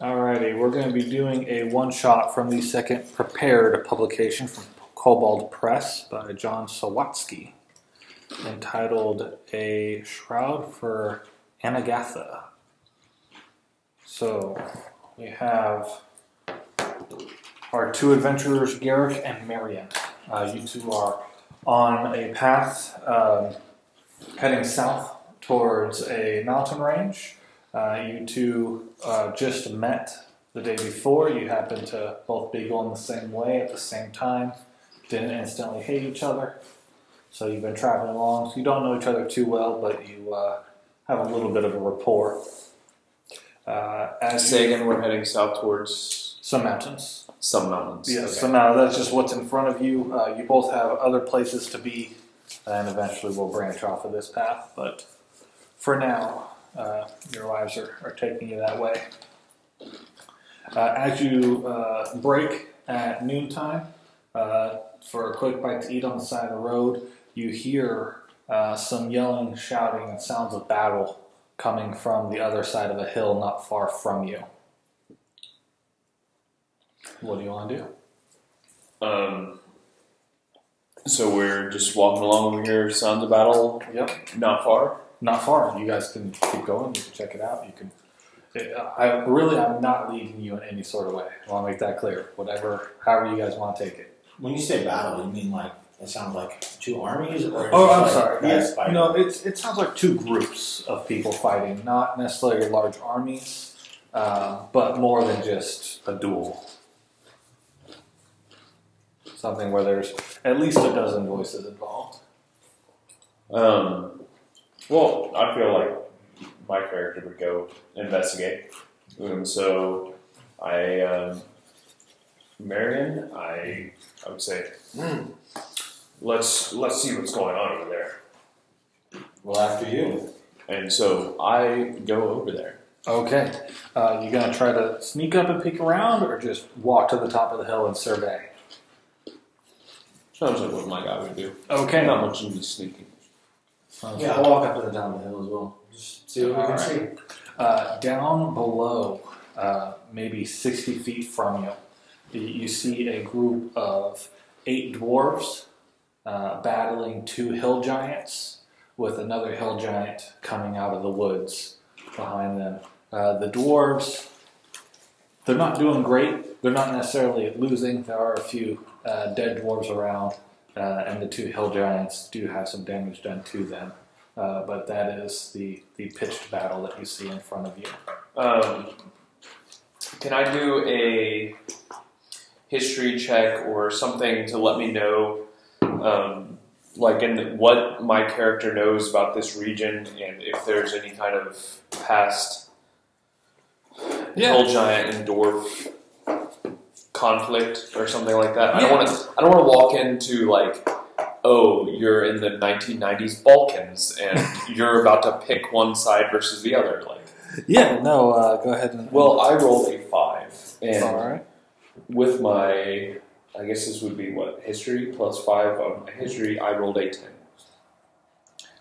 Alrighty, we're going to be doing a one-shot from the second prepared publication from Kobold Press by John Sawatsky, entitled A Shroud for Aganatha. So, we have our two adventurers, Garrick and Marion. You two are on a path heading south towards a mountain range. You two just met the day before. You happened to both be going the same way at the same time. Didn't instantly hate each other. So you've been traveling along. So you don't know each other too well, but you have a little bit of a rapport. Say again, we're heading south towards... Some mountains. Some mountains. Yes, okay. Some mountains. That's just what's in front of you. You both have other places to be, and eventually we'll branch off of this path. But for now... your lives are taking you that way. As you break at noontime for a quick bite to eat on the side of the road, you hear some yelling, shouting, and sounds of battle coming from the other side of a hill not far from you. What do you want to do? So we're just walking along over here, sounds of battle. Yep. Not far. Not far. You guys can keep going. You can check it out. You can. I'm not leading you in any sort of way. I want to make that clear. However you guys want to take it. When you say battle, you mean like it sounds like two armies, or? I'm sorry. Yes. No, it sounds like two groups of people fighting, not necessarily large armies, but more than just a duel. Something where there's at least a dozen voices involved. Well, I feel like my character would go investigate. So, Marion, I would say, let's see what's going on over there. Well, after you. And so I go over there. Okay. You gonna try to sneak up and peek around, or just walk to the top of the hill and survey? Sounds like what my guy would do. Okay. Not much into sneaking. Yeah, I'll walk up to the top of the hill as well. Just see what we can see. Down below, maybe 60 feet from you, you see a group of 8 dwarves battling 2 hill giants, with another hill giant coming out of the woods behind them. The dwarves, they're not doing great. They're not necessarily losing. There are a few dead dwarves around. And the 2 hill giants do have some damage done to them. But that is the pitched battle that you see in front of you. Can I do a history check or something to let me know, what my character knows about this region, and if there's any kind of past hill giant and dwarf conflict or something like that? Yeah. I don't want to walk into like, oh, you're in the 1990s Balkans and you're about to pick one side versus the other. Like, yeah, no, go ahead and. Well, I rolled a 5, and all right. With my, I guess this would be what, history plus 5 of my history. I rolled a 10.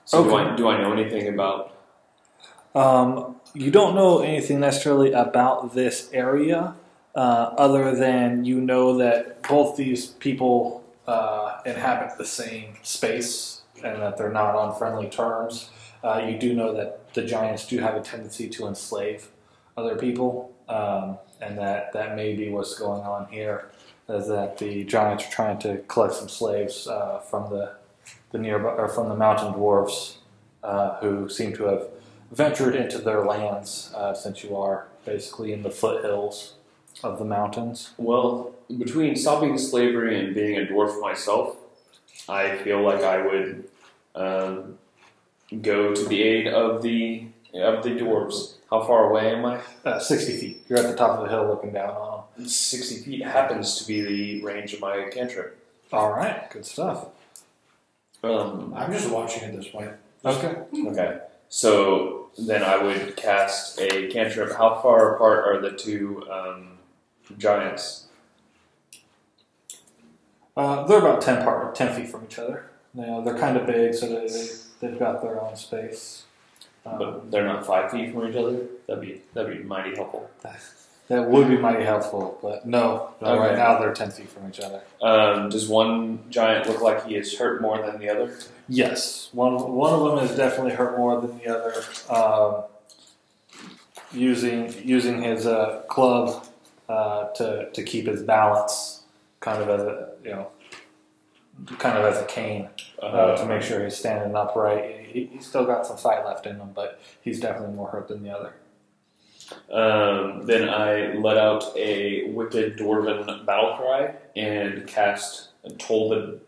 So okay. do I know anything about? You don't know anything necessarily about this area. Other than you know that both these people inhabit the same space and that they're not on friendly terms. You do know that the giants do have a tendency to enslave other people, and that may be what's going on here, is that the giants are trying to collect some slaves from the nearby, or from the mountain dwarves who seem to have ventured into their lands since you are basically in the foothills of the mountains. Well, between stopping slavery and being a dwarf myself, I feel like I would go to the aid of the dwarves. How far away am I? 60 feet. You're at the top of the hill looking down on them. 60 feet happens to be the range of my cantrip. All right, good stuff. I'm just watching at this point. Okay. So then I would cast a cantrip. How far apart are the 2 giants? They're about 10 feet from each other. They're kind of big, so they've got their own space. But they're not 5 feet from each other? That'd be mighty helpful. That would be mighty helpful, but no. Okay. Right now they're 10 feet from each other. Does one giant look like he is hurt more than the other? Yes, one of them is definitely hurt more than the other. Using his club to keep his balance, kind of as a cane, to make sure he's standing upright. He's still got some fight left in him, but he's definitely more hurt than the other. Then I let out a wicked dwarven battle cry and cast Toll the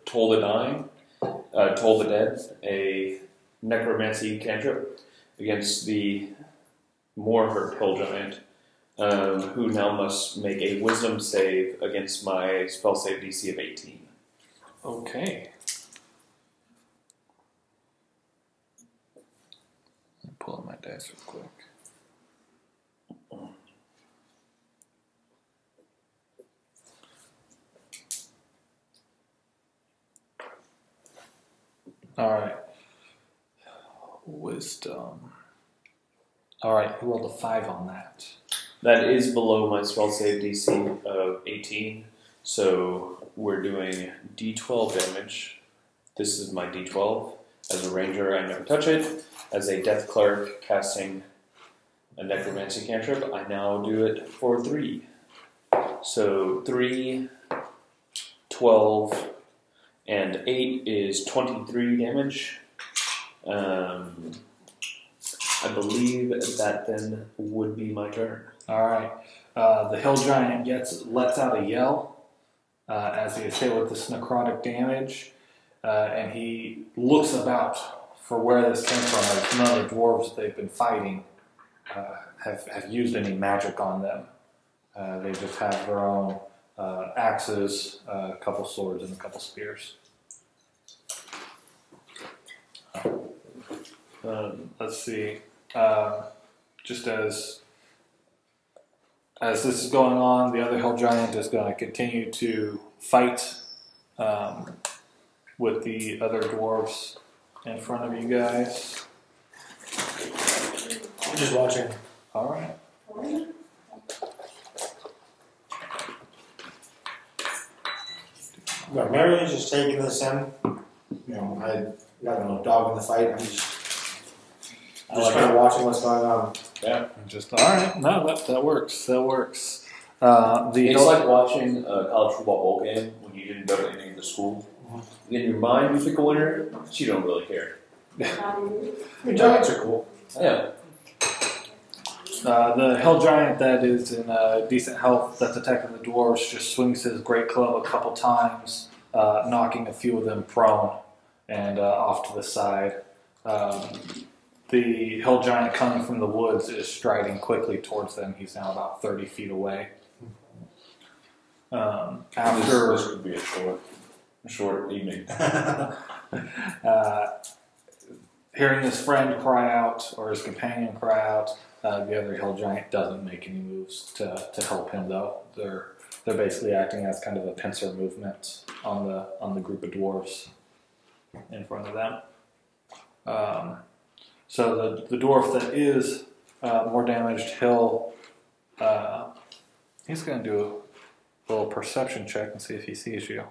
Dead, a necromancy cantrip against the more hurt hill giant, who now must make a wisdom save against my spell save DC of 18. Okay. Let me pull up my dice real quick. All right. Wisdom. All right, who rolled a 5 on that? That is below my spell save DC of 18, so we're doing D12 damage. This is my D12. As a ranger, I never touch it. As a death cleric casting a necromancy cantrip, I now do it for 3. So 3, 12, and 8 is 23 damage. I believe that then would be my turn. All right. The hill giant lets out a yell as he is hit with this necrotic damage, and he looks about for where this came from. As none of the dwarves they've been fighting have used any magic on them. They just have their own axes, a couple swords, and a couple spears. Let's see. Just as this is going on, the other hill giant is going to continue to fight with the other dwarves in front of you guys. I'm just watching. All right. But Mary's just taking this in. You know, I got no dog in the fight. I'm just kind of watching what's going on. Yeah. Just all right. No, that works. That works. It's like watching a college football bowl game when you didn't go to any of the school. In your mind, you pick a winner, but you don't really care. The Giants are cool. Yeah. The hill giant that is in decent health that's attacking the dwarves just swings his great club a couple times, knocking a few of them prone and off to the side. The hill giant coming from the woods is striding quickly towards them. He's now about 30 feet away. After this could be a short evening. Hearing his friend cry out or his companion cry out, the other hill giant doesn't make any moves to help him, though. They're basically acting as kind of a pincer movement on the group of dwarves in front of them. So the dwarf that is more damaged, he's going to do a little perception check and see if he sees you.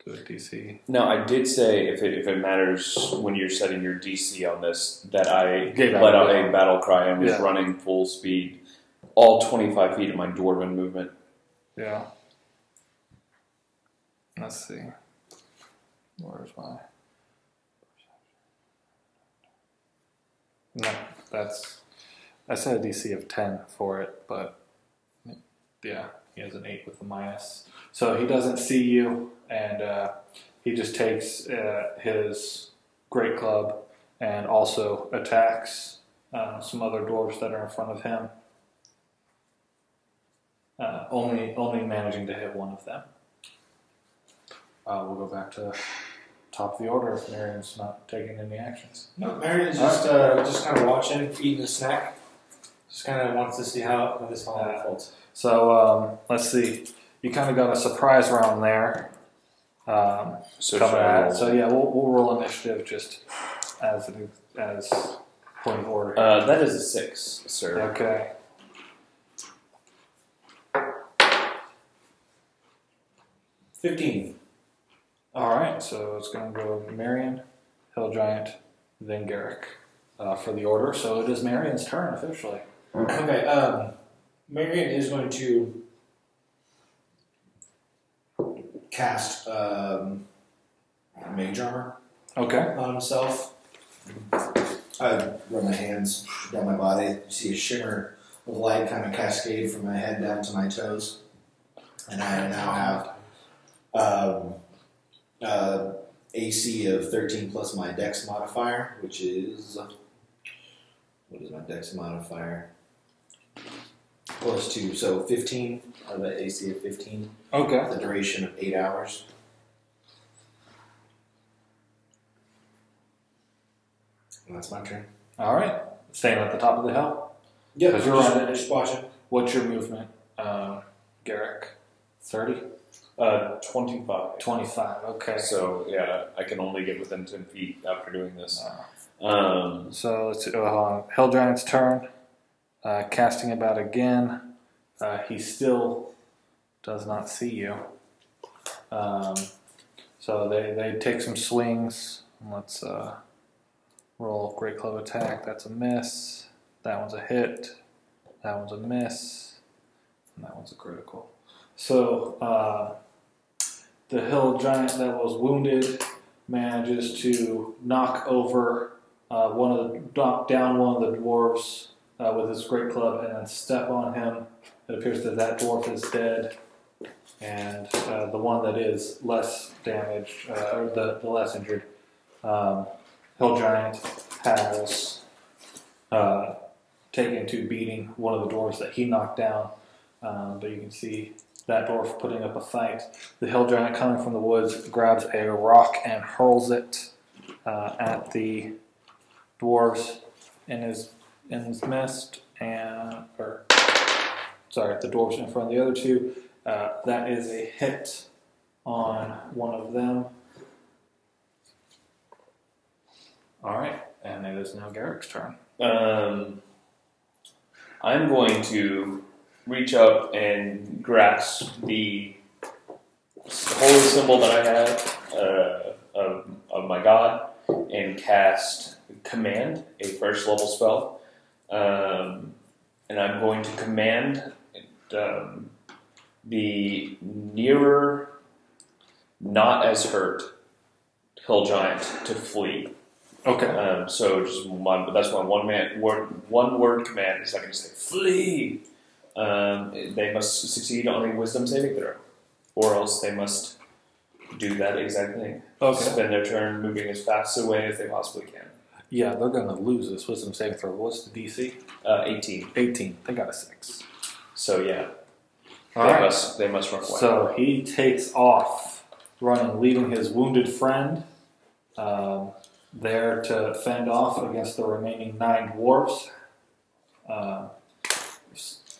Do a DC. Now, I did say, if it matters when you're setting your DC on this, that I Gave let out out a battle cry and was running full speed, all 25 feet of my dwarven movement. Yeah. Let's see. Where's my... No, I said a DC of 10 for it, but yeah, he has an 8 with a minus. So he doesn't see you, and he just takes his great club and also attacks some other dwarves that are in front of him. Only managing to hit one of them. We'll go back to top of the order if Marion's not taking any actions. No, Marion's just kind of watching, eating a snack. Just kind of wants to see how this all unfolds. So let's see. You kind of got a surprise round there. So yeah, we'll roll initiative just as point of order. That is a 6, sir. Okay. 15. All right, so it's going to go Marion, Hill Giant, then Garrick for the order. So it is Marion's turn officially. Okay, Marion is going to cast mage armor Okay. on himself. I run my hands down my body. You see a shimmer of light kind of cascade from my head down to my toes. And I now have AC of 13 plus my dex modifier, which is... What is my dex modifier? Plus 2, so 15. I have an AC of 15. Okay. The duration of 8 hours. And that's my turn. All right. Staying at the top of the hill. Yeah, Because you're on it. just watching. What's your movement, Garrick? 30? 25. 25. Okay. So, yeah, I can only get within 10 feet after doing this. So let's see. Hill Giant's turn. Casting about again. He still does not see you. So they take some swings. Let's roll Great Club attack. That's a miss. That one's a hit. That one's a miss. And that one's a critical. So the Hill Giant that was wounded manages to knock down one of the dwarves with his great club and then step on him. It appears that dwarf is dead, and the one that is less damaged, or the less injured, Hill Giant has taken to beating one of the dwarves that he knocked down. But you can see that dwarf putting up a fight. The Hill Giant coming from the woods grabs a rock and hurls it at the dwarves in his midst, the dwarves in front of the other two. That is a hit on one of them. All right, and it is now Garrick's turn. I'm going to reach up and grasp the holy symbol that I have of my god and cast Command, a first level spell. And I'm going to command the nearer, not as hurt Hill Giant to flee. Okay. So just that's my one word command is I can just say flee. They must succeed on a wisdom saving throw, or else they must do that exact thing. Okay. Spend their turn moving as fast away as they possibly can. Yeah, they're going to lose this wisdom saving throw. What's the DC? 18. 18. They got a 6. So yeah, they must run away. So he takes off, running, leaving his wounded friend there to fend off against the remaining 9 dwarves.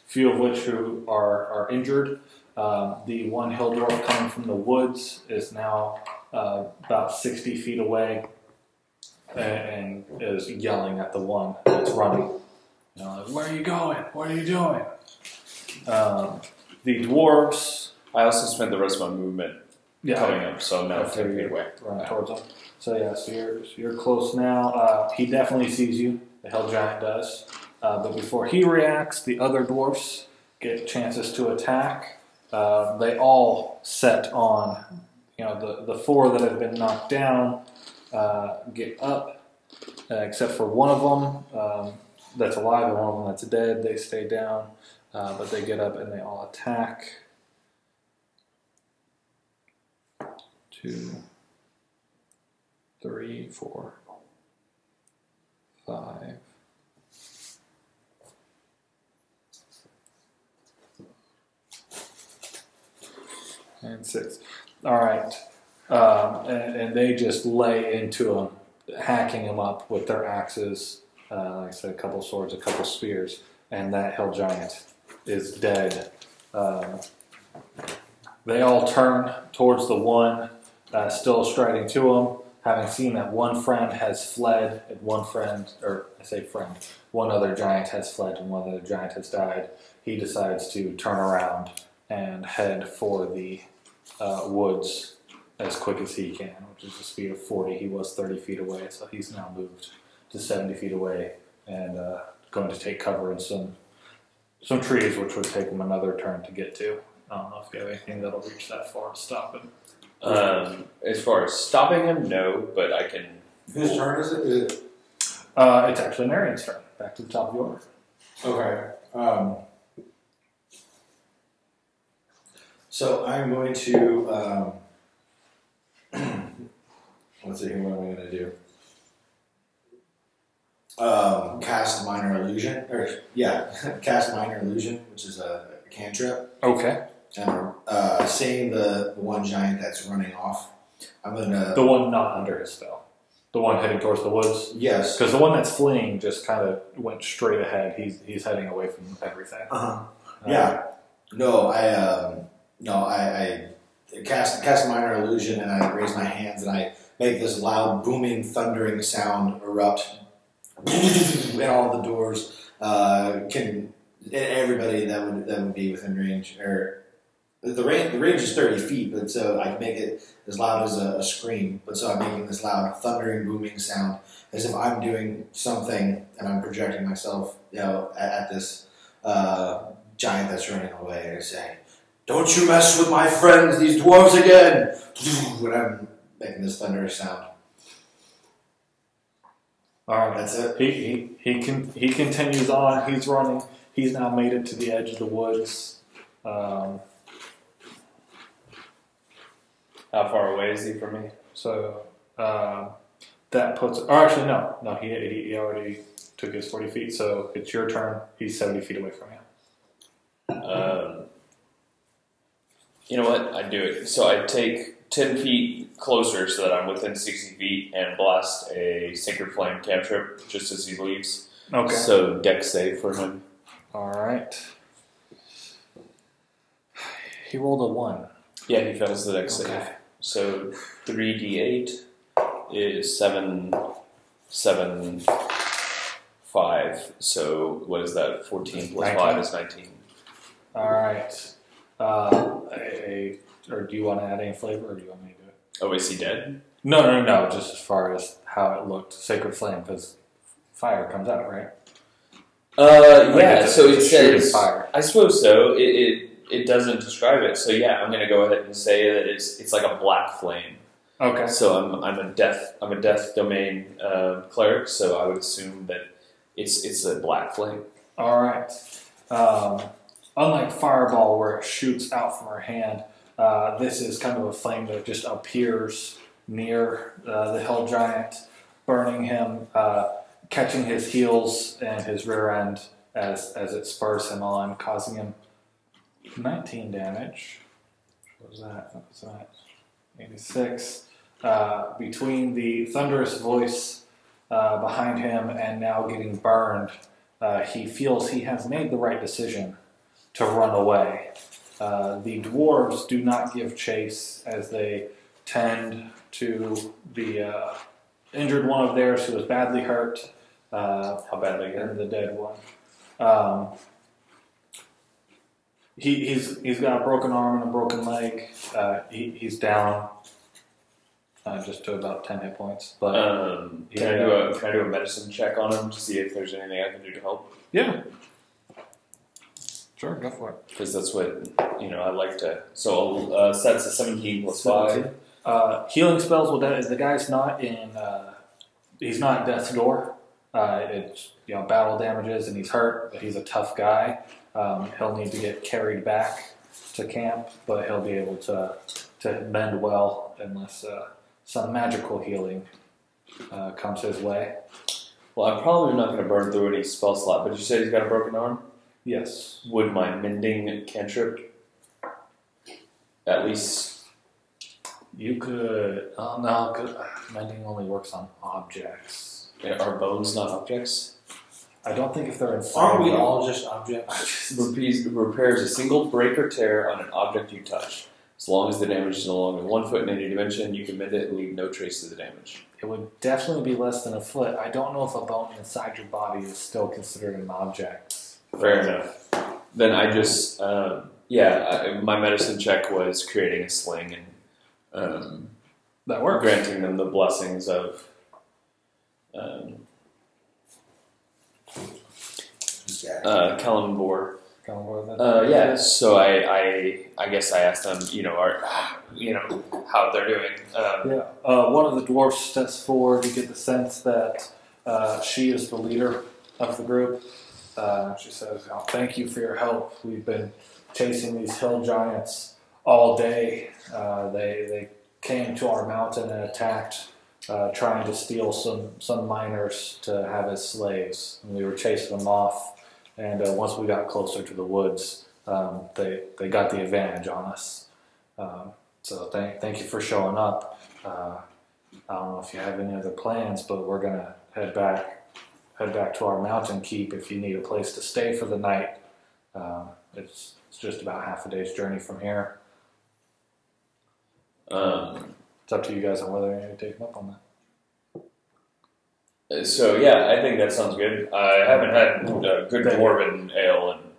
Few of which who are injured. The one hill dwarf coming from the woods is now about 60 feet away and is yelling at the one that's running. Like, where are you going? What are you doing? The dwarves... I also spent the rest of my movement coming up, so now I'm 10 feet away. Running towards them. So yeah, so you're close now. He definitely sees you. The hill giant does. But before he reacts, the other dwarfs get chances to attack. They all set on, the 4 that have been knocked down get up, except for one of them that's alive and one of them that's dead. They stay down, but they get up and they all attack. 2, 3, 4, 5. And 6. All right. And they just lay into him, hacking him up with their axes. Like I said, a couple swords, a couple spears. And that hill giant is dead. They all turn towards the one still striding to him, having seen that one friend has fled, and one other giant has fled and one other giant has died. He decides to turn around and head for the woods as quick as he can, which is a speed of 40. He was 30 feet away, so he's now moved to 70 feet away and going to take cover in some trees, which would take him another turn to get to. I don't know if you have anything that'll reach that far to stop him. As far as stopping him, no, but I can. Whose turn is it? It's actually Marion's turn. Back to the top of the order. Okay. So I'm going to. Let's see here. What am I going to do? Cast minor illusion, cast minor illusion, which is a cantrip. Okay. And seeing the one giant that's running off, I'm gonna. The one not under his spell. The one heading towards the woods. Yes. Because the one that's fleeing just kind of went straight ahead. He's heading away from everything. Yeah. I cast minor illusion, and I raise my hands, and I make this loud, booming, thundering sound erupt, and all the doors everybody that would be within range, or the range is 30 feet, but so I can make it as loud as a scream. But so I'm making this loud, thundering, booming sound as if I'm doing something, and I'm projecting myself, at this giant that's running away, and I say, "Don't you mess with my friends, these dwarves again!" When I'm making this thunderous sound. All right, that's it. He continues on. He's running. He's now made it to the edge of the woods. How far away is he from me? So that puts. Or actually, no. He already took his 40 feet. So it's your turn. He's 70 feet away from you. You know what? I do it. So I take 10 feet closer so that I'm within 60 feet and blast a Sacred Flame cantrip just as he leaves. Okay. So dex save for him. All right. He rolled a 1. Yeah, he fails the dex save. So 3d8 is 7, 5. So what is that? 14 plus 19. 5 is 19. All right. Or do you want to add any flavor, or do you want me to do it? Oh, is he dead? No. Just as far as how it looked, Sacred Flame, because fire comes out, right? Yeah. So it says fire. I suppose so. It doesn't describe it. So yeah, I'm going to go ahead and say that it's like a black flame. Okay. So I'm a death domain cleric. So I would assume that it's a black flame. All right. Unlike Fireball, where it shoots out from her hand, this is kind of a flame that just appears near the hill giant, burning him, catching his heels and his rear end as it spurs him on, causing him 19 damage. What was that? What was that? 86. Between the thunderous voice behind him and now getting burned, he feels he has made the right decision to run away. The dwarves do not give chase, as they tend to the injured one of theirs who was badly hurt. How badly hurt? And the dead one. He's got a broken arm and a broken leg. He's down just to about 10 hit points. But can I do a medicine check on him to see if there's anything I can do to help? Yeah. Sure, go for it. Because that's what I like to. So sets a 17 plus 5. Healing spells. Well, the guy's not in. He's not death's door. It's battle damages, and he's hurt, but he's a tough guy. He'll need to get carried back to camp, but he'll be able to mend well unless some magical healing comes his way. Well, I'm probably not going to burn through any spell slot, but you said he's got a broken arm? Yes. Would my mending cantrip at least... You could... no, because mending only works on objects. Are bones not objects? I don't think if they're inside... Aren't we all just objects? Repairs a single break or tear on an object you touch. As long as the damage is no longer than 1 foot in any dimension, you can mend it and leave no trace of the damage. It would definitely be less than a foot. I don't know if a bone inside your body is still considered an object. Fair enough. then I just my medicine check was creating a sling and That works. granting them the blessings of. Kalambor. Yeah. So I guess I asked them, how they're doing. One of the dwarfs steps forward. You get the sense that she is the leader of the group. She says, "Thank you for your help. We've been chasing these hill giants all day. They came to our mountain and attacked, trying to steal some miners to have as slaves. And we were chasing them off. And once we got closer to the woods, they got the advantage on us. So thank you for showing up. I don't know if you have any other plans, but we're gonna head back to our mountain keep if you need a place to stay for the night. It's just about half a day's journey from here. It's up to you guys on whether you need to take them up on that." So yeah, I think that sounds good. I haven't had good dwarven ale and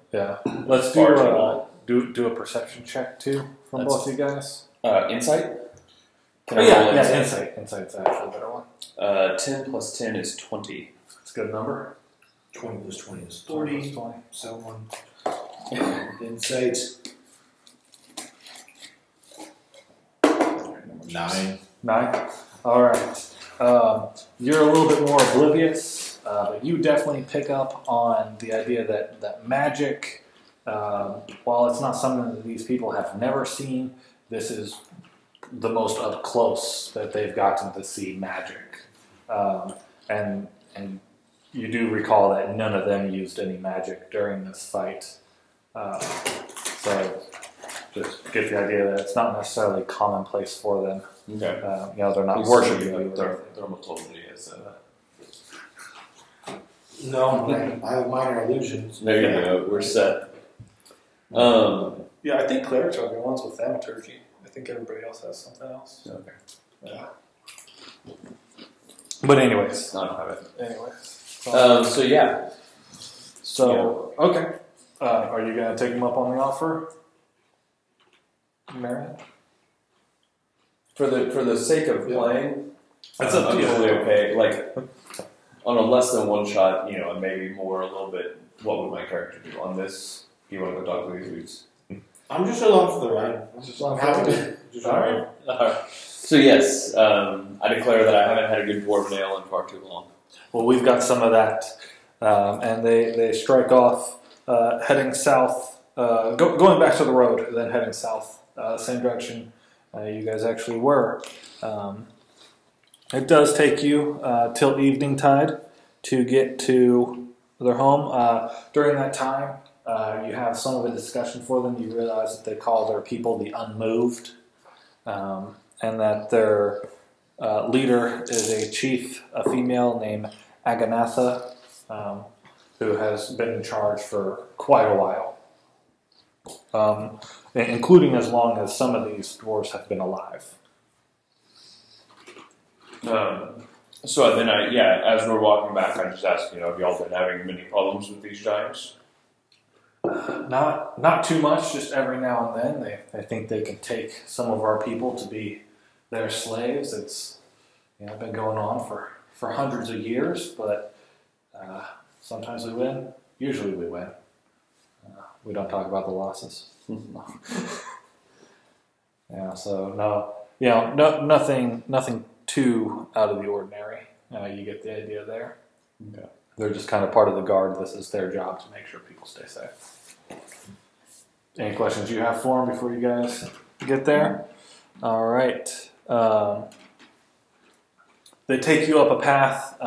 Let's do a perception check too from both you guys. Insight. Insight. Insight's actually a better one. 10 plus 10 is 20. It's a good number. 20 plus 20 is 40. 20. So insight. 9. All right. You're a little bit more oblivious, but you definitely pick up on the idea that magic, while it's not something that these people have never seen, this is the most up close that they've gotten to see magic. And you do recall that none of them used any magic during this fight. So just get the idea that it's not necessarily commonplace for them. Okay. They're not worshiping you. Dermatology is. No, I have minor illusions. There you go. We're set. I think clerics are the ones with thaumaturgy. I think everybody else has something else. Okay. Yeah. But anyways. I don't have it. Anyways. Okay. Are you going to take them up on the offer, Marion? For the sake of playing, That's up to you. totally okay. Like on a less than one shot, and maybe more a little bit. What would my character do on this? You want to go talk to these dudes? I'm just along for the ride. I'm happy to. All right. So yes, I declare that I haven't had a good dwarven ale in far too long. Well, we've got some of that, and they strike off, heading south, going back to the road, then heading south, same direction you guys actually were. It does take you till evening tide to get to their home. During that time, you have some of a discussion for them. You realize that they call their people the unmoved, and that their leader is a chief, a female named Aganatha, who has been in charge for quite a while, including as long as some of these dwarves have been alive. So then as we're walking back, I just ask, have y'all been having many problems with these giants? Not too much, just every now and then. They think they can take some of our people to be their slaves. It's been going on for hundreds of years, but sometimes we win. Usually we win. We don't talk about the losses. Nothing too out of the ordinary. You get the idea there. Okay. They're just kind of part of the guard. This is their job to make sure people stay safe. Any questions you have for them before you guys get there? All right. They take you up a path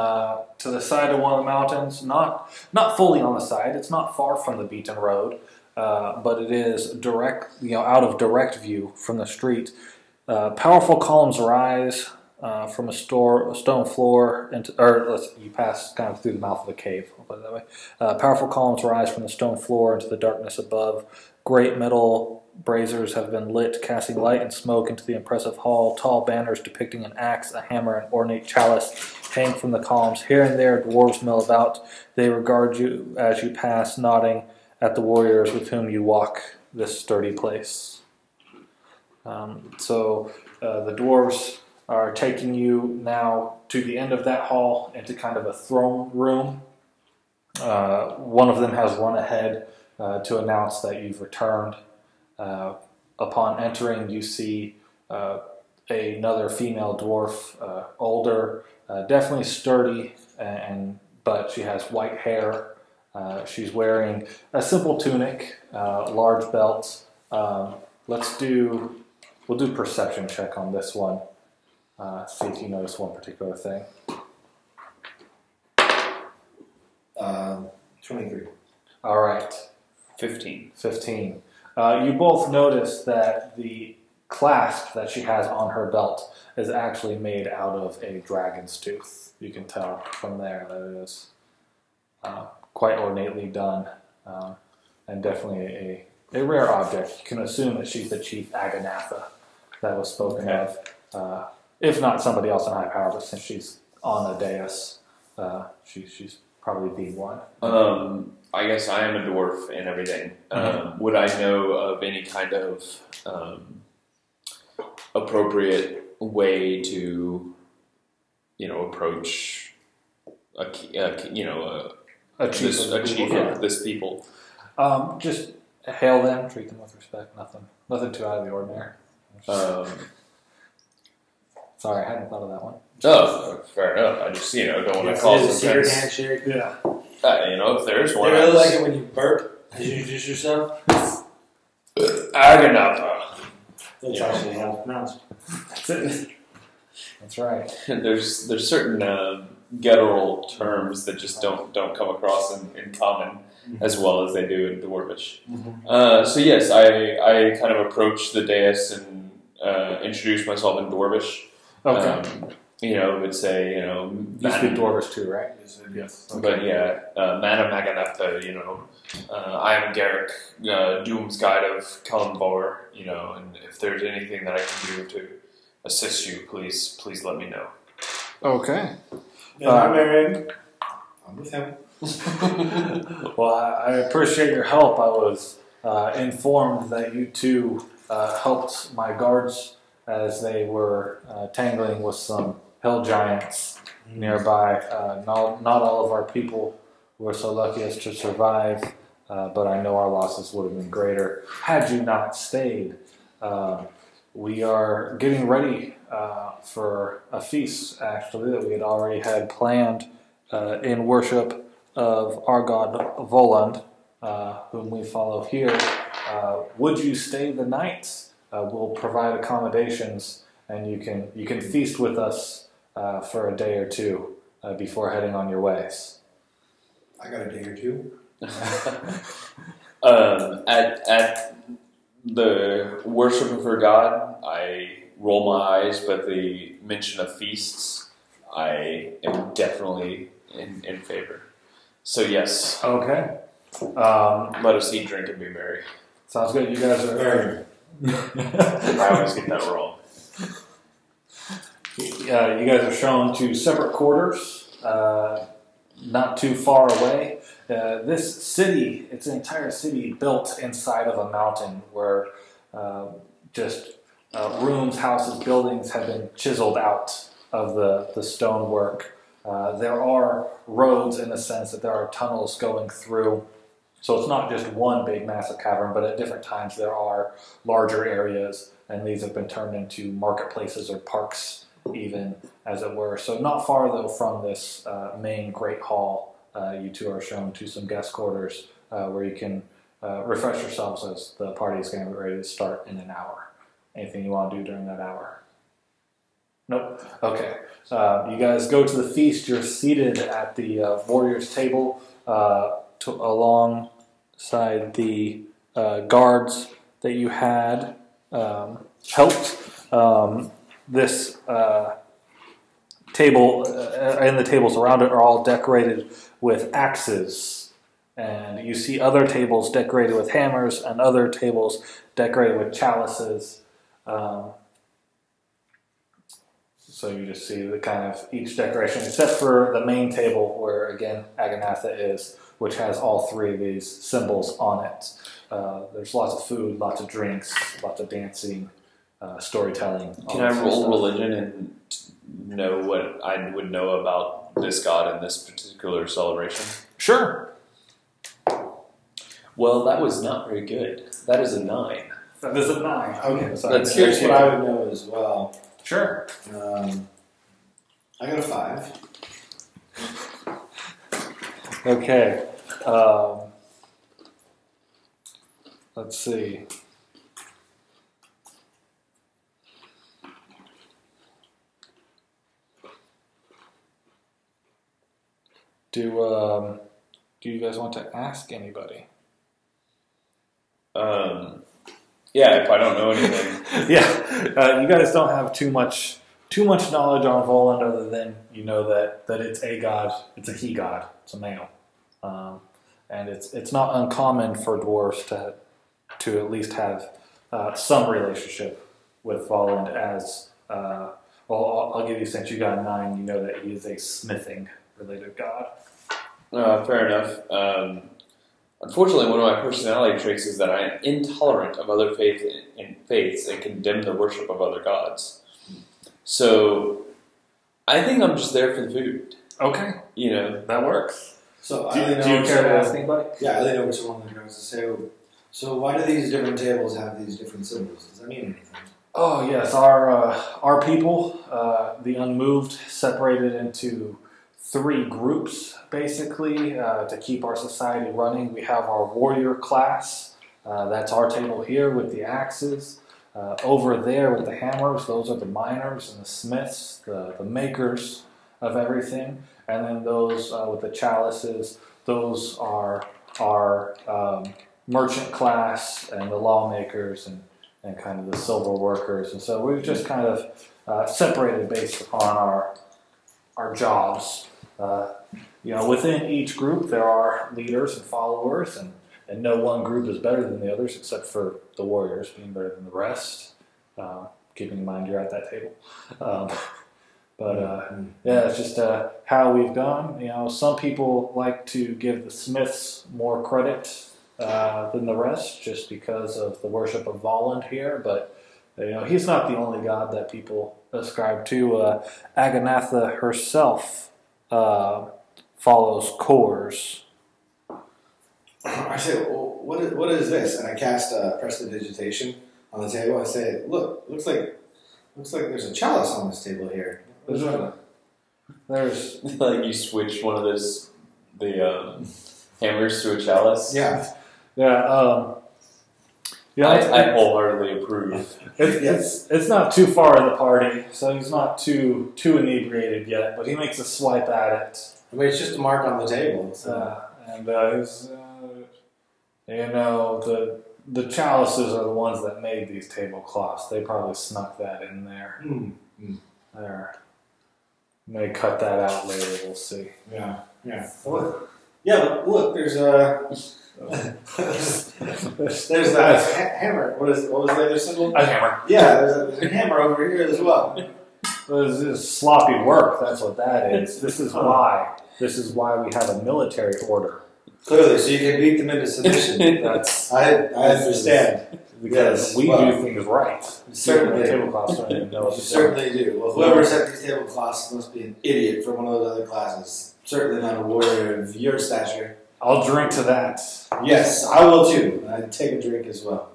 to the side of one of the mountains. Not fully on the side. It's not far from the beaten road, but it is direct, out of direct view from the street. Powerful columns rise from a stone floor, you pass kind of through the mouth of the cave, I'll put it that way. Powerful columns rise from the stone floor into the darkness above. Great metal braziers have been lit, casting light and smoke into the impressive hall. Tall banners depicting an axe, a hammer, and ornate chalice hang from the columns. Here and there, dwarves mill about. They regard you as you pass, nodding at the warriors with whom you walk this sturdy place. So the dwarves are taking you now to the end of that hall into kind of a throne room. One of them has run ahead to announce that you've returned. Upon entering, you see another female dwarf, older, definitely sturdy, but she has white hair. She's wearing a simple tunic, large belt. We'll do perception check on this one. See if you notice one particular thing. 23. All right. 15. 15. You both notice that the clasp that she has on her belt is actually made out of a dragon's tooth. You can tell from there that it is quite ornately done, and definitely a rare object. You can assume that she's the chief Aganatha that was spoken of. If not somebody else in high power, but since she's on a dais, she's probably the one. I guess I am a dwarf and everything. Would I know of any kind of appropriate way to, approach a chief of this people? Just hail them, treat them with respect. Nothing too out of the ordinary. Sorry, I hadn't thought of that one. Oh, fair enough. I just, don't want to cause secret offense. handshake. Yeah. If there's one. I really like it when you burp as you introduce yourself. Aganatha. That's actually how it's pronounced. That's right. There's certain guttural terms that just don't come across in common as well as they do in Dwarvish. So yes, I kind of approach the dais and introduce myself in Dwarvish. Okay. Would say, You speak Dwarvish too, right? Yes. Okay. But yeah, Madam Aganatha, I am Garrick, Doom's Guide of Kalimvor, and if there's anything that I can do to assist you, please let me know. Okay. And I'm married. I'm with him. Well, I appreciate your help. I was informed that you two helped my guards as they were tangling with some hill giants nearby. Not all of our people were so lucky as to survive, but I know our losses would have been greater had you not stayed. We are getting ready for a feast, actually, that we had planned in worship of our god Voland, whom we follow here. Would you stay the night? We'll provide accommodations, and you can feast with us for a day or two before heading on your ways. I got a day or two. At the worship of her god, I roll my eyes, but the mention of feasts, I am definitely in favor. So yes. Okay. Let us eat, drink, and be merry. Sounds good. You guys are Very. I always get that wrong. you guys are shown to separate quarters, not too far away. This city, it's an entire city built inside of a mountain where rooms, houses, buildings have been chiseled out of the stonework. There are roads in the sense that there are tunnels going through. So it's not just one big massive cavern, but at different times there are larger areas, and these have been turned into marketplaces or parks even, as it were. So not far, though, from this main great hall, you two are shown to some guest quarters where you can refresh yourselves as the party is going to be ready to start in an hour. Anything you want to do during that hour? Nope. Okay. You guys go to the feast. You're seated at the warrior's table alongside the guards that you had helped. This table and the tables around it are all decorated with axes. And you see other tables decorated with hammers and other tables decorated with chalices. So you just see the kind of each decoration, except for the main table where, again, Aganatha is, which has all three of these symbols on it. There's lots of food, lots of drinks, lots of dancing, storytelling. Can I roll religion and know what I would know about this god in this particular celebration? Sure. Well, that was not very good. That is a 9. That is a 9. Okay, so here's what I would know as well. Sure. I got a 5. Okay. Let's see. Do you guys want to ask anybody? Yeah, if I don't know anything. Yeah, you guys don't have too much knowledge on Voland other than you know that it's a god, it's a he god, it's a male, and it's not uncommon for dwarves to at least have some relationship with Voland as well. I'll give you, since you got a 9, you know that he is a smithing related god. Fair enough. Unfortunately, one of my personality traits is that I am intolerant of other faiths and condemn the worship of other gods. So, I think I'm just there for the food. Okay. You know, That works. So Do you care to ask anybody? Yeah, I know which one of the girls to say. So why do these different tables have these different symbols? Does that mean anything? Oh yes, our people, the unmoved, separated into 3 groups basically to keep our society running. We have our warrior class. That's our table here with the axes. Over there with the hammers, those are the miners and the smiths, the makers of everything. And then those with the chalices, those are our merchant class and the lawmakers and kind of the silver workers. And so we've just kind of separated based upon our jobs. Within each group there are leaders and followers, and no one group is better than the others except for the warriors being better than the rest. Keeping in mind you're at that table. It's just how we've gone. Some people like to give the smiths more credit than the rest just because of the worship of Voland here, but he's not the only god that people ascribe to. Aganatha herself follows cores. I say, well, what is this? And I cast prestidigitation on the table. I say, look, looks like there's a chalice on this table here. There's like you switch one of the hammers to a chalice. Yeah. Yeah. I wholeheartedly approve. It's not too far in the party, so he's not too inebriated yet. But he makes a swipe at it. I mean, it's just a mark on the table. So. He's, the chalices are the ones that made these tablecloths. They probably snuck that in there. There. May cut that out later. We'll see. Yeah. Look, look. There's there's that hammer. What was the other symbol? A hammer. Yeah, there's a hammer over here as well. This is sloppy work. That's what that is. This is why we have a military order. Clearly, so you can beat them into submission. I understand. Because we do things right. Certainly. Tablecloths don't even know what You to do. certainly do. Well, whoever set these tablecloths must be an idiot from one of those other classes. Certainly not a warrior of your stature. I'll drink to that. Yes, I will too. I take a drink as well.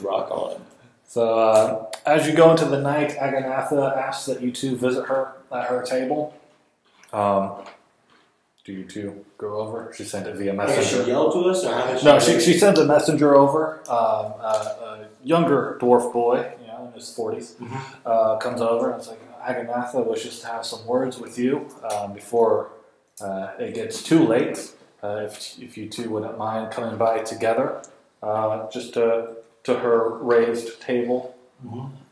Rock on. So, as you go into the night, Aganatha asks that you two visit her at her table. Do you two go over? She sent it via messenger. Did she yell to us? Or how did No, she sent a messenger over. A younger dwarf boy, in his 40s, comes over and is like, Aganatha wishes to have some words with you before it gets too late. If you two wouldn't mind coming by together, just to her raised table.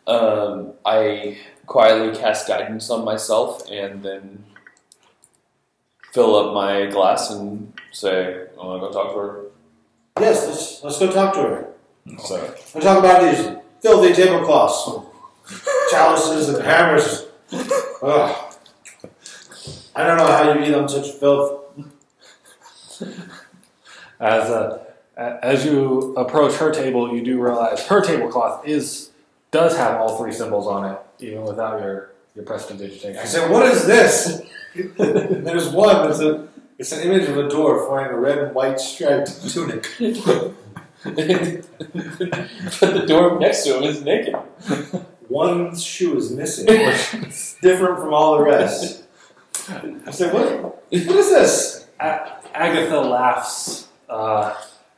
I quietly cast guidance on myself and then fill up my glass and say, I want to go talk to her. Yes, let's go talk to her. So, Let's talk about these filthy tablecloths, chalices and hammers. Ugh. I don't know how you eat on such filth. As you approach her table, you do realize her tablecloth does have all three symbols on it, even without your prestidigitation. I said, what is this? There's one. It's an image of a dwarf wearing a red and white striped tunic. But the dwarf next to him is naked. One shoe is missing. It's different from all the rest. I said, what is this? Agatha laughs.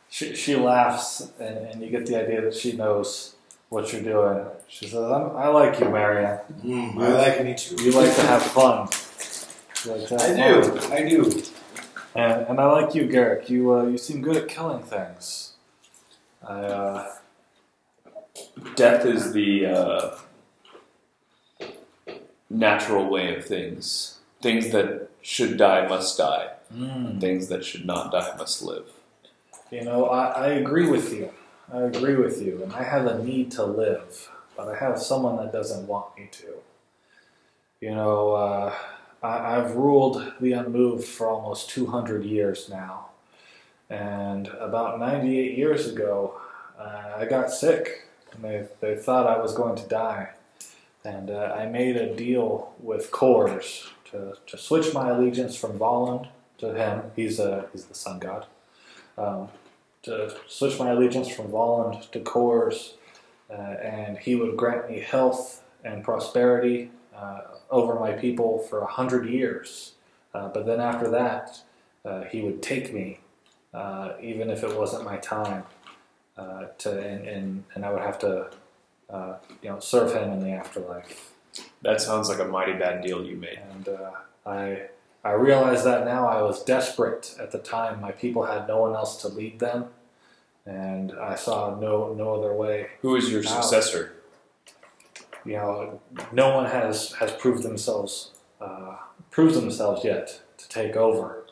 She laughs, and you get the idea that she knows what you're doing. She says, I like you, Marianne. I like me too. You like to have fun. I do. And I like you, Garrick. You seem good at killing things. Death is the natural way of things. Things that should die must die. And things that should not die must live. I agree with you. And I have a need to live, but I have someone that doesn't want me to. I've ruled the unmoved for almost 200 years now. And about 98 years ago, I got sick. And they thought I was going to die. And I made a deal with Kors to switch my allegiance from Volund to him. He's the sun god. To switch my allegiance from Volund to Kors, and he would grant me health and prosperity over my people for 100 years. But then after that, he would take me, even if it wasn't my time, and I would have to, serve him in the afterlife. That sounds like a mighty bad deal you made. And I realize that now. I was desperate at the time. My people had no one else to lead them, and I saw no other way. Who is your successor? No one has proved themselves yet to take over.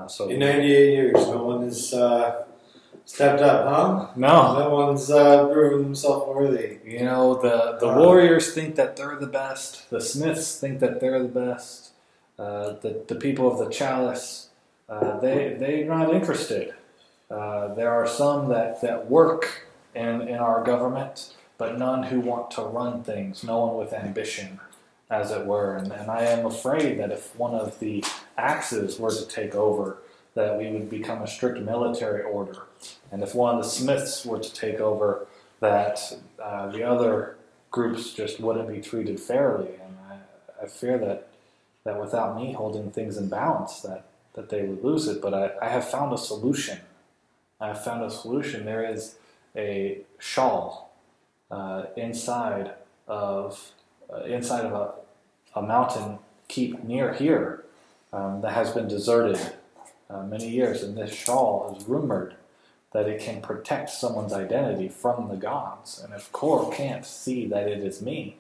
So in 98 years, no one has stepped up, huh? No one's proven themselves worthy. The warriors think that they're the best. The smiths think that they're the best. The people of the chalice, they're not interested. There are some that work in our government, but none who want to run things, no one with ambition, as it were. And I am afraid that if one of the axes were to take over, that we would become a strict military order. And if one of the smiths were to take over, that the other groups just wouldn't be treated fairly. And I fear that without me holding things in balance, that they would lose it. But I have found a solution. There is a shawl inside of a mountain keep near here that has been deserted many years. And this shawl is rumored that it can protect someone's identity from the gods. And if Kor can't see that it is me,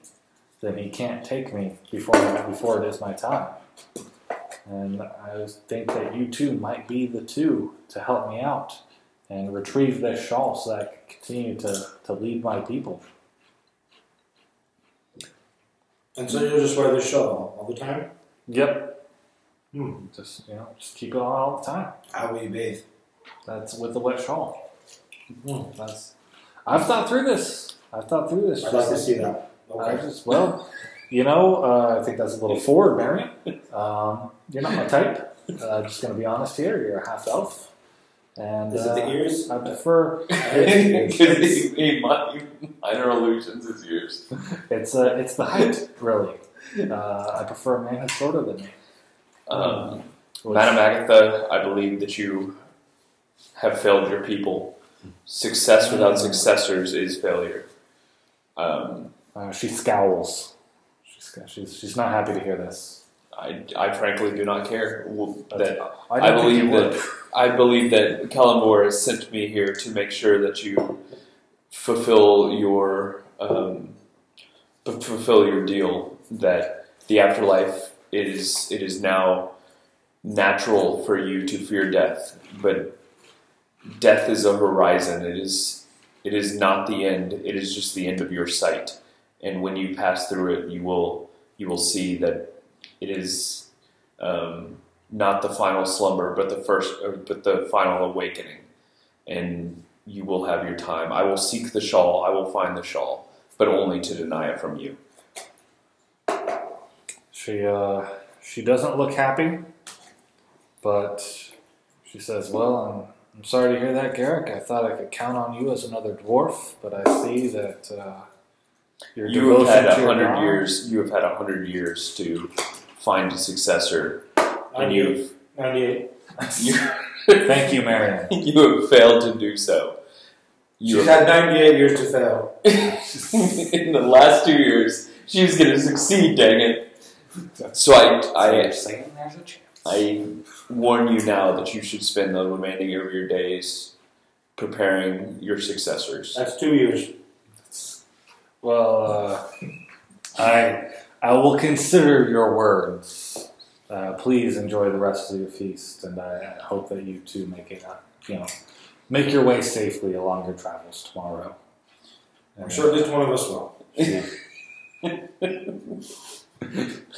then he can't take me before it is my time. And I think that you two might be the two to help me out and retrieve this shawl so that I can continue to lead my people. And so you'll just wear this shawl all the time? Yep. Just keep it on all the time. How will you bathe? That's with the wet shawl. I've thought through this. I'd like to see that. Okay. I think that's a little forward, Mary. You're not my type. Just going to be honest here. You're a half elf. And is it the ears? I prefer. Minor illusions is ears. It's the height, really. I prefer a man who's shorter than me. Madam Agatha, I believe that you have failed your people. Success without successors is failure. She scowls. She's not happy to hear this. I frankly do not care. I believe that Kalimor has sent me here to make sure that you fulfill your deal. That the afterlife it is now natural for you to fear death, but death is a horizon. It is not the end. It is just the end of your sight. And when you pass through it, you will see that it is not the final slumber, but the final awakening, and you will have your time. I will seek the shawl. I will find the shawl, but only to deny it from you. She doesn't look happy, but she says, "Well, I'm sorry to hear that, Garrick. I thought I could count on you as another dwarf, but I see that your You have had devotion to your 100 God- years. You have had 100 years to find a successor, and 98. Thank you, Marion. you have failed to do so. She's had 98 years to fail. In the last 2 years, she was going to succeed. Dang it! So I warn you now that you should spend the remaining of your days preparing your successors. That's 2 years. Well, I will consider your words. Please enjoy the rest of your feast, and I hope that you two make your way safely along your travels tomorrow. I'm sure at least one of us will.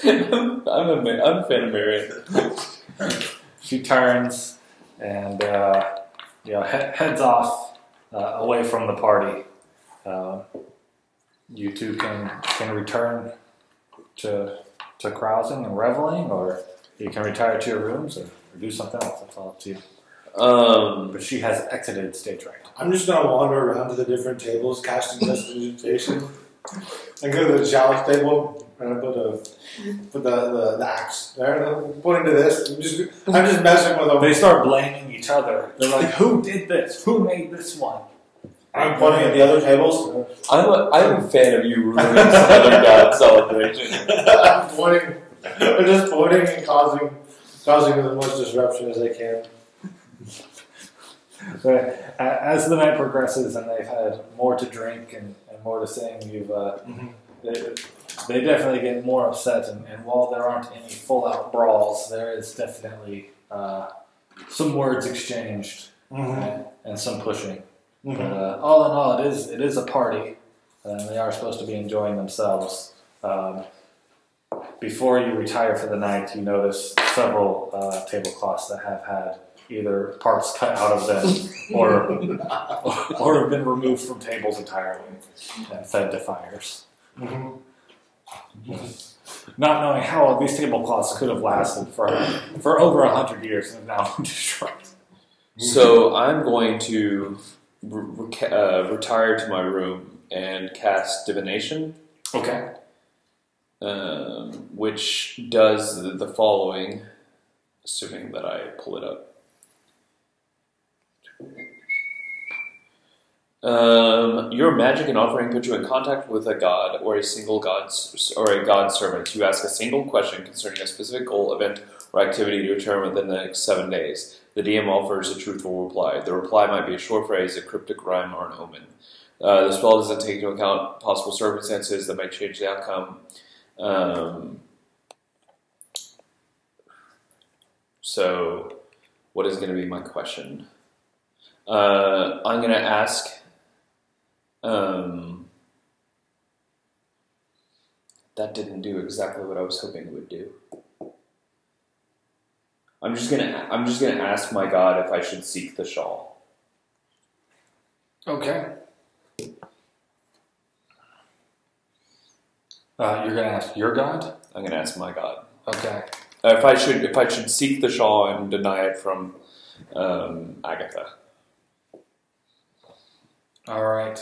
I'm a fan of Marion. She turns and heads off away from the party. You two can return to carousing and reveling, or you can retire to your rooms or do something else. That's all up to you. But she has exited stage right. I'm just going to wander around to the different tables, casting prestidigitation. I go to the challenge table and I put the axe there and I'm pointing to this. I'm just messing with them. They start blaming each other. They're like, "Who did this? Who made this one?" I'm pointing at the other tables. I'm a fan of you ruining Southern God celebration. I'm just pointing and causing as much disruption as I can. As the night progresses and they've had more to drink and more to sing, they definitely get more upset. And while there aren't any full-out brawls, there is definitely some words exchanged and some pushing. Mm-hmm. But all in all, it is a party, and they are supposed to be enjoying themselves. Before you retire for the night, you notice several tablecloths that have had either parts cut out of them or have been removed from tables entirely and fed to fires. Mm-hmm. Not knowing how all these tablecloths could have lasted for over 100 years and have now been destroyed. So I'm going to retire to my room and cast divination. Okay. Which does the following, assuming that I pull it up. Your magic and offering put you in contact with a god or a god servant. You ask a single question concerning a specific goal, event, or activity to return within the next 7 days. The DM offers a truthful reply. The reply might be a short phrase, a cryptic rhyme, or an omen. The spell doesn't take into account possible circumstances that might change the outcome. So, what is going to be my question? I'm going to ask. That didn't do exactly what I was hoping it would do. I'm just gonna ask my god if I should seek the shawl. Okay. You're gonna ask your god? I'm gonna ask my god. Okay. If I should seek the shawl and deny it from Agatha. All right.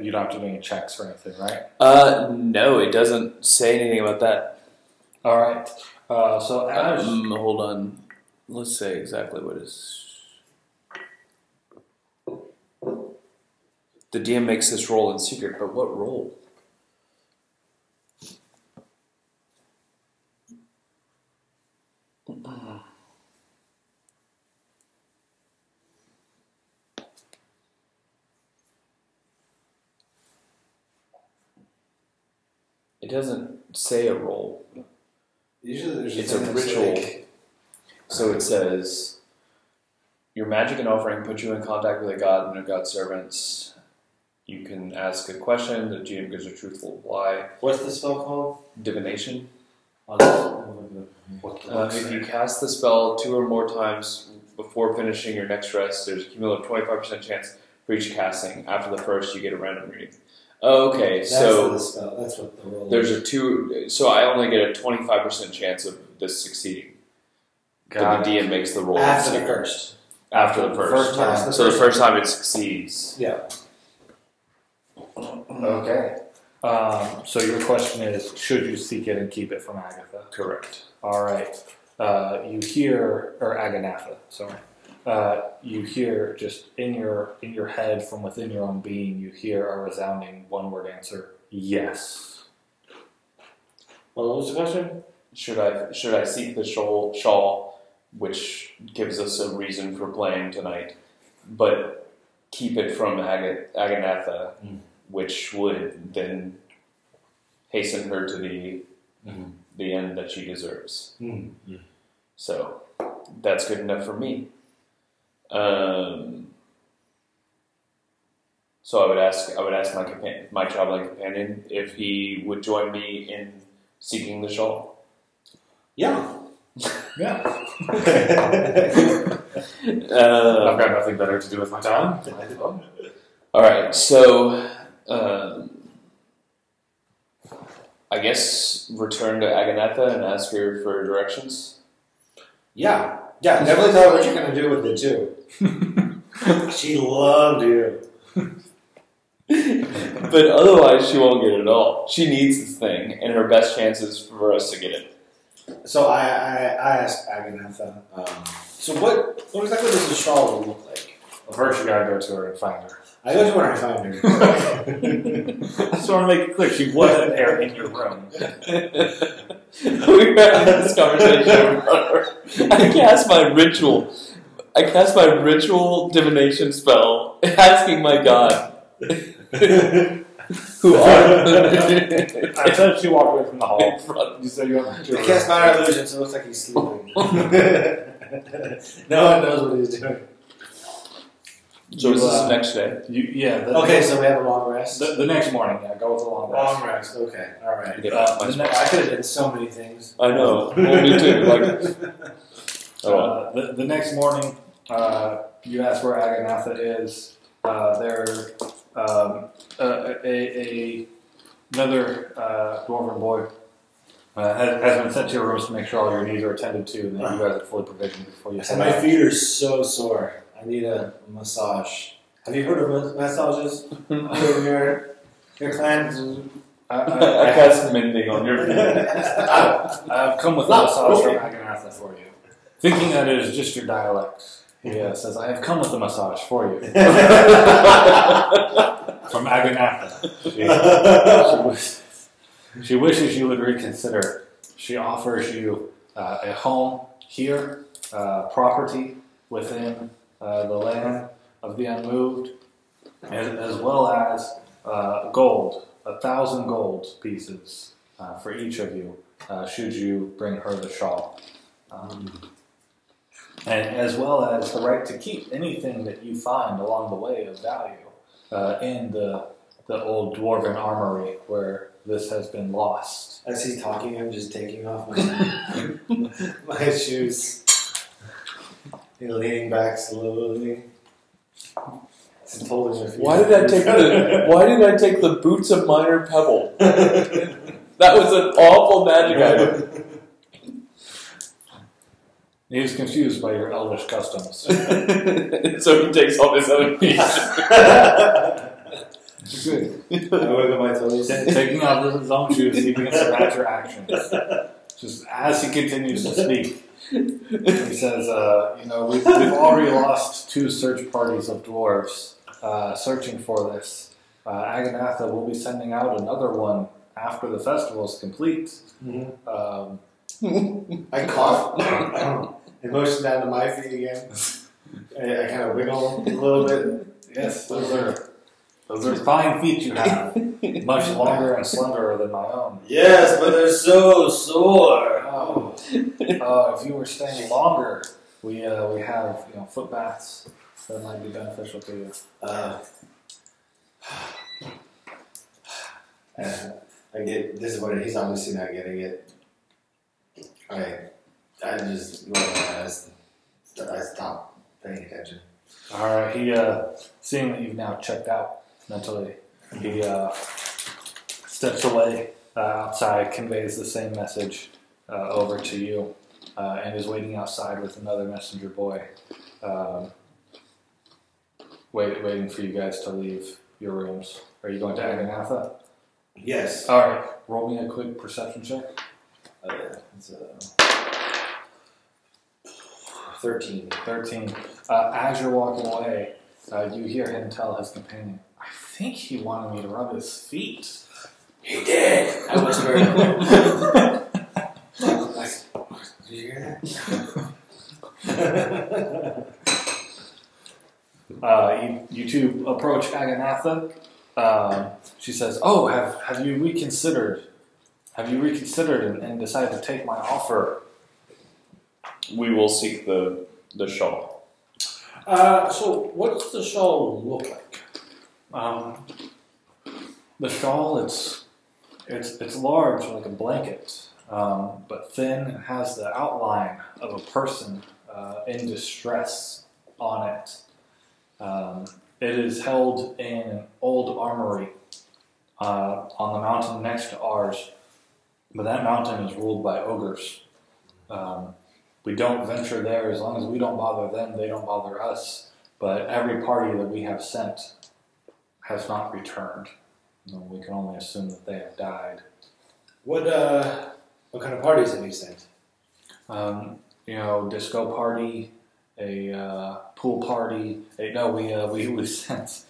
You don't have to do any checks or anything, right? No, it doesn't say anything about that. All right. So as hold on. Let's say exactly what is. The DM makes this roll in secret, but what roll? It doesn't say a roll. Usually It's a ritual. So it says, your magic and offering put you in contact with a god and a god servants. You can ask a question, the GM gives a truthful reply. What's the spell called? Divination. I'll look at the what the book If you said. cast the spell 2 or more times before finishing your next rest, there's a cumulative 25% chance for each casting. After the first, you get a random reading. Okay, That's so the spell. That's what the roll there's is. a 2. So I only get a 25% chance of this succeeding. But the DM makes the roll After the secret. first. After the first. time. So the first time it succeeds. Yeah. Okay. So your question is, should you seek it and keep it from Agatha? Correct. All right. You hear, or Aganatha, sorry. You hear just in your head, from within your own being, you hear a resounding one-word answer: yes. What was the question? Should I seek the shawl, which gives us a reason for playing tonight, but keep it from Aganatha, which would then hasten her to the end that she deserves. So that's good enough for me. So I would ask my traveling companion if he would join me in seeking the shawl. Yeah. Yeah. I've I've got nothing better to do with my time. All right, so I guess return to Aganatha and ask her for directions. Yeah. Yeah, definitely tell her what you're going to do with it, too. She loved you. But otherwise, she won't get it at all. She needs this thing, and her best chance is for us to get it. So I asked Aganatha, so what exactly does the shawl look like? Well, first you gotta go to her and find her. I go to where I find her. I just want to make it clear, she wasn't there in your room. We were having this conversation. I cast my ritual divination spell, asking my god. Who are? I said she walked away from the hall. You said you went to I her cast room. Minor Illusion, so it looks like he's sleeping. No one knows what he's doing. So is this next day? Okay, so we have a long rest. The next morning, yeah, go with the long rest. Long rest, okay, alright. The next, I could have done so many things. I know. Well, me too. the next morning, you ask where Aganatha is. Another dwarven boy has been sent to your rooms to make sure all your needs are attended to, and that you guys are fully provisioned before you I said, head my out. feet are so sore. I need a massage. Have you heard of massages? in your clan? I cast mending on your feet. I've come with a massage from Aganatha for you. Thinking that it is just your dialect. He says, I have come with a massage for you. From Aganatha. She wishes you would reconsider. She offers you a home here, property within the land of the unmoved, as well as gold, 1,000 gold pieces for each of you, should you bring her the shawl. And as well as the right to keep anything that you find along the way of value in the old dwarven armory where this has been lost. As he's talking, I'm just taking off my shoes. Leaning back slowly. Why did I take the boots of Minor Pebble? That was an awful magic item. He was confused by your elvish customs. So he takes off his own feet. Good. I wiggle my toes. Taking off his own shoes, he begins to match your actions. Just as he continues to speak, he says, we've already lost 2 search parties of dwarves searching for this. Aganatha will be sending out another one after the festival is complete. I cough and motion down to my feet again. I kind of wiggle a little bit. Yes, those are fine feet you have. Much longer and slenderer than my own. Yes, but they're so sore. Oh, if you were staying longer, we have foot baths that might be beneficial to you. I get disappointed. He's obviously not getting it. I just roll my eyes. I stop paying attention. All right. He, seeing that you've now checked out mentally, he steps away outside, conveys the same message over to you, and is waiting outside with another messenger boy, waiting for you guys to leave your rooms. Are you going to Aganatha? Yes. All right. Roll me a quick perception check. It's 13. 13. As you're walking away, you hear him tell his companion, I think he wanted me to rub his feet. He did! I whispered. Did you hear that? You two approach Aganatha. She says, "Oh, have you reconsidered? Have you reconsidered and decided to take my offer?" We will seek the shawl. So what does the shawl look like? The shawl, it's large like a blanket, but thin and has the outline of a person in distress on it. It is held in an old armory on the mountain next to ours, but that mountain is ruled by ogres. We don't venture there as long as we don't bother them, they don't bother us. But every party that we have sent has not returned. We can only assume that they have died. What kind of parties have you sent? Disco party, a pool party. We sent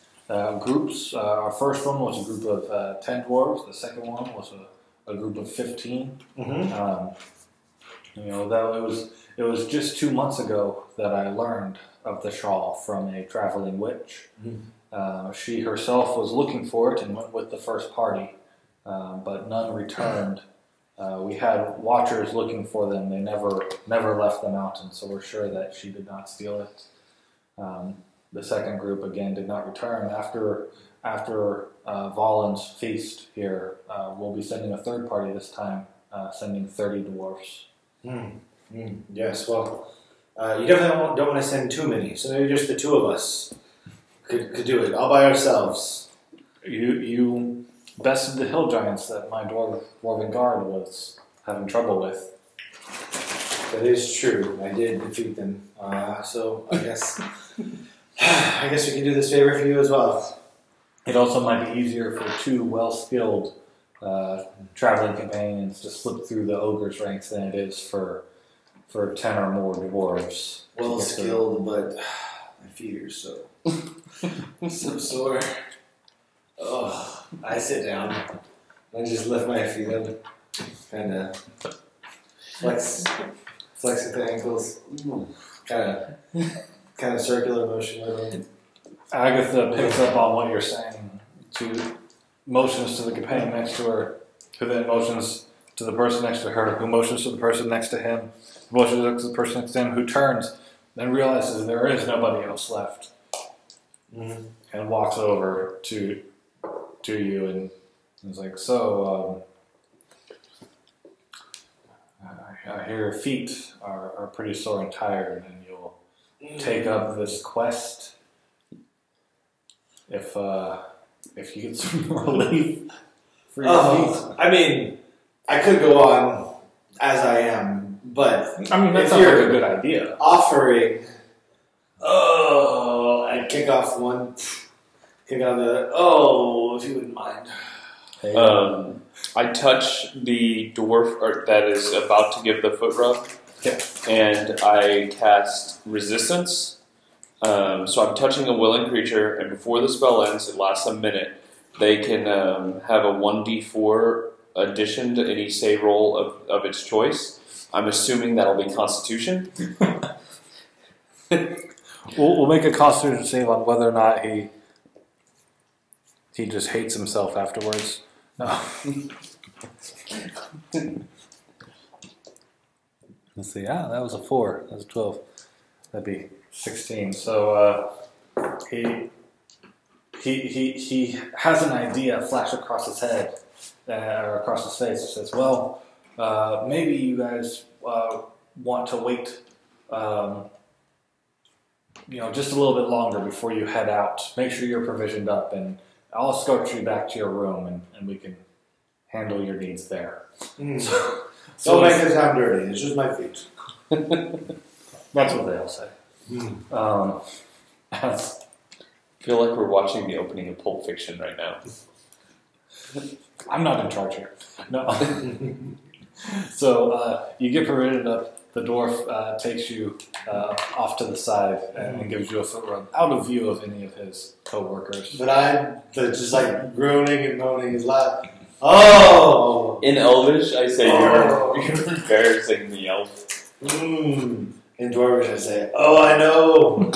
groups. Our first one was a group of 10 dwarves. The second one was a group of 15. Mm-hmm. It was just 2 months ago that I learned of the shawl from a traveling witch. Mm-hmm. She herself was looking for it and went with the first party, but none returned. We had watchers looking for them. They never left the mountain, so we're sure that she did not steal it. The second group again did not return. After Valen's feast here, we'll be sending a third party this time, sending 30 dwarfs. Yes, well, you definitely don't want to send too many, so maybe just the two of us could do it, all by ourselves. You bested the hill giants that my dwarven guard was having trouble with. That is true. I did defeat them. So I guess we can do this favor for you as well. It also might be easier for two well-skilled traveling companions to slip through the ogre's ranks than it is for 10 or more dwarves. Well skilled, but my feet are so sore. Oh, I sit down and just lift my feet up, kind of flex with the ankles, kind of circular motion with them. Agatha picks up on what you're saying, motions to the companion next to her, who then motions to the person next to her, who motions to the person next to him, who motions to the person next to him, who turns, then realizes there is nobody else left, and walks over to you and is like, so, I hear your feet are pretty sore and tired, and you'll take up this quest if you get some more relief for your feet. I mean, I could go on as I am, but I mean, that sounds like a good idea. Offering, I'd kick off one, kick out the other. Oh, if you wouldn't mind. I touch the dwarf that is about to give the foot rub, and I cast resistance. So I'm touching a willing creature, and before the spell ends, it lasts a minute. They can have a 1d4 addition to any save roll of its choice. I'm assuming that'll be Constitution. We'll make a Constitution save on whether or not he just hates himself afterwards. No. Let's see. That was a 4. That was 12. That'd be 16. So he has an idea flash across his head or across his face. He says, "Well, maybe you guys want to wait, just a little bit longer before you head out. Make sure you're provisioned up, and I'll escort you back to your room, and we can handle your needs there. Don't make it sound dirty. It's just my feet. That's what they all say. I feel like we're watching the opening of Pulp Fiction right now. I'm not in charge here. No. So you get provisioned up. The dwarf takes you off to the side and gives you a foot rub out of view of any of his co-workers. But I'm just like groaning and moaning his laugh. Oh! In Elvish, I say you're embarrassing the elf. In Dwarvish, I say, oh, I know!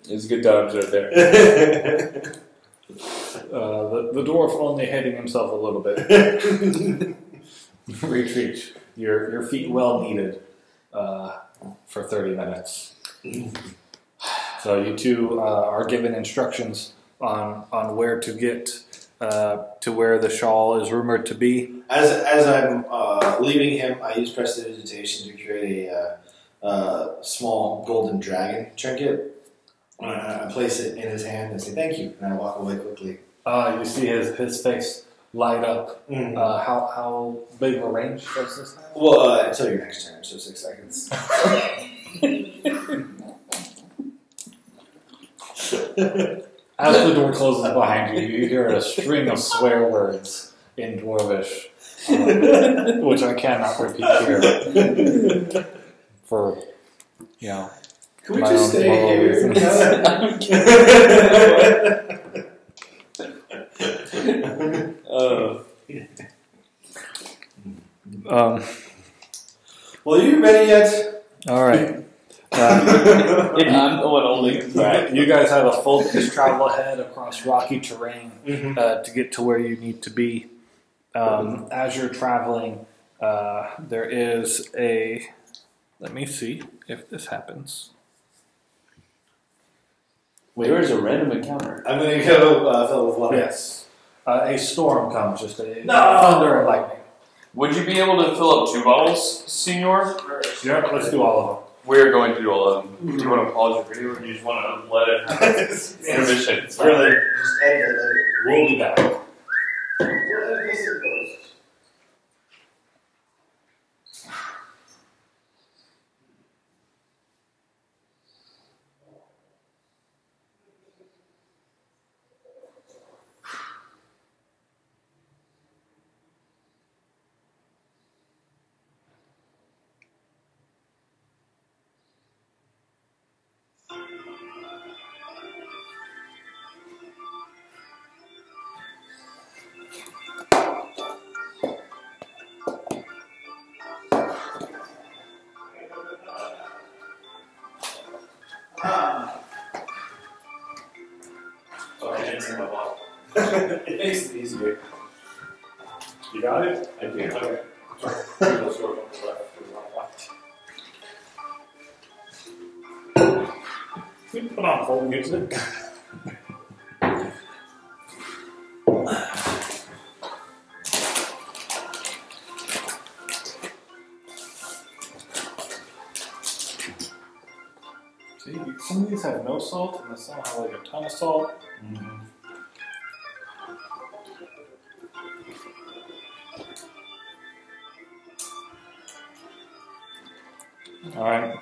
It's good times right there. The dwarf only hitting himself a little bit. Retreat. Your feet well needed for 30 minutes. So you two are given instructions on where to get to where the shawl is rumored to be. As I'm leaving him, I use prestidigitation to create a small golden dragon trinket. I place it in his hand and say thank you, and I walk away quickly. You see his face light up. How big of a range does this have? Well, until your next turn, so 6 seconds. As the door closes behind you, you hear a string of swear words in Dwarvish, which I cannot repeat here for, Can we my just own stay moral here? reasons. Well, are you ready yet? All right. I'm the one holding it back. You guys have a full day's travel ahead across rocky terrain to get to where you need to be. As you're traveling, there is a... Let me see if this happens. There is a random encounter. I'm going to go fill it with water. Yes. A storm comes, just a thunder and lightning. Would you be able to fill up 2 bottles, Senor? Yep, let's do all of them. We're going to do all of them. Do you want to pause your video, or do you just want to let it happen? Intermission. It's really just edit it. We'll be back. It makes it easier. You got it? I do. Okay. We put on hold music. See, some of these have no salt, and some have like a ton of salt. All right.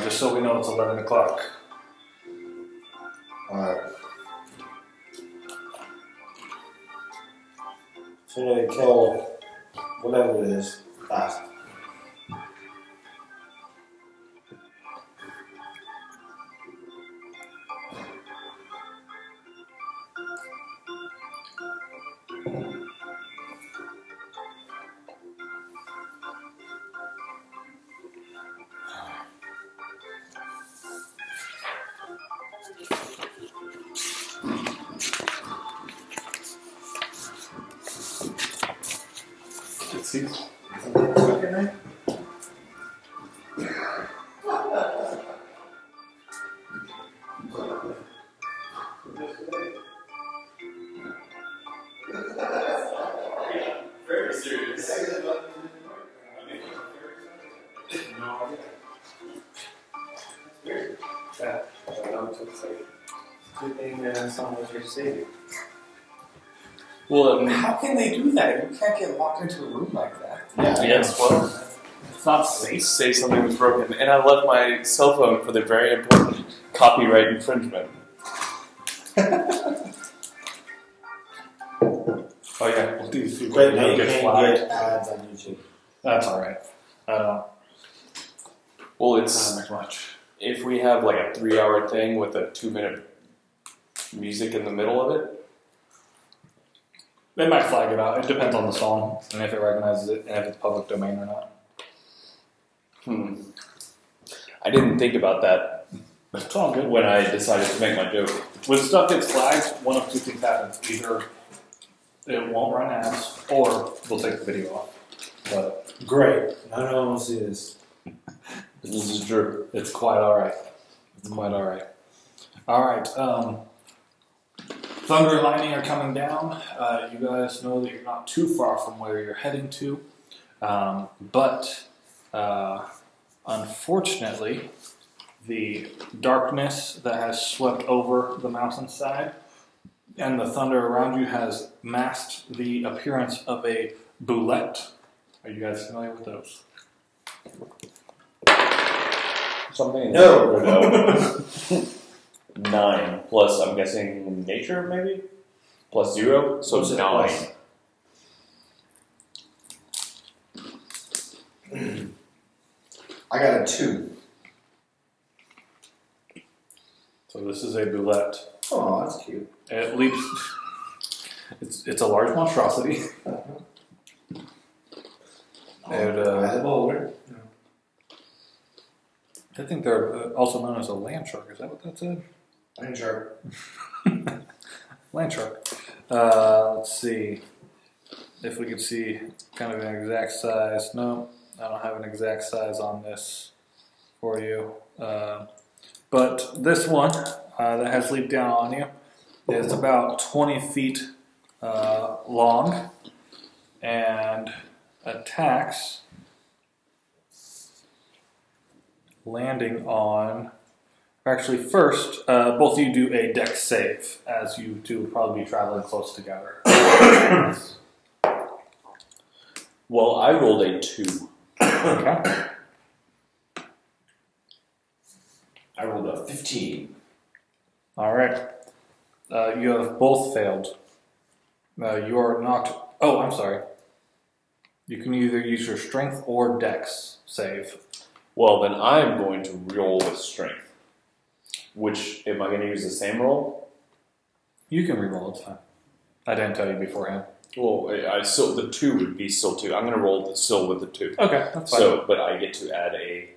Just so we know it's 11 o'clock. Alright. So I'm going to kill whatever it is fast. It seems. Very serious. Good thing someone was here to save you. Well, How can they do that? You can't get locked into a room like that. yes, well, It's not safe. say something was broken, and I left my cell phone for the very important copyright infringement. Oh yeah, well, these people But now don't you get can't flagged. get ads on YouTube. That's all right. I don't. Well, Not it's make much. if we have like a 3-hour thing with a 2-minute music in the middle of it. They might flag it out. It depends on the song and if it recognizes it and if it's public domain or not. I didn't think about that It's all good. when I decided to make my joke. When stuff gets flagged, one of two things happens. Either it won't run ads, or we'll take the video off. But Great. Now no one will see this. This is true. it's quite all right. It's quite all right. All right. Thunder and lightning are coming down. You guys know that you're not too far from where you're heading to, but unfortunately, the darkness that has swept over the mountainside and the thunder around you has masked the appearance of a boulette. Are you guys familiar with those? Something. No. 9 plus, I'm guessing, nature maybe? Plus 0, so What's it 9. plus? I got a 2. So this is a boulette. Oh, that's cute. It leaps. It's a large monstrosity. And, By the boulder. I think they're also known as a land shark. Is that what that said? Land shark. Land shark. Let's see if we can see kind of an exact size. No, I don't have an exact size on this for you. But this one that has leaped down on you is about 20 feet long and attacks, landing on. Actually, first, both of you do a dex save, as you two will probably be traveling close together. Well, I rolled a 2. Okay. I rolled a 15. All right. You have both failed. You are knocked. Oh, I'm sorry. You can either use your strength or dex save. Well, then I'm going to roll with strength. Which, am I going to use the same roll? You can reroll, it's fine. I didn't tell you beforehand. Well, I still, the 2 would be still 2. I'm going to roll still with the 2. Okay, that's fine. So, but I get to add a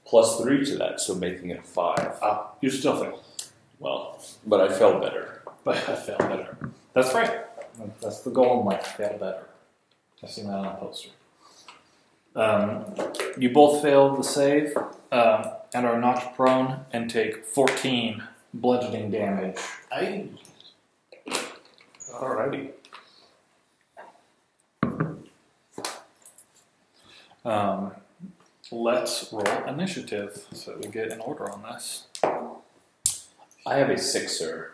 plus 3 to that, so making it a 5. You still fail. Well, but I felt better. But I failed better. That's right. That's the goal in life, fail better. I've seen that on a poster. You both failed the save and are knocked prone and take 14 bludgeoning damage. Alrighty. Let's roll initiative so we get an order on this. I have a 6er.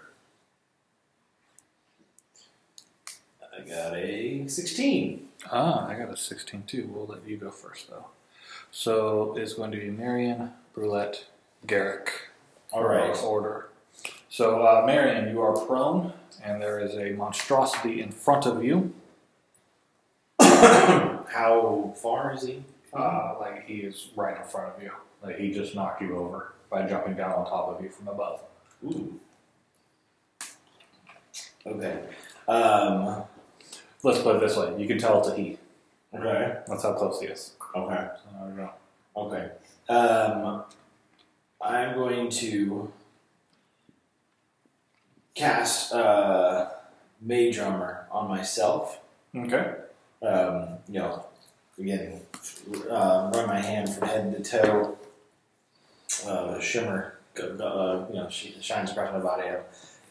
I got a 16. I got a 16 too. We'll let you go first though. So it's going to be Marion, Brulette, Garrick. All right. Order. So Marion, you are prone, and there is a monstrosity in front of you. How far is he? Like he is right in front of you. Like he just knocked you over by jumping down on top of you from above. Ooh. Okay. Let's put it this way: you can tell it's a he. Okay. That's how close he is. Okay. So there we go. Okay. I'm going to cast Mage Armor on myself. Okay. again, run my hand from head to toe. Shimmer, shines across my body.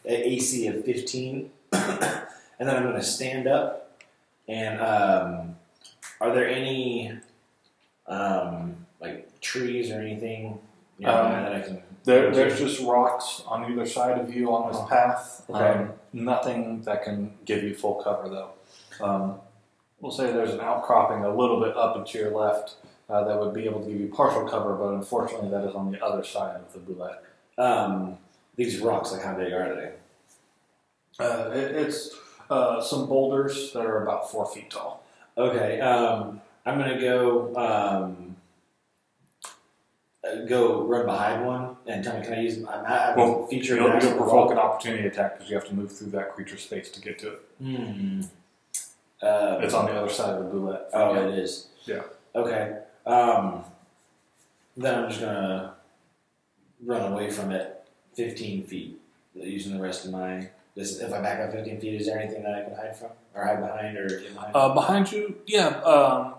AC of 15, and then I'm going to stand up. And are there any trees or anything that I can? There's just rocks on either side of you on this path. Okay. Nothing that can give you full cover, though. We'll say there's an outcropping a little bit up and to your left that would be able to give you partial cover, but unfortunately that is on the other side of the boulette. These rocks, like how big are they? It's some boulders that are about 4 feet tall. Okay, I'm gonna go run behind one and tell me, can I use? I will feature. You'll provoke an opportunity attack because you have to move through that creature's space to get to it. It's on the other side of the boulette. Oh, it is. Yeah. Okay. Then I'm just gonna run away from it 15 feet, using the rest of my. If I back up 15 feet, is there anything that I can hide from, or hide behind, or get behind? Behind you,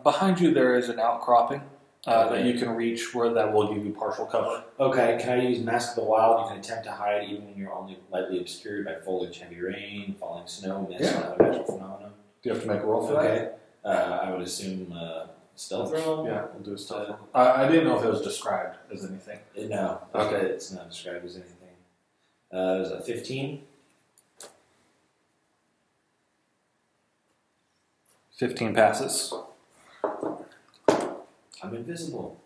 behind you there is an outcropping that you can reach where that will give you partial cover. Okay, can I use Mask of the Wild? You can attempt to hide even when you're only lightly obscured by foliage, heavy rain, falling snow, mist, and other natural phenomena. Do you have to make a roll for that? I would assume stealth roll. Yeah, we'll do a stealth roll. I didn't know if it was described as anything. No. Okay, it's not described as anything. It was a 15. 15 passes. I'm invisible.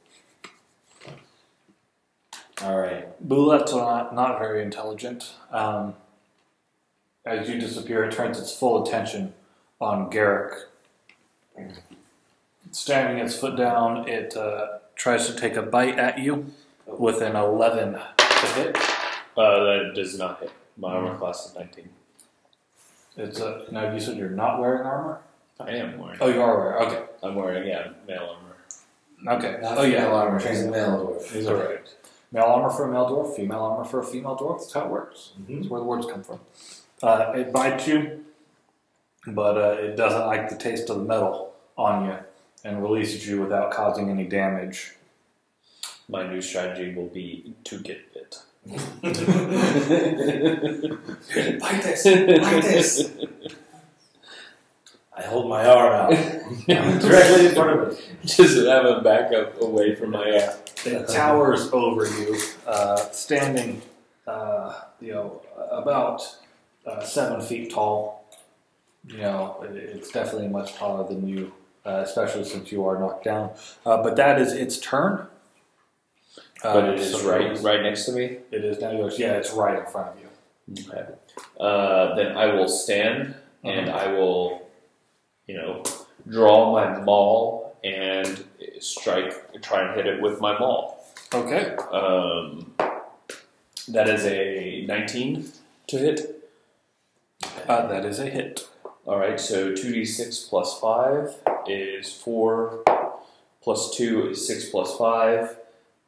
All right. Boulette's not very intelligent. As you disappear, it turns its full attention on Garrick. Standing its foot down, it tries to take a bite at you with an 11 to hit. That does not hit. My armor class is 19. Now you said you're not wearing armor? I am wearing. Oh, you are wearing. Okay. I'm wearing male armor. Okay. Not female armor. She's a male dwarf. Is that right? Male armor for a male dwarf, female armor for a female dwarf. That's how it works. Mm-hmm. That's where the words come from. It bites you, but it doesn't like the taste of the metal on you and releases you without causing any damage. My new strategy will be to get bit. Bite this! Bite this! I hold my arm out directly in front of me. Just have a backup away from my It towers over you, standing, about 7 feet tall. It's definitely much taller than you, especially since you are knocked down. But that is its turn. But it is right next to me? It is now yours. Yeah, it's right in front of you. Okay. Then I will stand and I will, draw my maul and try and hit it with my maul. Okay. That is a 19 to hit. That is a hit. All right, so 2d6 plus 5 is 4, plus 2 is 6 plus 5,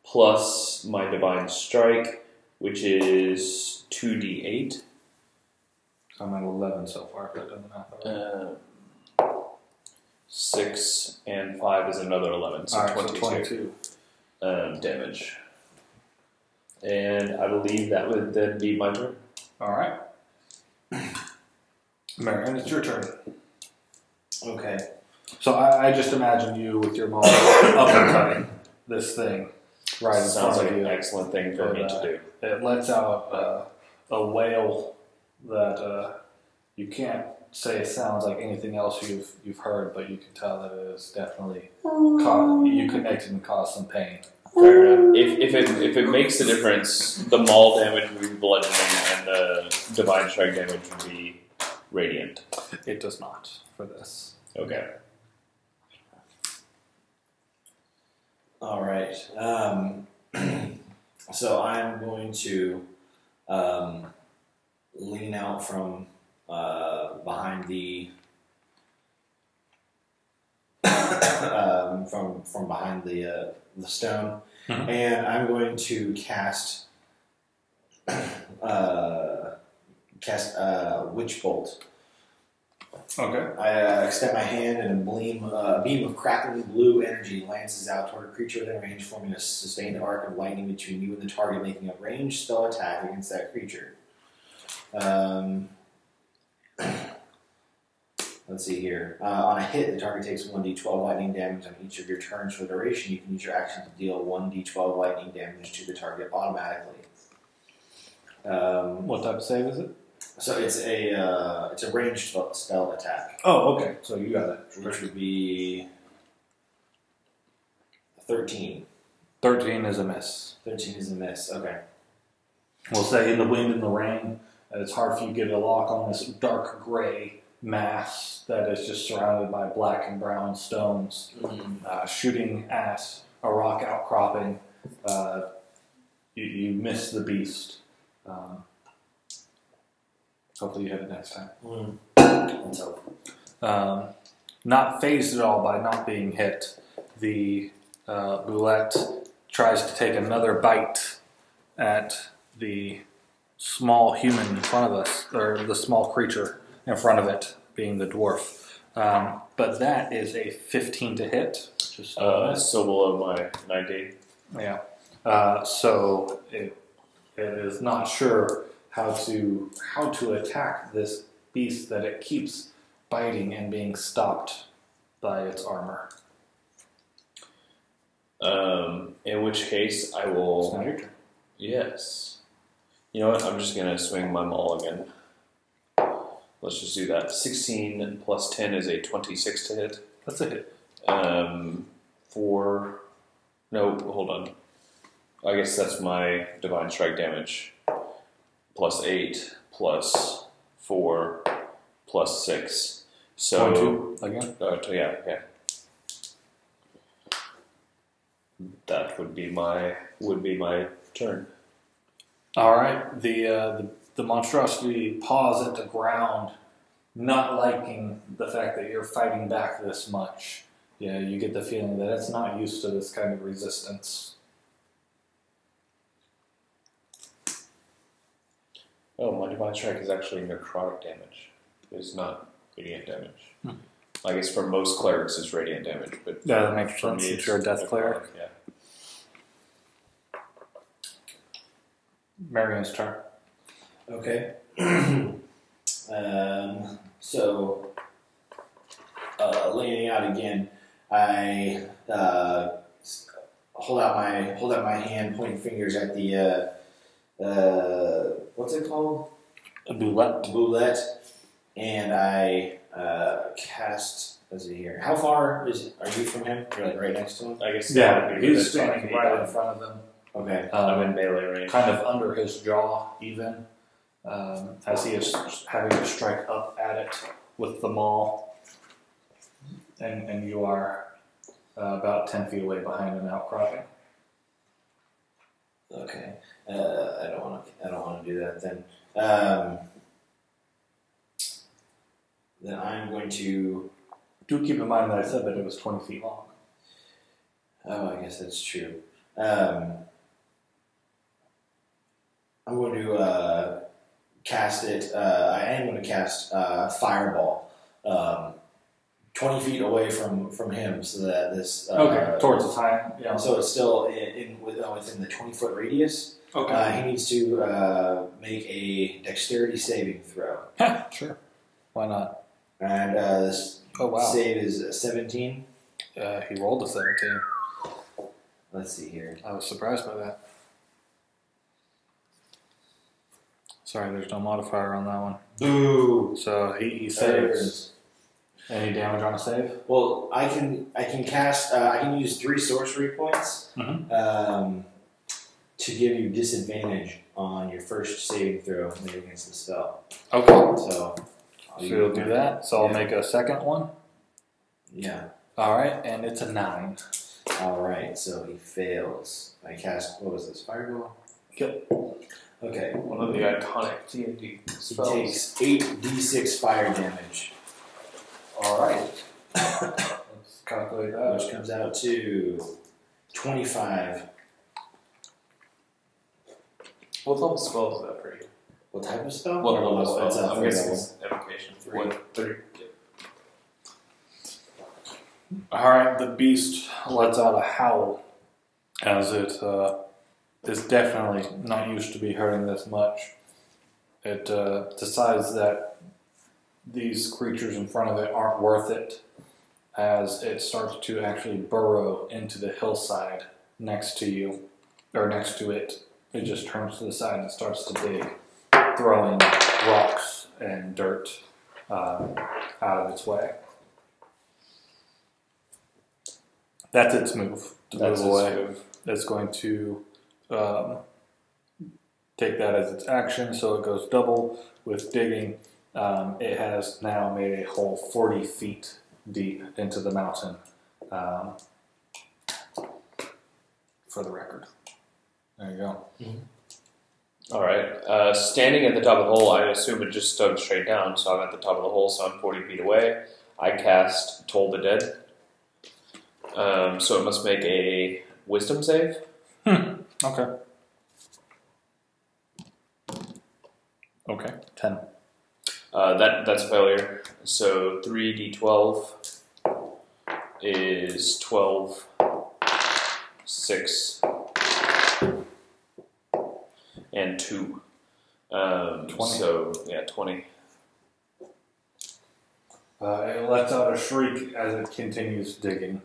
plus my divine strike, which is 2d8. I'm at 11 so far, if that doesn't matter. 6 and 5 is another 11, so 22 damage. And I believe that would then be my turn. All right. Marion, it's your turn. Okay. So I just imagine you with your maul uppercutting this thing right in Sounds front like of you. an excellent thing for me to do. It lets out a wail that you can't say sounds like anything else you've heard, but you can tell that it is definitely you connected and caused some pain. Fair enough. If it makes a difference, the maul damage would be bludgeoning and the divine strike damage would be radiant. It does not for this. Okay. All right. So I'm going to lean out from behind the from behind the stone, and I'm going to cast Witch Bolt Okay. I extend my hand, and a beam of crackling blue energy lances out toward a creature within range, forming a sustained arc of lightning between you and the target, making a ranged spell attack against that creature. Let's see here. On a hit, the target takes 1d12 lightning damage on each of your turns for the duration. You can use your action to deal 1d12 lightning damage to the target automatically. What type of save is it? So it's a ranged spell attack. Oh, okay. So you got it. Which would be 13. 13 is a miss. 13 is a miss. Okay. We'll say in the wind and the rain, it's hard for you to get a lock on this dark gray mass that is just surrounded by black and brown stones, shooting at a rock outcropping. You miss the beast. Hopefully you hit it next time. Let's hope. Not phased at all by not being hit, the boulette tries to take another bite at the small human in front of us, or the small creature in front of it, being the dwarf. But that is a 15 to hit. Which is so below my 19. Yeah. So it is not sure how to attack this beast that it keeps biting and being stopped by its armor. In which case, I will. It's not your turn. Yes. You know what? I'm just gonna swing my maul again. Let's just do that. 16 plus 10 is a 26 to hit. That's a hit. No, hold on. I guess that's my divine strike damage. Plus 8, plus 4, plus 6. So 22 again. Yeah. That would be my turn. All right. The monstrosity paws at the ground, not liking the fact that you're fighting back this much. Yeah, you get the feeling that it's not used to this kind of resistance. Oh, my divine strike is actually necrotic damage. It's not radiant damage. I guess for most clerics it's radiant damage, but Yeah, that makes for sense me since it's you're a death necrotic, cleric. Yeah. Marion's turn. Okay. So, leaning out again, I hold out my hand, pointing fingers at the what's it called? A boulette. Boulette, and I cast. Let's see here. How far are you from him? You're like right next to him. I guess Yeah, he's that's standing right in front of them. Okay. I'm in melee range. Kind of under his jaw, even, as he is having to strike up at it with the maul. And you are about 10 feet away behind an outcropping. Okay. I don't want to do that then. Then I'm going to. Do keep in mind that I said that it was 20 feet long. Oh, I guess that's true. I'm going to cast it. I am going to cast Fireball 20 feet away from him, so that this. Towards the time. Yeah. So it's still within the 20-foot radius. Okay. He needs to make a dexterity saving throw. Sure. Why not? And this wow. save is 17. He rolled a 17. Let's see here. I was surprised by that. Sorry, there's no modifier on that one. Boo! So he saves. Any damage on a save? Well, I can cast. I can use 3 sorcery points to give you disadvantage on your first saving throw made against the spell. Okay. So you'll do that. So I'll make a second one. Yeah. All right, and it's a 9. All right. So he fails. I cast. What was this? Fireball. Yep. Okay. One of the iconic D&D He spells. takes 8d6 fire damage. All right. Let's calculate that. Which comes out to 25. What level spell is that for you? What type of spell? What level It's spell? a I'm third guessing level. it's evocation. 3. What? 3? Alright, the beast lets out a howl as it is definitely not used to be hurting this much. It decides that these creatures in front of it aren't worth it as it starts to actually burrow into the hillside next to you, or next to it. It just turns to the side and starts to dig, throwing rocks and dirt out of its way. That's its move. To move away. It's going to take that as its action, so it goes double with digging. It has now made a hole 40 feet deep into the mountain, for the record. There you go. Mm-hmm. All right. Standing at the top of the hole, I assume it just dug straight down, so I'm at the top of the hole, so I'm 40 feet away. I cast Toll the Dead. So it must make a wisdom save. Okay. Okay. 10. That's a failure. So 3d12 is 12, 6, and 2. 20. So, yeah, 20. It lets out a shriek as it continues digging.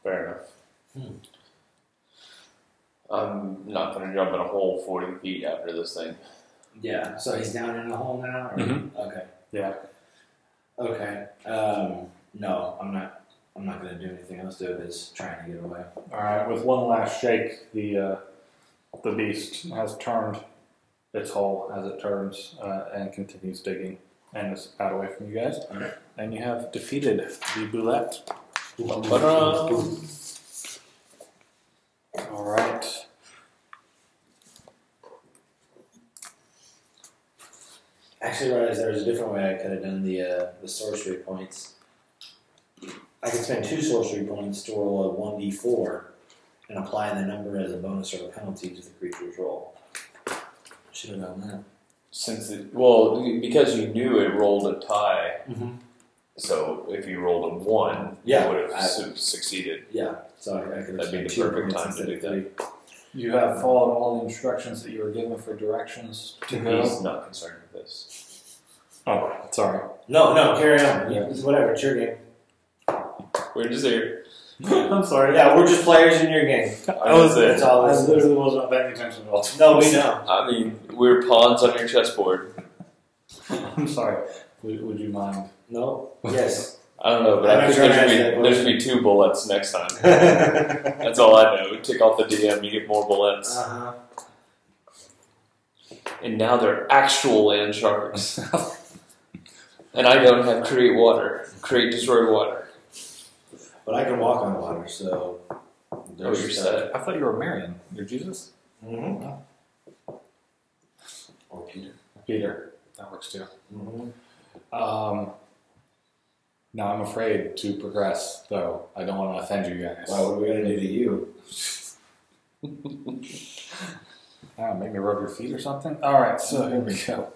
Fair enough. I'm not going to jump in a hole 40 feet after this thing. Yeah, so he's down in the hole now? Or? Mhm. Okay. Yeah. Okay. No, I'm not going to do anything else to it. It's trying to get away. Alright, with one last shake, the beast has turned its hole as it turns and continues digging and is out away from you guys. Alright. And you have defeated the boulette. Alright. Actually, realized there was a different way I could have done the sorcery points. I could spend 2 sorcery points to roll a 1d4 and apply the number as a bonus or a penalty to the creature's roll. Should have done that. Because you knew it rolled a tie, so if you rolled a 1, Yeah, you would have succeeded. Yeah, so I could have That'd be spent the 2 perfect points time to instead do of 3. You have followed all the instructions that you were given for directions to go. He's not concerned with this. Oh, sorry. No, carry on. Yeah. It's whatever, it's your game. We're just here. I'm sorry. Yeah, we're just players in your game. That's all I this is. literally wasn't paying attention at all. No, we know. I mean, we're pawns on your chessboard. I'm sorry. Would you mind? No? Yes. I don't know, but I'm I not think sure I there's answered that going to be 2 bullets next time. That's all I know. Tick off the DM, you get more bullets. Uh-huh. And now they're actual land sharks. And I don't have create destroy water. But I can walk on water, so... You're set. I thought you were Marion. You're Jesus? Mm-hmm. Oh. Or Peter. Peter. That works too. Mm-hmm. Now I'm afraid to progress, though. I don't want to offend you guys. Well, what are we going to do to you? Make me rub your feet or something? Alright, so here we go.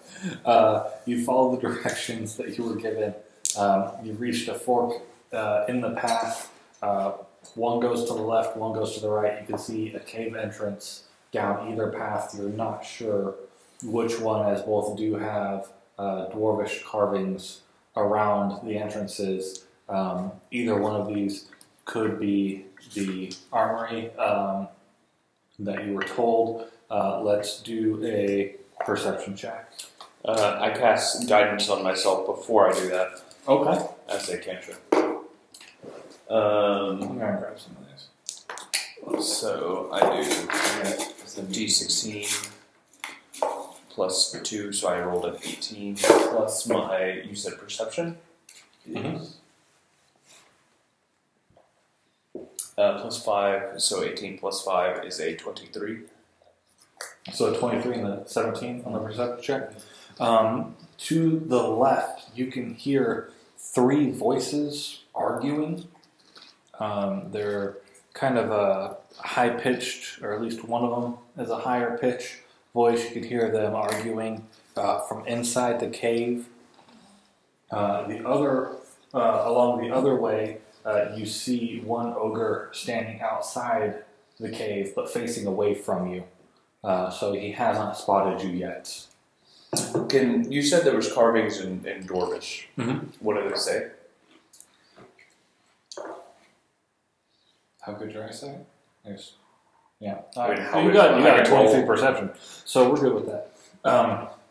You follow the directions that you were given. You reached a fork in the path. One goes to the left, one goes to the right. You can see a cave entrance down either path. You're not sure which one, as both do have dwarvish carvings around the entrances. Either one of these could be the armory that you were told. Let's do a perception check. I cast guidance on myself before I do that. Okay. As a cantrip. I'm going to grab some of these. So I do D16 plus 2, so I rolled an 18 plus my, you said perception? Plus 5, so 18 plus 5 is a 23. So 23 and the 17 on the perception check. To the left, you can hear 3 voices arguing. They're kind of a high-pitched, or at least one of them is a higher pitch voice. You can hear them arguing from inside the cave. Along the other way, you see one ogre standing outside the cave, but facing away from you. So he hasn't spotted you yet. You said there was carvings in Dwarvish. Mm-hmm. What do they say? How good your eyesight? Yes. Yeah. I mean, you got a 23 perception, so we're good with that.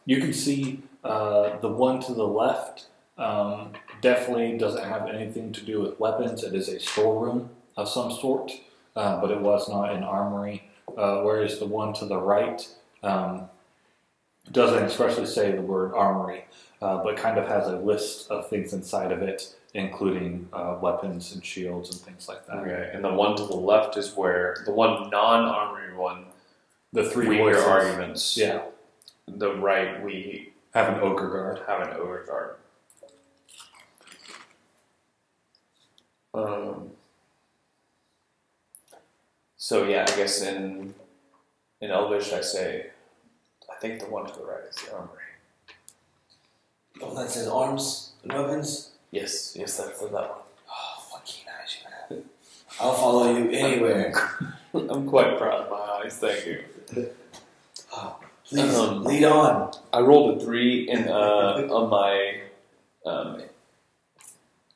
You can see the one to the left definitely doesn't have anything to do with weapons. It is a storeroom of some sort, but it was not an armory. Whereas the one to the right doesn't expressly say the word armory, but kind of has a list of things inside of it, including weapons and shields and things like that. Okay, and the one to the left is where the one non-armory one. The three we hear voices. arguments. Yeah. The right we have an ogre guard. So yeah, I guess in Elvish I think the one to the right is the armory. The one that says arms and weapons? Yes, that's that one. Oh, what keen eyes you have. I'll follow you anywhere. I'm quite proud of my eyes, thank you. Oh, please, lead on. I rolled a 3 on my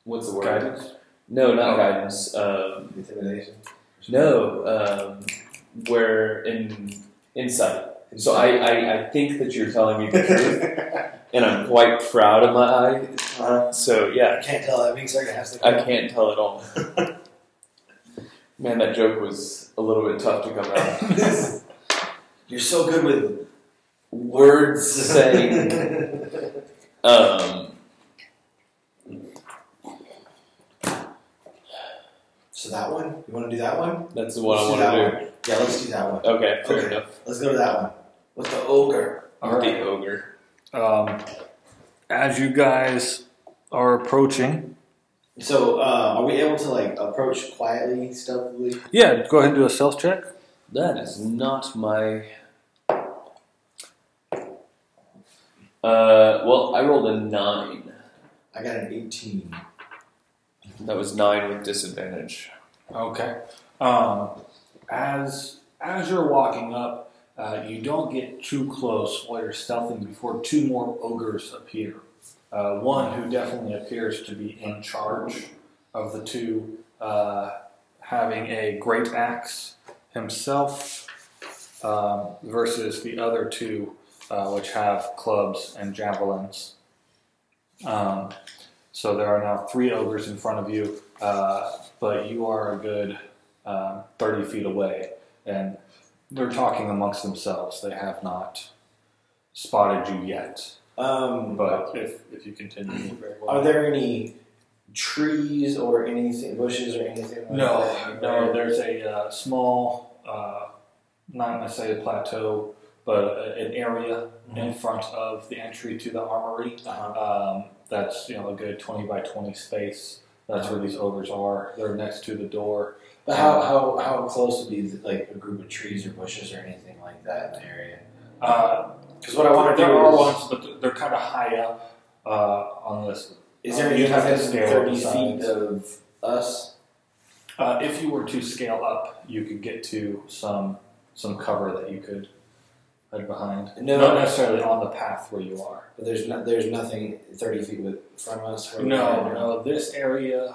what's the word? Guidance? No, not guidance. Intimidation? No, we're in insight. So I think that you're telling me the truth, and I'm quite proud of my eye. So yeah, I can't tell that being sarcastic. I can't tell at all. Man, that joke was a little bit tough to come out. You're so good with Words saying. So that one? You want to do that one? That's the one I want to do. Yeah, let's do that one. Okay, fair enough. Let's go to that one. With the ogre. All The right. ogre. As you guys are approaching, So, are we able to like approach quietly, stealthily? yeah, go ahead and do a stealth check. That is not my. Well, I rolled a 9. I got an 18. That was 9 with disadvantage. Okay. As you're walking up, you don't get too close while you're stealthing before 2 more ogres appear. One who definitely appears to be in charge of the 2, having a great axe himself, versus the other 2, which have clubs and javelins. So there are now 3 ogres in front of you, but you are a good 30 feet away, and they're talking amongst themselves. They have not spotted you yet. But if you continue very well. Are there any trees or anything, bushes or anything like that? No. There's a small, not necessarily a plateau, but an area in front of the entry to the armory. That's a good 20 by 20 space. That's where these ogres are. They're next to the door. But how close would be like a group of trees or bushes or anything like that in the area? Because what I want to do there are is, ones, but they're kind of high up on this. is there you'd anything have to within scale 30 the feet sides. of us? If you were to scale up, you could get to some cover that you could hide behind. No. Not necessarily on the path where you are. But there's nothing 30 feet from us? where No. This area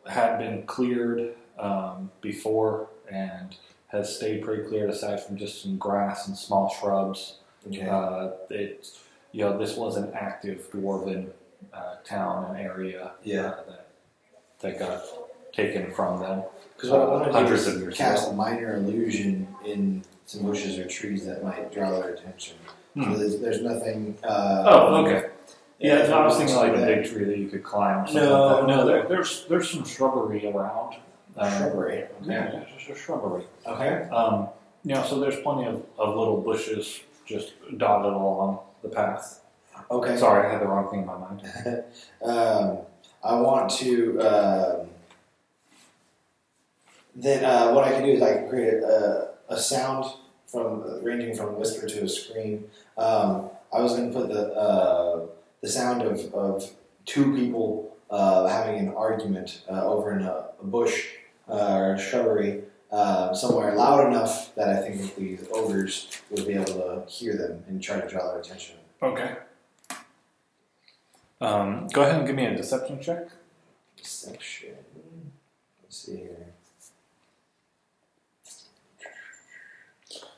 had been cleared before and has stayed pretty cleared aside from just some grass and small shrubs. Okay. This was an active dwarven town and area that got taken from them. Because what I want to do hundreds of years is cast ago. a minor illusion in some bushes or trees that might draw their attention. So there's nothing. Okay. Yeah, I was thinking something like a that- big tree that you could climb. Or something No, like that. no. There's some shrubbery around. Shrubbery. Yeah, just a shrubbery. Okay. So there's plenty of little bushes just dotted along the path. Okay. Sorry, I had the wrong thing in my mind. I want to. Then what I can do is I can create a sound ranging from a whisper to a scream. I was going to put the sound of 2 people having an argument over in a bush or shrubbery somewhere loud enough that I think that these ogres would be able to hear them and try to draw their attention. Okay. Go ahead and give me a deception check. Deception. Let's see here.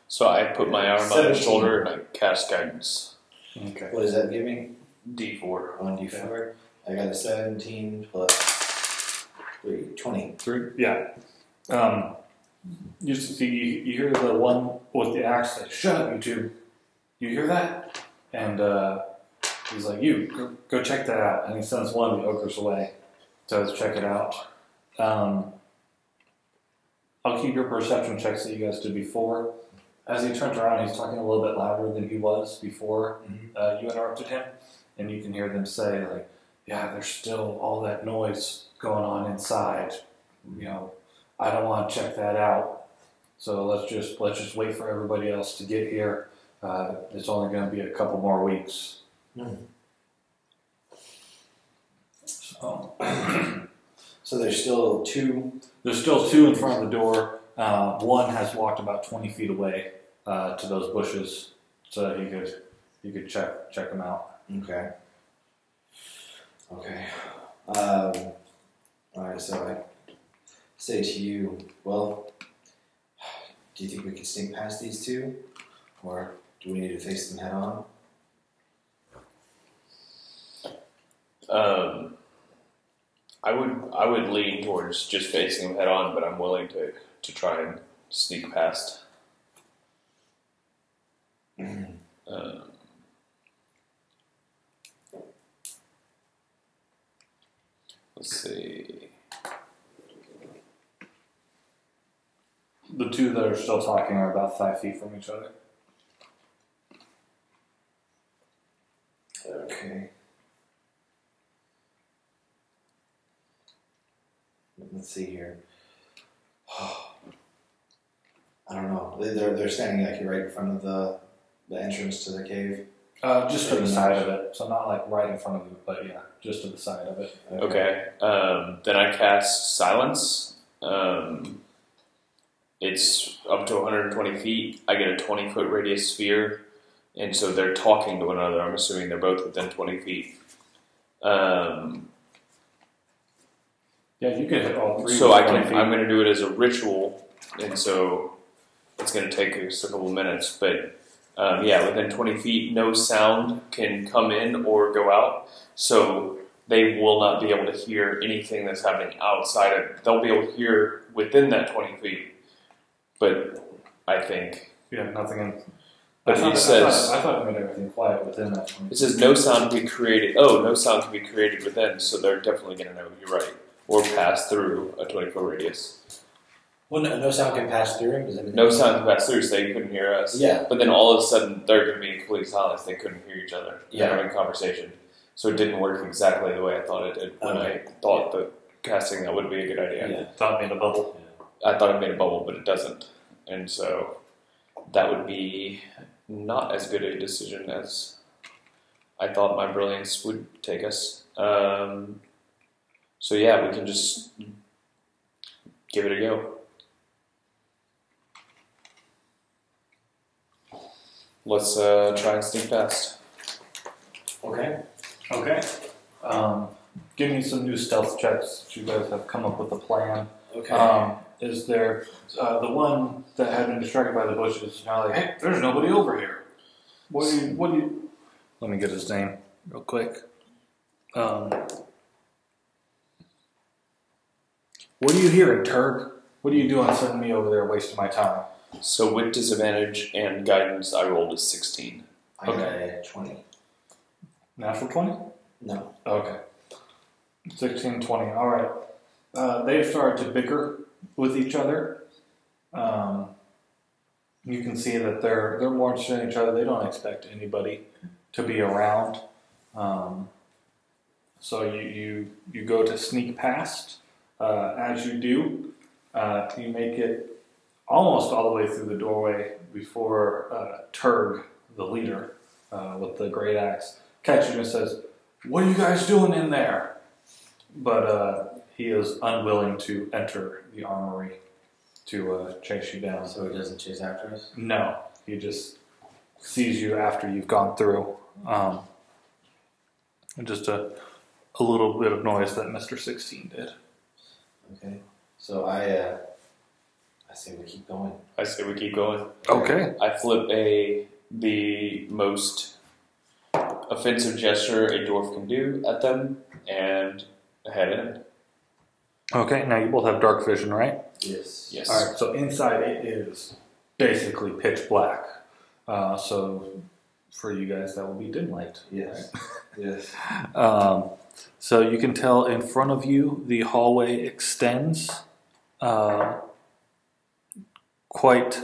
So I put my arm on his shoulder and I cast guidance. Okay. What does that give me? D4. On D4. I got a 17 plus 3, 20. 3? Yeah. You hear the one with the axe say, "Shut up, you two. You hear that?" And he's like, "You, go check that out." And he sends one of the ogres away to check it out. I'll keep your perception checks that you guys did before. As he turns around, he's talking a little bit louder than he was before you interrupted him. And you can hear them say, like, "Yeah, there's still all that noise going on inside. You know, I don't want to check that out. So let's just wait for everybody else to get here. It's only going to be a couple more weeks." So there's still two. There's still two in front of the door. One has walked about 20 feet away to those bushes, so he could check them out. Okay. All right. So I say to you, well, do you think we can sneak past these two, or do we need to face them head on? I would lean towards just facing him head on, but I'm willing to try and sneak past. Let's see. The two that are still talking are about 5 feet from each other. Okay. Let's see here. I don't know. They're standing like right in front of the entrance to the cave. Just to the side of it, so not like right in front of you, but yeah, just to the side of it. Okay. Then I cast Silence. It's up to 120 feet. I get a 20-foot radius sphere, and so they're talking to one another. I'm assuming they're both within 20 feet. Yeah, you could hit all three. So I'm going to do it as a ritual, and so it's going to take us a couple minutes. But within 20 feet, no sound can come in or go out. So they will not be able to hear anything that's happening outside of. They'll be able to hear within that 20 feet. But I think nothing in. But I he says I thought it made everything quiet within that 20 feet. It says no sound can be created. Oh, no sound can be created within. So they're definitely going to know. You're right. Or pass through a 20-foot radius. Well, no sound can pass through him? Does that mean No sound can pass through, so they couldn't hear us. Yeah. But then all of a sudden, they're going to be in complete silence. They couldn't hear each other. They're having a conversation. So it didn't work exactly the way I thought it did when I thought the casting that would be a good idea. Yeah. Thought it made a bubble. Yeah. I thought it made a bubble, but it doesn't. And so that would be not as good a decision as I thought my brilliance would take us. So yeah, we can just give it a go. Let's try and sneak past. Okay. Give me some new stealth checks. You guys have come up with a plan. Okay. Is there the one that had been distracted by the bushes? Now, like, hey, there's nobody over here. What do you? Let me get his name real quick. What are you hearing, Turg? What are you doing sending me over there wasting my time? So with disadvantage and guidance, I rolled a 16. I got a 20. Natural 20? No. Okay. 16, 20. All right. They've started to bicker with each other. You can see that they're more interested in each other. They don't expect anybody to be around. So you go to sneak past. As you do, you make it almost all the way through the doorway before Turg, the leader, with the great axe, catches you and says, "What are you guys doing in there?" but he is unwilling to enter the armory to chase you down. So he doesn't chase after us? No, he just sees you after you've gone through. Just a little bit of noise that Mr. 16 did. Okay. So I say we keep going. I say we keep going. Okay. I flip the most offensive gesture a dwarf can do at them and head in. Okay, now you both have dark vision, right? Yes. Yes. All right, so inside it is basically pitch black. So for you guys, that will be dim light. Yes. Yes. So you can tell in front of you the hallway extends quite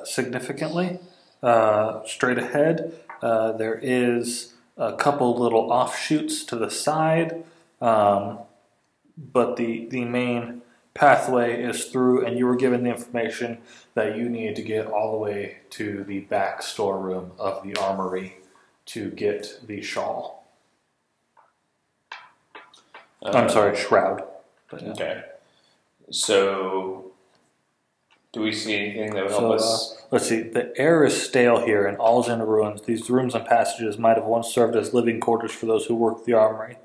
significantly. Straight ahead, there is a couple little offshoots to the side, but the main pathway is through, and you were given the information that you need to get all the way to the back storeroom of the armory to get the shawl. I'm sorry, shroud. But, yeah. Okay. So, do we see anything that would help us? Let's see. The air is stale here, and all is in ruins. These rooms and passages might have once served as living quarters for those who work the armory.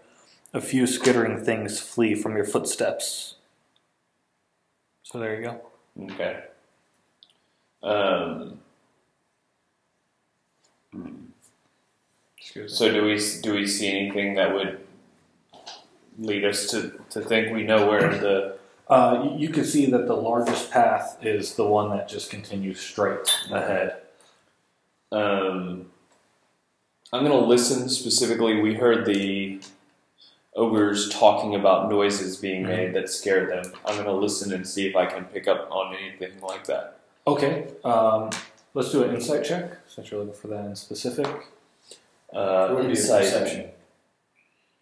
A few skittering things flee from your footsteps. So there you go. Okay. So do we see anything that would lead us to think we know where the... You can see that the largest path is the one that just continues straight ahead. I'm going to listen specifically. We heard the ogres talking about noises being made that scared them. I'm going to listen and see if I can pick up on anything like that. Okay. Let's do an insight check, since you're looking for that in specific. Insight perception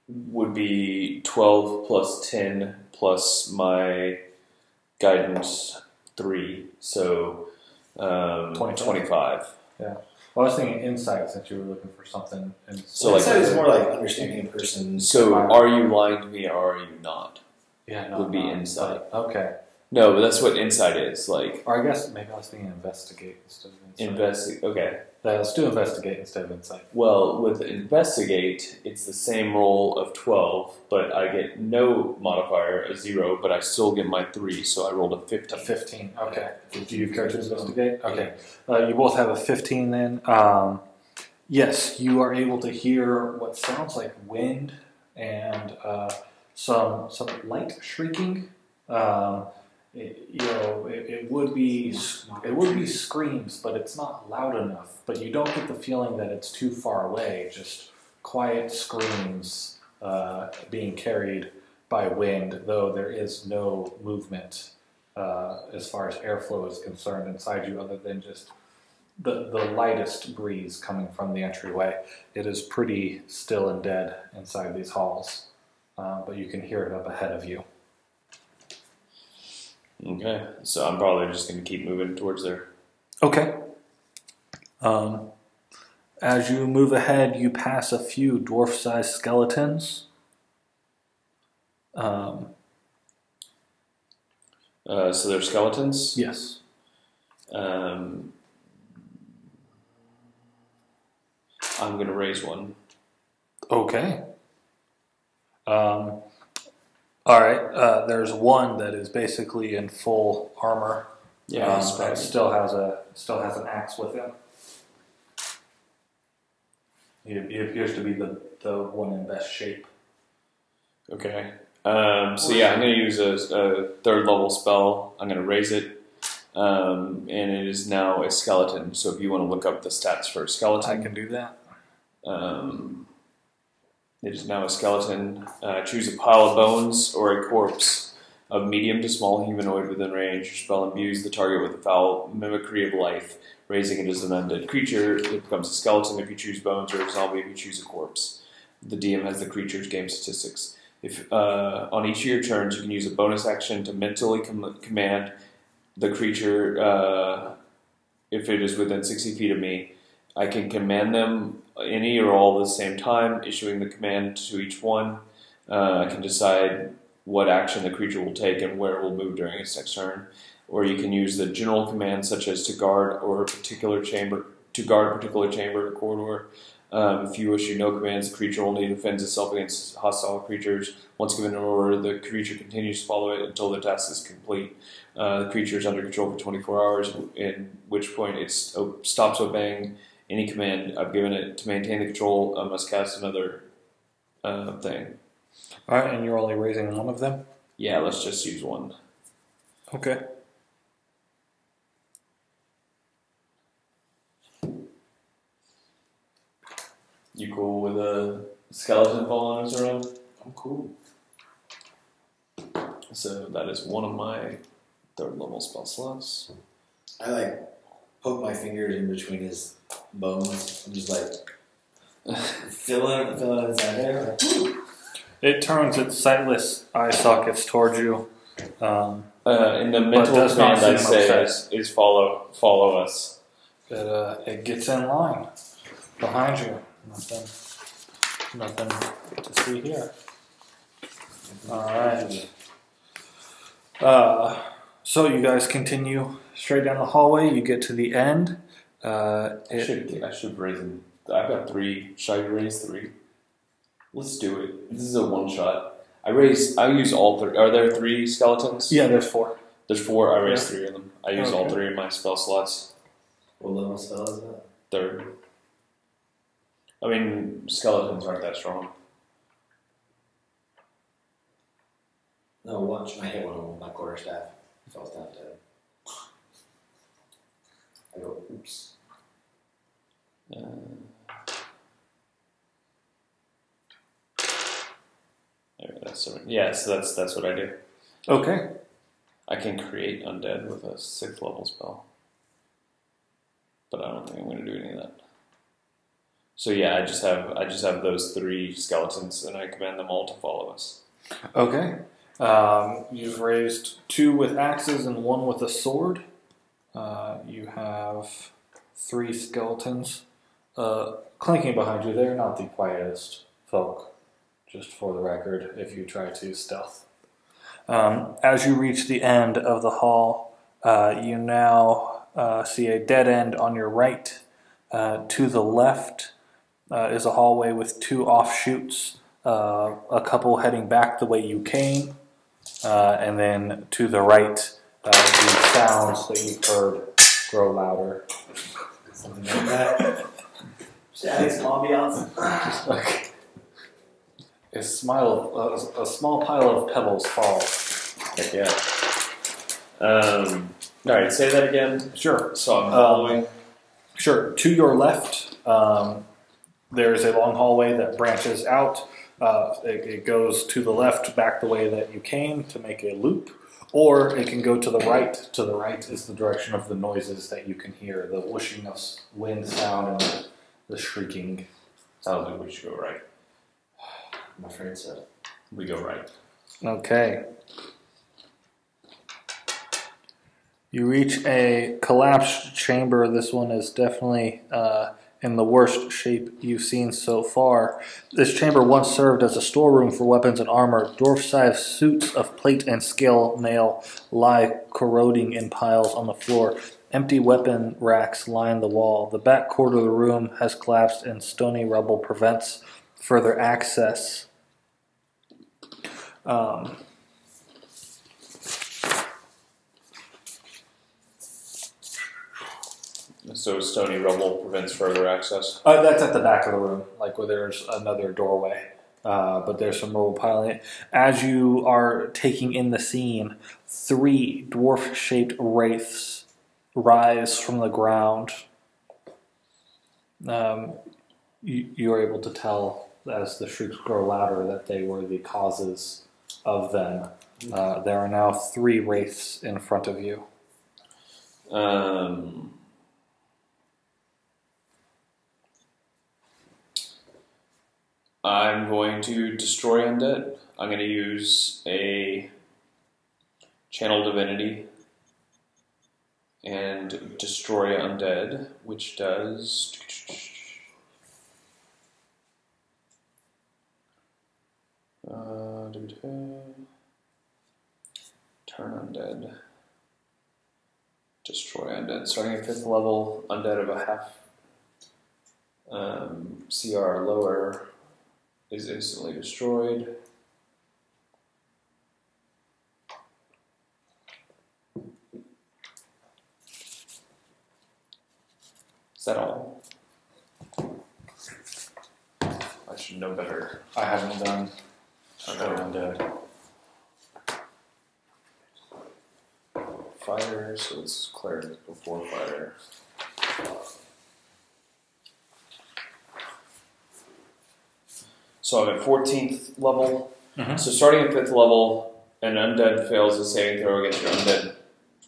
would be 12 plus 10 plus my guidance 3, so 25. Yeah. Well, I was thinking insight since you were looking for something. So insight is more like understanding a person. So are you lying to me or are you not? Yeah, no. Would be insight. Okay. No, but that's what insight is like. Or I guess maybe I was thinking investigate instead of insight. Investigate. Okay. Let's do investigate instead of insight. Well, with investigate, it's the same roll of 12, but I get no modifier, a 0, but I still get my 3, so I rolled a 15. A 15, okay. Do you care to investigate? Okay. You both have a 15 then. Yes, you are able to hear what sounds like wind and some light shrieking. It would be screams, but it's not loud enough. But you don't get the feeling that it's too far away. Just quiet screams being carried by wind, though there is no movement as far as airflow is concerned inside you, other than just the lightest breeze coming from the entryway. It is pretty still and dead inside these halls, but you can hear it up ahead of you. Okay, so I'm probably just going to keep moving towards there. Okay. As you move ahead, you pass a few dwarf-sized skeletons. So they're skeletons? Yes. I'm going to raise one. Okay. All right. There's one that is basically in full armor. Yeah, and still has an axe with him. He appears to be the one in best shape. Okay. So yeah, I'm going to use a 3rd level spell. I'm going to raise it, and it is now a skeleton. So if you want to look up the stats for a skeleton, I can do that. It is now a skeleton. Choose a pile of bones or a corpse of medium to small humanoid within range. Your spell imbues the target with a foul mimicry of life, raising it as an undead creature. It becomes a skeleton if you choose bones, or a zombie if you choose a corpse. The DM has the creature's game statistics. If on each of your turns, you can use a bonus action to mentally command the creature. If it is within 60 feet of me, I can command them any or all at the same time, issuing the command to each one. I can decide what action the creature will take and where it will move during its next turn. Or you can use the general command, such as to guard a particular chamber or corridor. If you issue no commands, the creature only defends itself against hostile creatures. Once given an order, the creature continues to follow it until the task is complete. The creature is under control for 24 hours, at which point it stops obeying any command I've given it. To maintain the control, I must cast another thing. Alright, and you're only raising one of them? Yeah, let's just use one. Okay. You cool with a skeleton following us around? I'm cool. So that is one of my 3rd level spell slots. I like poke my fingers in between his bones and just like filling inside there. Like, It turns its sightless eye sockets towards you. In the mental does not command I seem say upset. is follow us. It gets in line behind you. Nothing to see here. Alright. So you guys continue straight down the hallway. You get to the end. I should raise them. I've got 3. Should I raise 3? Let's do it. This is a one shot. I use all 3. Are there 3 skeletons? Yeah, there's 4. There's 4. I raised 3 of them. I use all 3 of my spell slots. what level spell is that? 3rd. I mean, skeletons aren't that strong. No, watch. I hit one of them with my quarterstaff. Falls down dead. I go, oops. So that's what I do. Okay. I can create undead with a 6th level spell, but I don't think I'm going to do any of that. So yeah, I just have those 3 skeletons, and I command them all to follow us. Okay. You've raised 2 with axes and 1 with a sword. You have 3 skeletons clanking behind you. They're not the quietest folk, just for the record, if you try to stealth. As you reach the end of the hall, you now see a dead end on your right. To the left is a hallway with 2 offshoots, a couple heading back the way you came, and then to the right, the sounds that you've heard grow louder. Something like that. Just adding some ambiance. Okay. A small pile of pebbles falls. Heck yeah. Alright, say that again. Sure. So I'm following. Sure. To your left, there's a long hallway that branches out. It goes to the left, back the way that you came to make a loop, or it can go to the right. To the right is the direction of the noises that you can hear, the whooshing of wind sound and the shrieking. Sounds like we should go right. I'm afraid so. We go right. Okay. You reach a collapsed chamber. This one is definitely in the worst shape you've seen so far. This chamber once served as a storeroom for weapons and armor. Dwarf-sized suits of plate and scale mail lie corroding in piles on the floor. Empty weapon racks line the wall. The back corner of the room has collapsed and stony rubble prevents further access. So stony rubble prevents further access. That's at the back of the room, like where there's another doorway. But there's some rubble piling it. As you are taking in the scene, 3 dwarf-shaped wraiths rise from the ground. You are able to tell as the shrieks grow louder that they were the causes of them. There are now 3 wraiths in front of you. I'm going to destroy undead. I'm going to use a channel divinity and destroy undead, which does... Turn undead. Destroy undead. Starting at 5th level, undead of a half CR or lower is instantly destroyed. Is that all? I should know better. I haven't done undead. Fire, so it's cleric before fire. So I'm at 14th level. Mm-hmm. So starting at 5th level, an undead fails a saving throw against your undead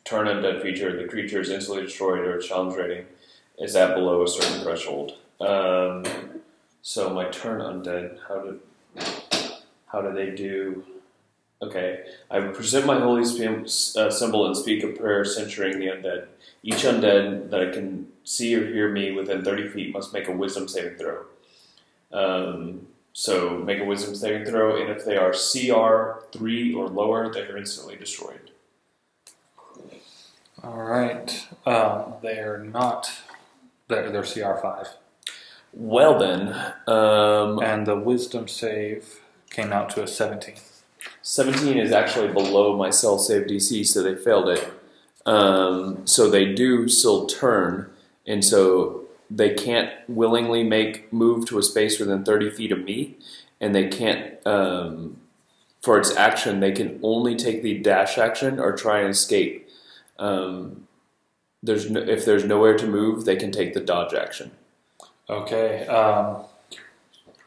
turn undead feature. The creature is instantly destroyed, or its challenge rating is at below a certain threshold. So my turn undead, how do they do? Okay, I present my holy symbol and speak a prayer censuring the undead. Each undead that can see or hear me within 30 feet must make a wisdom saving throw. So make a wisdom saving throw, and if they are CR 3 or lower, they are instantly destroyed. All right. They're not. They're CR 5. Well then, and the wisdom save came out to a 17. 17 is actually below my cell save DC, so they failed it. So they do still turn, and so they can't willingly move to a space within 30 feet of me, and they can't, for its action, they can only take the dash action or try and escape. If there's nowhere to move, they can take the dodge action. Okay.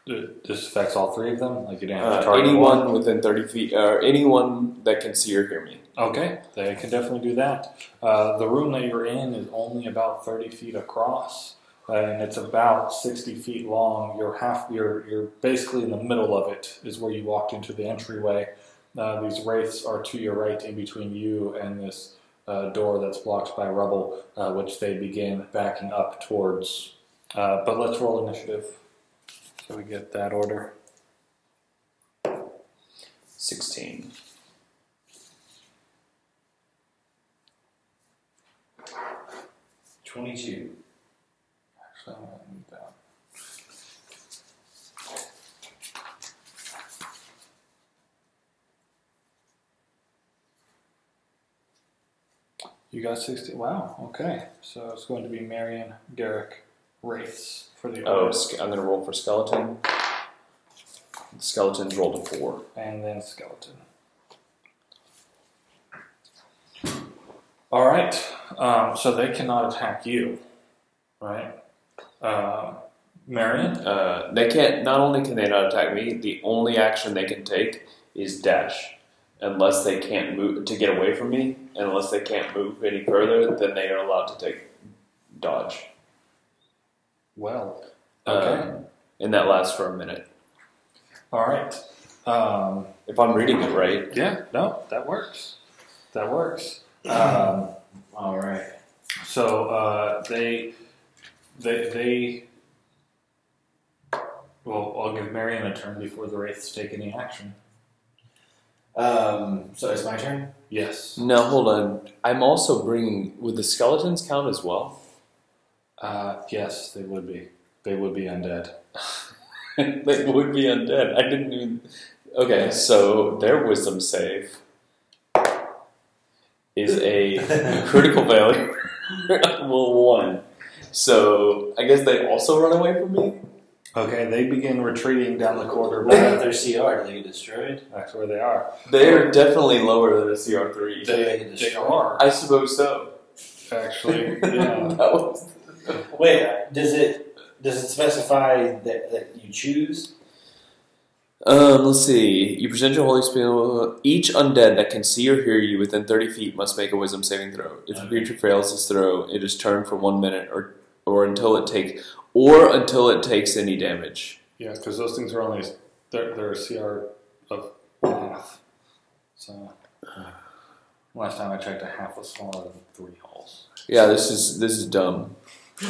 This affects all 3 of them? Like you didn't have to target anyone one? within 30 feet, or anyone that can see or hear me. Okay, they can definitely do that. The room that you're in is only about 30 feet across, and it's about 60 feet long. You're basically in the middle of it, is where you walked into the entryway. These wraiths are to your right, in between you and this door that's blocked by rubble, which they begin backing up towards. But let's roll initiative, so we get that order. 16. $22. Actually, I'm going to move that. You got 60. Wow, okay. So it's going to be Marion, Garrick, Wraiths for the order. I'm going to roll for skeleton. Skeleton's rolled a 4. And then skeleton. All right. So they cannot attack you, right? Marion? They can't. Not only can they not attack me, the only action they can take is dash. Unless they can't move to get away from me, and unless they can't move any further, then they are allowed to take dodge. Well, okay. And that lasts for a minute. All right. If I'm reading it right. Yeah, no, that works. That works. All right. So they. Well, I'll give Marion a turn before the Wraiths take any action. So it's my turn? Yes. No, hold on. I'm also bringing. Would the skeletons count as well? Yes, they would be. They would be undead. They would be undead. I didn't even. Okay, so their wisdom save is a critical failure. Well, 1. So I guess they also run away from me. Okay, they begin retreating down the corridor. What about their CR? Do they get destroyed? That's where they are. They are definitely lower than a CR3. Do they get destroyed? They are. I suppose so. Actually, yeah. That was. Wait, does it specify that you choose? Let's see. You present your holy spell. Each undead that can see or hear you within 30 feet must make a wisdom saving throw. If the creature fails this throw, it is turned for 1 minute or until it takes any damage. Yeah, because those things are only they're a CR of half. So last time I checked, a half was smaller than 3 holes. Yeah, this is dumb.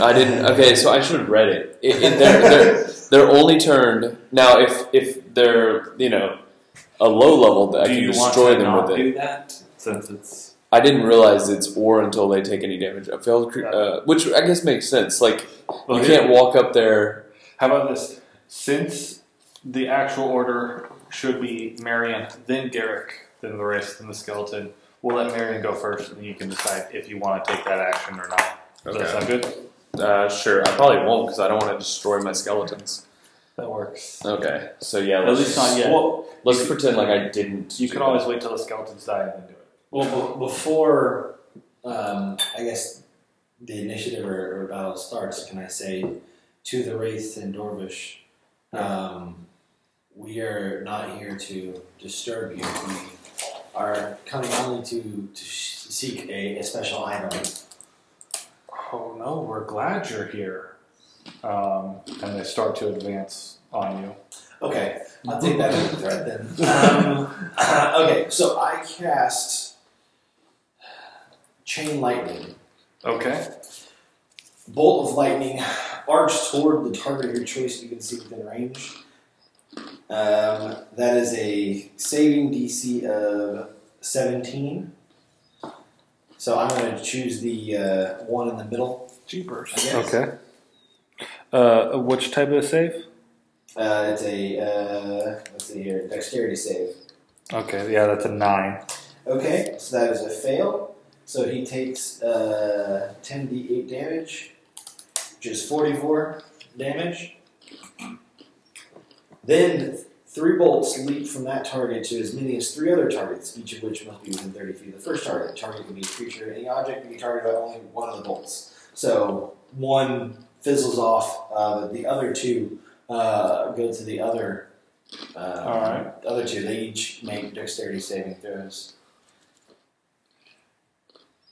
I didn't. Okay, so I should have read it. They're only turned now if they're a low level that I Do can you want destroy to them not with it. do that since it's? I didn't realize it's or until they take any damage. A failed, which I guess makes sense. Like you can't walk up there. How about this? Since the actual order should be Marion, then Garrick, then the rest, then the skeleton. We'll let Marion go first, and you can decide if you want to take that action or not. Does that sound good? Sure. I probably won't because I don't want to destroy my skeletons. That works. Okay. So yeah, At least not yet. Well, let's pretend like I didn't. You can always wait till the skeletons die and then do it. Well, before I guess the initiative or battle starts, can I say to the Wraith and Dorvish, we are not here to disturb you. We are coming only to seek a special item. Oh no, we're glad you're here. And they start to advance on you. Okay, I'll take that as a threat then. Okay, so I cast Chain Lightning. Okay. Bolt of lightning arcs toward the target of your choice you can see within range. That is a saving DC of 17. So I'm going to choose the one in the middle. Jeepers. I guess. Okay. Which type of save? It's a, let's see here, dexterity save. Okay, yeah, that's a 9. Okay, so that is a fail. So he takes 10d8 damage, which is 44 damage. Then 3 bolts leap from that target to as many as 3 other targets, each of which must be within 30 feet of the first target. The target can be a creature or any object, can be targeted by only one of the bolts. So one fizzles off, but the other 2 go to the other. All right. Other 2, they each make dexterity saving throws.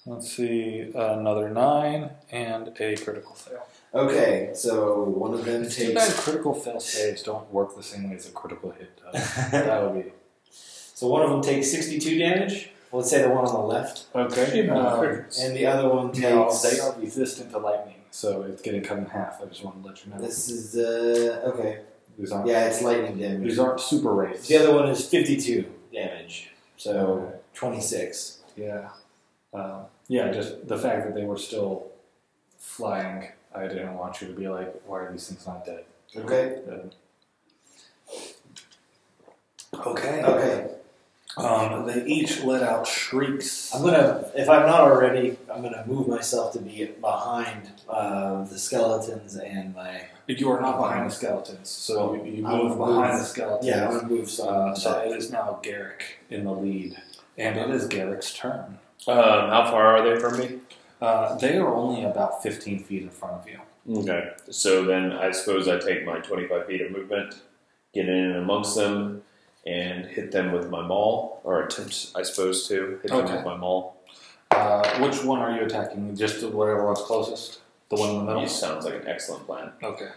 Let's see, another 9 and a critical fail. Okay, so one of them It's too takes. bad critical fail saves don't work the same way as a critical hit does. That would be. So one of them takes 62 damage. Let's say the one on the left, Okay. and the other one Now, takes. they are resistant to lightning, so it's getting cut in half. I just want to let you know. This is okay. These aren't, Yeah, it's lightning damage. these aren't super wraiths. The other one is 52 damage, so 26. Yeah. Yeah, just the fact that they were still flying, I didn't want you to be like, why are these things not dead? Okay. Okay. Okay. They each let out shrieks. I'm gonna, if I'm not already, I'm gonna move myself to be behind the skeletons and my. You are not behind the skeletons, so you I move will behind move. the skeletons. Yeah, I'm gonna move some. So it is now Garrick in the lead, and it is Garrick's turn. How far are they from me? They are only about 15 feet in front of you. Okay. So then I suppose I take my 25 feet of movement, get in amongst them, and hit them with my maul, or attempt, I suppose, to hit them with my maul. Which one are you attacking? Just whatever one's closest? The one in the middle? It sounds like an excellent plan. Okay.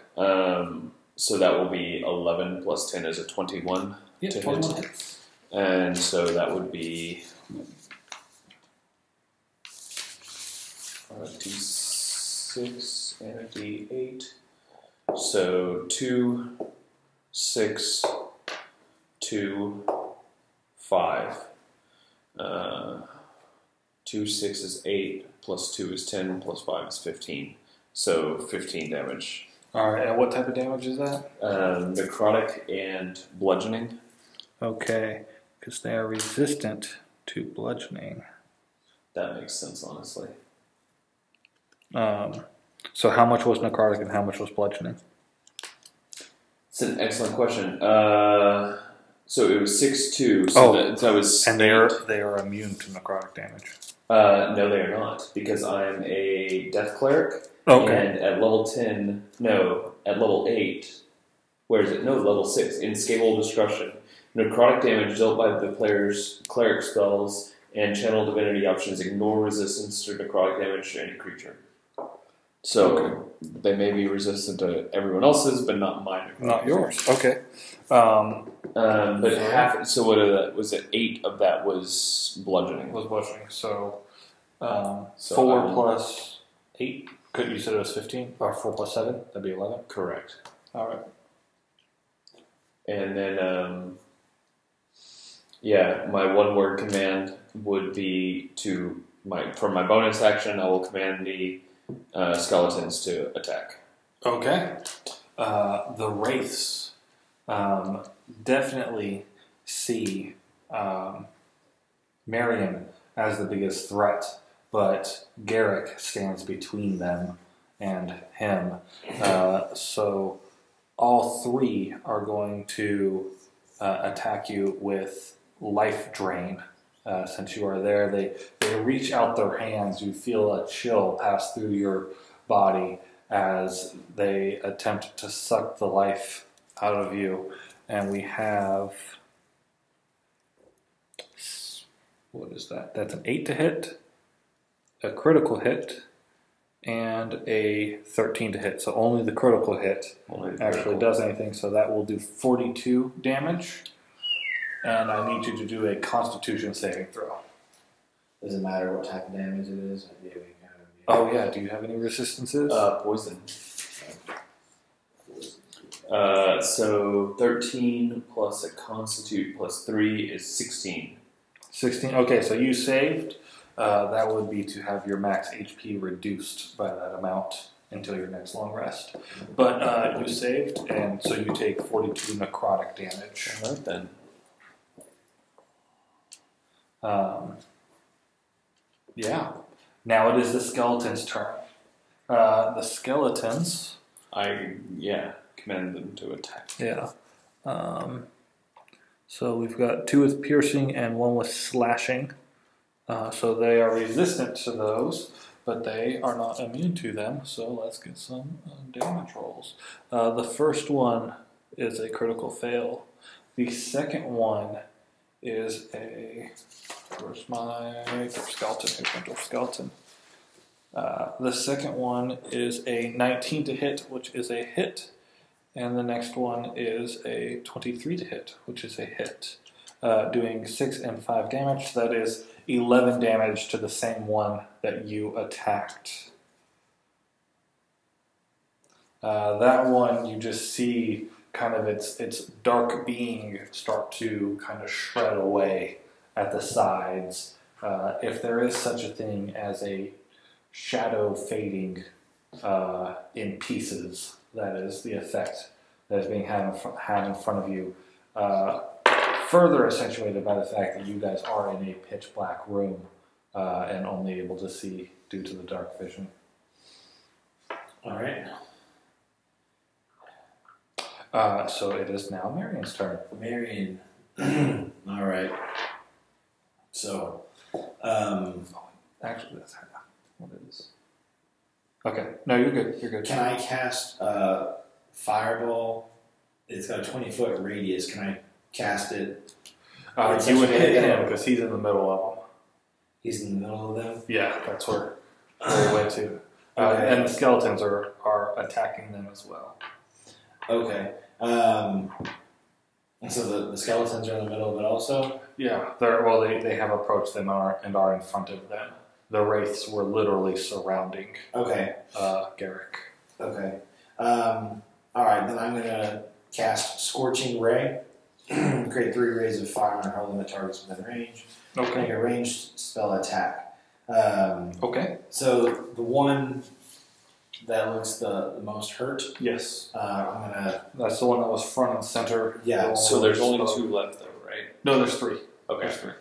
So that will be 11 plus 10 is a 21 Yeah, to 21 hit. hits. And so that would be a D6 and a D8. So 2, 6, 2, 5. 2, 6 is 8, plus 2 is 10, plus 5 is 15. So 15 damage. Alright, and what type of damage is that? Necrotic and bludgeoning. Okay, because they are resistant to bludgeoning. That makes sense, honestly. So how much was necrotic and how much was bludgeoning? It's an excellent question. So it was 6-2. So that was and 8. they are immune to necrotic damage. No, they are not, because I'm a death cleric. Okay. And at level 10, no, at level 8, where is it? No, level 6, Inescapable Destruction. Necrotic damage dealt by the player's cleric spells and channel divinity options ignore resistance to necrotic damage to any creature. So they may be resistant to everyone else's, but not mine. Not yours. Okay. But half. So what was it? 8 of that was bludgeoning. Was bludgeoning. So, So 4 plus 8. You said it was 15, or 4 plus 7. That'd be 11. Correct. All right. And then Yeah, my one-word command would be for my bonus action, I will command the skeletons to attack. Okay. The wraiths definitely see Marion as the biggest threat, but Garrick stands between them and him. So all three are going to attack you with life drain. Since you are there, they reach out their hands. You feel a chill pass through your body as they attempt to suck the life out of you. And we have, what is that? That's an 8 to hit, a critical hit, and a 13 to hit. So only the critical hit actually does anything. So that will do 42 damage. And I need you to do a Constitution saving throw. Does it matter what type of damage it is? Oh yeah, do you have any resistances? Poison. So 13 plus a Constitute plus 3 is 16. 16. Okay, so you saved. That would be to have your max HP reduced by that amount until your next long rest. But you saved, and so you take 42 necrotic damage. All right then. Yeah. Now it is the skeleton's turn. The skeletons. Command them to attack. Yeah. So we've got 2 with piercing and 1 with slashing. So they are resistant to those, but they are not immune to them. So let's get some damage rolls. The first one is a critical fail. The second one is a... Where's my dwarf skeleton? Here's my dwarf skeleton. The second one is a 19 to hit, which is a hit. And the next one is a 23 to hit, which is a hit. Doing 6 and 5 damage. So that is 11 damage to the same one that you attacked. That one, you just see kind of its dark being start to kind of shred away at the sides. If there is such a thing as a shadow fading in pieces, that is the effect that is being had in front of you. Further accentuated by the fact that you guys are in a pitch black room and only able to see due to the dark vision. All right. So it is now Marion's turn. Marion. All right. So, actually, that's what it is. Okay, no, you're good. You're good. Can I cast Fireball? It's got a 20-foot radius. Can I cast it? You would hit him because he's in the middle of them. He's in the middle of them? Yeah, that's where he went to. And the skeletons are attacking them as well. Okay. And so the skeletons are in the middle of it also? Yeah, they have approached them and are in front of them. The wraiths were literally surrounding Garrick. Okay. Alright, then I'm going to cast Scorching Ray. Create 3 rays of fire and hurl them at targets within range. Okay. Make a ranged spell attack. Okay. So the one that looks the most hurt. Yes. I'm gonna. That's the one that was front and center. Yeah. So there's only 2 left, though, right? No, there's 3. Okay. There's 3.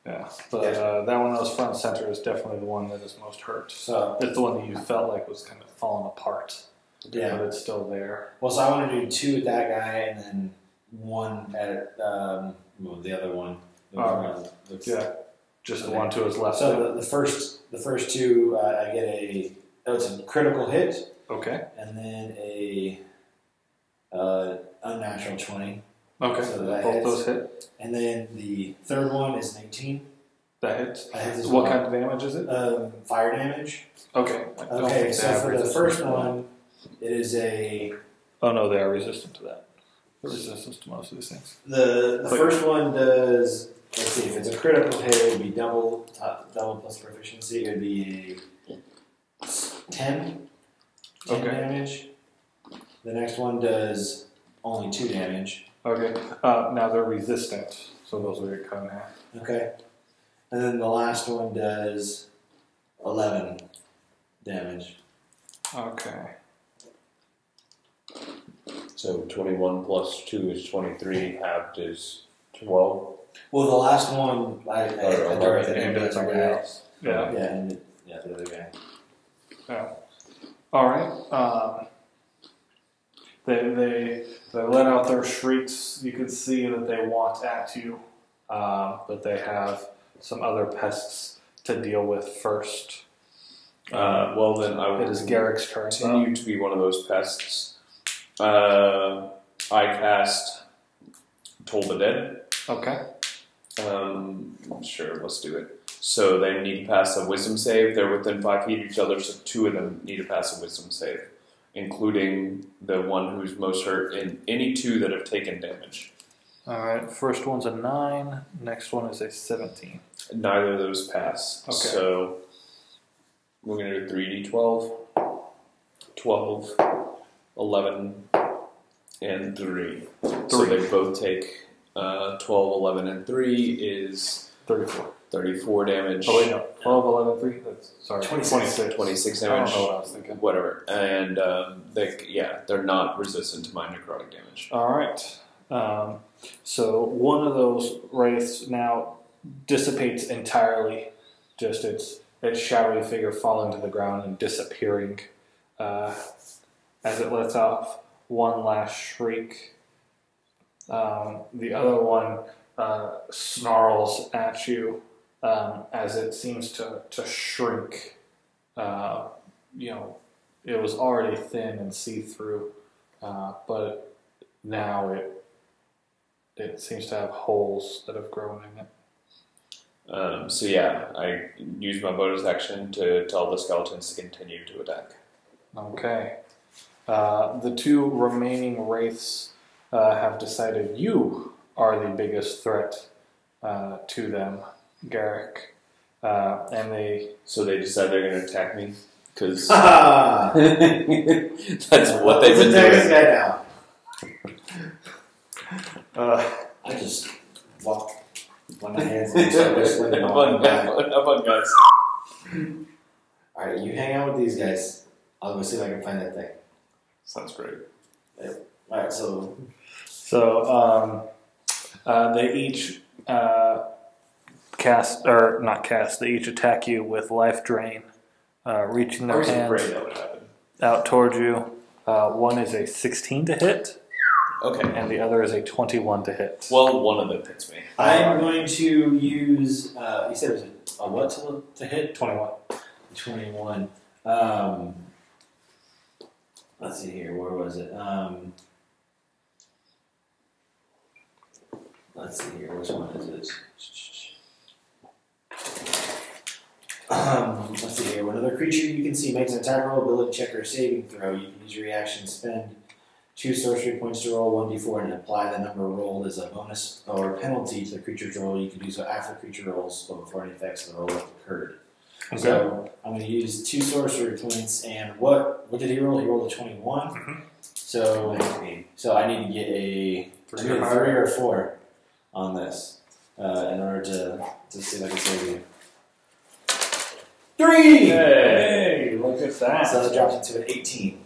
Yeah, but that one that was front and center is definitely the one that is most hurt. So it's the one that you felt like was kind of falling apart. Yeah. But it's still there. Well, so I want to do 2 at that guy and then 1 at the other one. Just the one to his left. So the first 2, I get it's a critical hit. Okay. And then a unnatural 20. Okay. So that both hits. those hit. And then the third one is an 18. That hits. That hits as what well. kind of damage is it? Fire damage. Okay. Okay, so for the first one, it is a... Oh no, they are resistant to that. They're resistant to most of these things. The first one does... Let's see, if it's a critical hit, it would be double plus proficiency. It would be a 10 damage. The next one does only 2 damage. Okay. Now they're resistant. So those will get cut in half. Okay. And then the last one does 11 damage. Okay. So 21 plus 2 is 23, halved is 12. Well, the last one, I direct it And into it's somebody okay. else. Yeah. Yeah, the other guy. Yeah. All right. They let out their shrieks. You can see that they want at you, but they have some other pests to deal with first. Well, then I will It is Garrick's turn. continue to be one of those pests. I cast Toll the Dead. Okay. Sure, let's do it. So they need to pass a wisdom save. They're within 5 feet of each other, so 2 of them need to pass a wisdom save, including the one who's most hurt, and any 2 that have taken damage. All right. First one's a 9. Next one is a 17. Neither of those pass. Okay. So we're going to do 3d12, 12, 11, and 3. So they both take 12, 11, and 3 is 34. 34 damage. Oh, wait, no. 12, 11, 3? That's, sorry. 26. 26 I don't damage. know what I was thinking. Whatever. And they're not resistant to my necrotic damage. All right. So one of those wraiths now dissipates entirely. Just its shadowy figure falling to the ground and disappearing as it lets off one last shriek. The other one snarls at you as it seems to shrink. It was already thin and see-through, but now it seems to have holes that have grown in it. I use my bonus action to tell the skeletons to continue to attack. Okay. The 2 remaining wraiths have decided you are the biggest threat to them, Garrick. And they... So they decide they're going to attack me? Because Ah! that's what they've been Let's attack this doing. guy now. I just walk on my hands and start whistling and all that. Up, guys. Alright, you hang out with these guys. I'll go see if I can find that thing. Sounds great. Alright, so... they each they each attack you with life drain, reaching their hands that would happen. out towards you. One is a 16 to hit, Okay. and the other is a 21 to hit. Well, one of them hits me. I'm going to use... you said it was a what to hit? 21. 21. Let's see here. Where was it? Let's see here. Which one is it? Let's see here. When another creature you can see makes an attack roll, ability check, or saving throw, you can use your reaction, spend 2 sorcery points to roll 1d4 and apply the number rolled as a bonus or penalty to the creature's roll. You can do so after the creature rolls, but before any effects of the roll have occurred. Okay. So I'm going to use 2 sorcery points, and what did he roll? He rolled a 21. Mm-hmm. So I need to get a 3 or 4 on this in order to see if I can save you. 3! Hey, look at that. So that drops into an 18.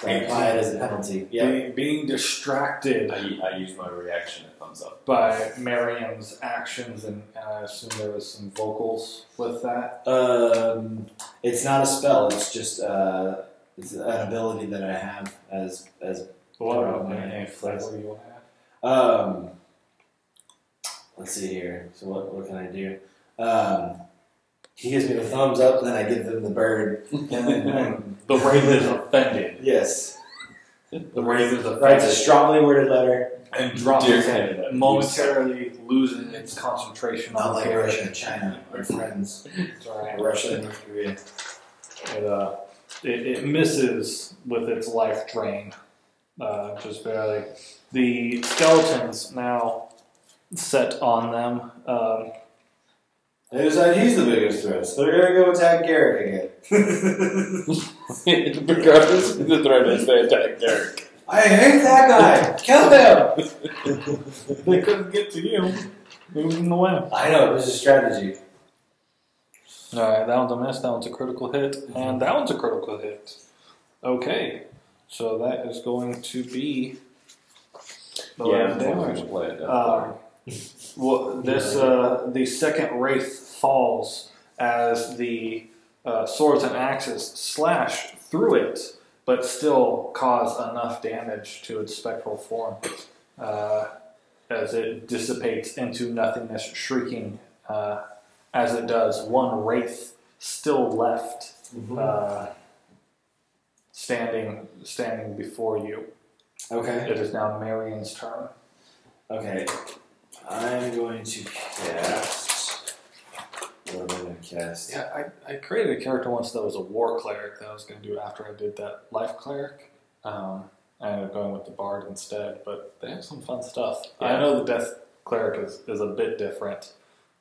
So I apply it as a penalty. Yeah. Being distracted I use my reaction at thumbs up. by Miriam's actions, and I assume there was some vocals with that. It's not a spell. It's just it's an ability that I have as Any flavor you want to add? Let's see here. So what can I do? He gives me the thumbs up, and then I give them the bird. And then The wraith is offended. yes, The wraith is offended. writes a strongly worded letter. And drops Dear its head, Canada, momentarily losing its concentration Not on like Garrick. Russia and China, our friends. Right. Russia and North Korea. It misses with its life drain, just barely. The skeletons now set on them. They decide he's the biggest threat, so they're gonna go attack Garrick again. Regardless of the threat is, they attack Derek. I hate that guy. Kill him. They couldn't get to you. Moving away. I know, it was a strategy. Alright, that one's a miss, that one's a critical hit, and that one's a critical hit. Okay, so that is going to be the last damage. Well, this the second wraith falls as the swords and axes slash through it, but still cause enough damage to its spectral form as it dissipates into nothingness, shrieking as it does. One wraith still left, standing before you. Okay. It is now Marion's turn. Okay. I'm going to cast. What am I going to cast? Yeah, I created a character once that was a war cleric that I was going to do after I did that life cleric. I ended up going with the bard instead, but they have some fun stuff. Yeah. I know the death cleric is a bit different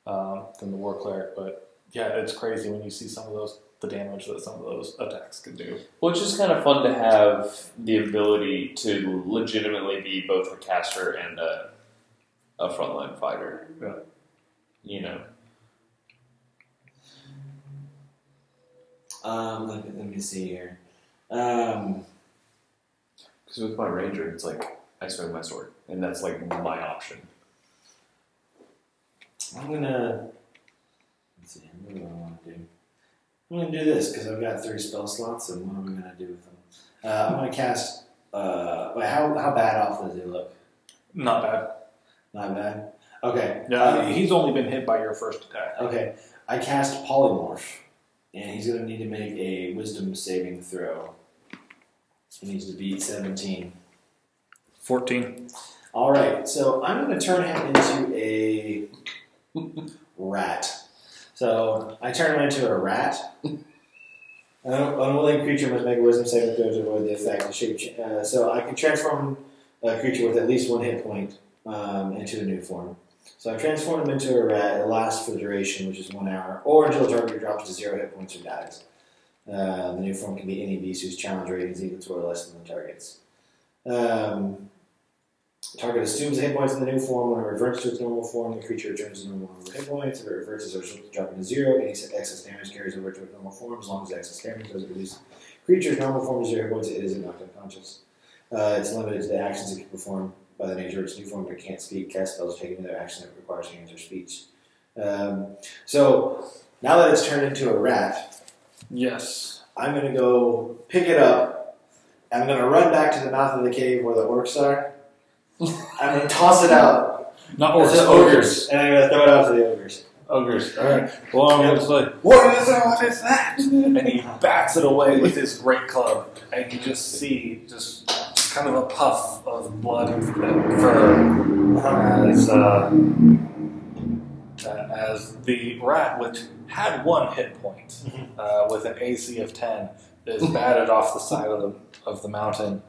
than the war cleric, but yeah, it's crazy when you see the damage that some of those attacks can do. Well, it's just kind of fun to have the ability to legitimately be both a caster and a frontline fighter. Yeah. You know. Let me see here. Because with my ranger, it's like I swing my sword, and that's like my option. I'm gonna. Let's see. What do I want to do? I'm gonna do this because I've got 3 spell slots, and what am I gonna do with them? I'm gonna cast. Wait, how bad off does he look? Not bad. Not bad. Okay. Yeah, he's only been hit by your first attack. Okay. I cast polymorph, and he's gonna need to make a wisdom saving throw. He needs to beat 17. 14. All right. So I'm gonna turn him into a rat. So I turn him into a rat. An unwilling creature must make a wisdom saving throw to avoid the effect of shape. So I can transform a creature with at least 1 hit point into a new form. So I transform him into a rat. It lasts for the duration, which is 1 hour, or until the target drops to 0 hit points or dies. The new form can be any beast whose challenge rating is equal to or less than the target's. The target assumes the hit points in the new form. When it reverts to its normal form, the creature returns to normal number of hit points. If it reverses or dropping to 0, any excess damage carries over to its normal form. As long as the excess damage doesn't reduce the creature's normal form to 0 hit points, it isn't knocked unconscious. It's limited to the actions it can perform by the nature of its new form, but it can't speak, cast spells, or take any other action that requires hands or speech. So now that it's turned into a rat, Yes. I'm going to go pick it up. I'm going to run back to the mouth of the cave where the orcs are. I'm going to toss it out. Not orcs, To the ogres. And I'm going to throw it out to the ogres. Ogres. Alright. Well, I'm just like, What is that? and he bats it away with his great club, and you just see just kind of a puff of blood and fur as the rat, which had 1 hit point with an AC of 10, is batted off the side of the mountain.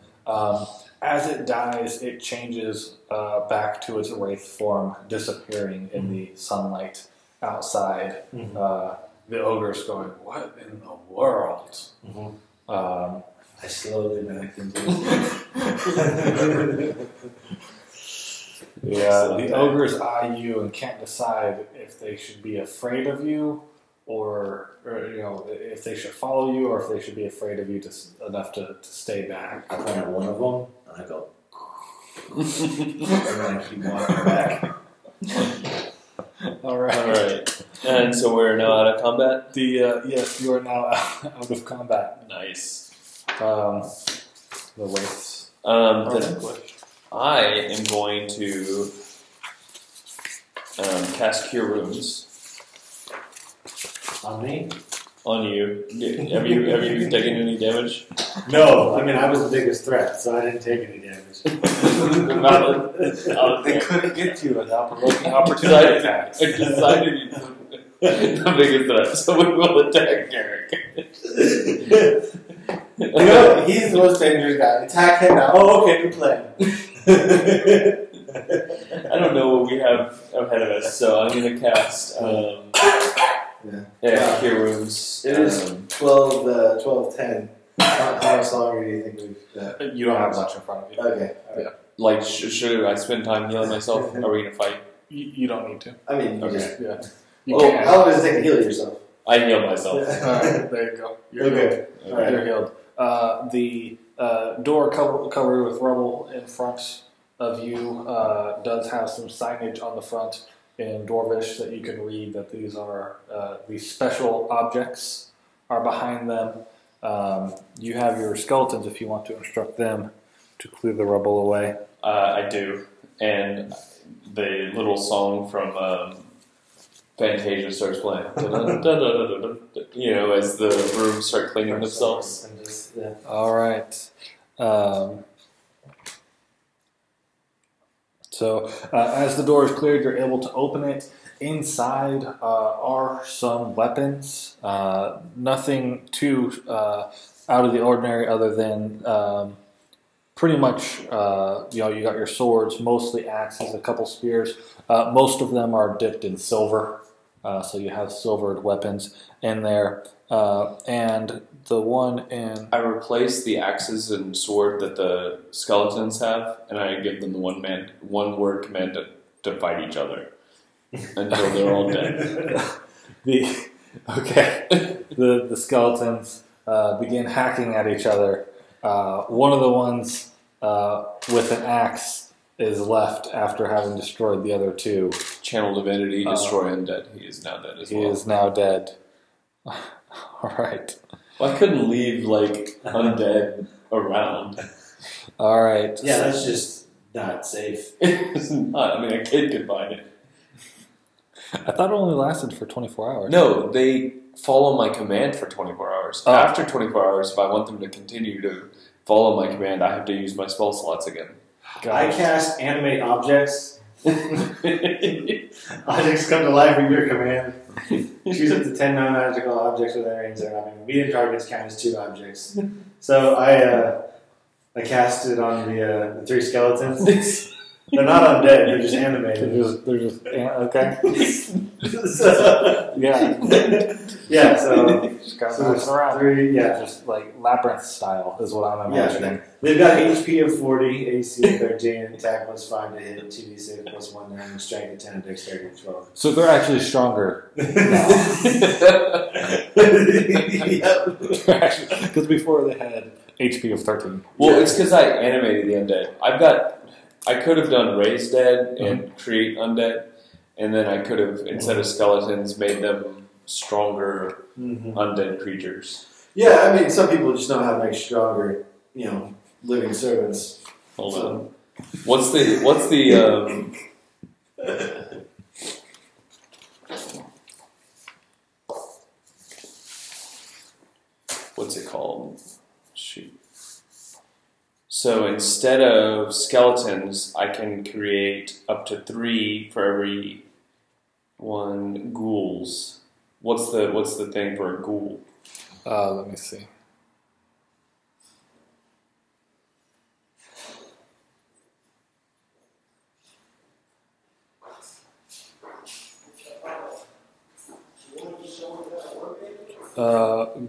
As it dies, it changes back to its wraith form, disappearing in the sunlight outside. The ogre's going, "What in the world?" I slowly back into Yeah, the ogres eye you and can't decide if they should be afraid of you, or if they should follow you, or if they should be afraid of you enough to stay back. I point at one of them, and I go, and then I keep walking back. All right. All right. And so we're now out of combat? Yes, you are now out of combat. Nice. The wraiths Then are vanquished. I am going to cast Cure Wounds On me? on you. Have you taken any damage? No, I mean, I was the biggest threat, so I didn't take any damage. They couldn't get to you without provoking opportunity attacks. I decided you the biggest threat, so we will attack Garrick. He's the most dangerous guy. Attack him now. Oh, okay, new plan. I don't know what we have ahead of us, so I'm going to cast Cure Wounds. It is 12, 10. How much longer do you think we've You don't have much in front of you. Okay. All right. Like, should I spend time healing myself? Are we gonna fight? You don't need to. I mean, you Okay. just. Yeah. You Well, can. how long does it take to heal yourself? I heal myself. Alright, there you go. You're Okay. healed. All right. You're healed. The door covered with rubble in front of you does have some signage on the front in Dwarvish that you can read that these are these special objects are behind them. You have your skeletons if you want to instruct them to clear the rubble away. I do, and the little song from Fantasia starts playing. You know, as the rooms start cleaning themselves. And just, yeah. All right. So as the door is cleared, you're able to open it. Inside are some weapons. Nothing too out of the ordinary, other than pretty much you got your swords, mostly axes, a couple spears. Most of them are dipped in silver, so you have silvered weapons in there. And the one in I replace the axes and sword that the skeletons have, and I give them the one word command to fight each other until they're all dead. the skeletons begin hacking at each other. One of the ones with an axe is left after having destroyed the other two. Channel divinity, destroy undead. He is now dead as well. He is now dead. All right. Well, I couldn't leave like undead around. All right. Yeah, that's just not safe. It's not. I mean, a kid could find it. I thought it only lasted for 24 hours. No, they follow my command for 24 hours. Oh. After 24 hours, if I want them to continue to follow my command, I have to use my spell slots again. I cast animate objects. Objects come to life at your command. Choose up to 10 non-magical objects with their range. Medium targets count as 2 objects. So I cast it on the 3 skeletons. They're not undead. They're just animated. They're just okay. So, Yeah. yeah. So Just got So bouncing around. 3. Yeah. Just like labyrinth style is what I'm Yeah. imagining. They've got HP of 40, AC of 13, attack plus 5 to hit, 2d6 plus 1 damage, strength of 10, and dexterity of 12. So they're actually stronger because before they had HP of 13. Well, it's because I animated the undead. I could have done raise dead and create undead, and then I could have, instead of skeletons, made them stronger undead creatures. Yeah, I mean, some people just know how to make stronger, living servants. Hold So- on. What's the what's it called? Shoot. So instead of skeletons, I can create up to 3 for every 1 ghouls. What's the thing for a ghoul? Let me see.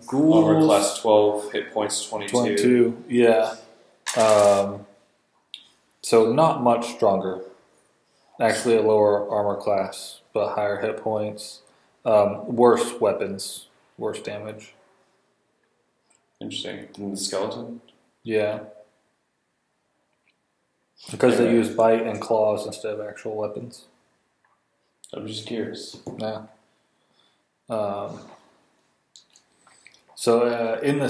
Ghouls. Armor class 12, hit points 22. 22, yeah. So not much stronger. Actually, a lower armor class, but higher hit points. Worse weapons, worse damage. Interesting. And the skeleton? Yeah. Because they use bite and claws instead of actual weapons. I'm just curious. Yeah. So in the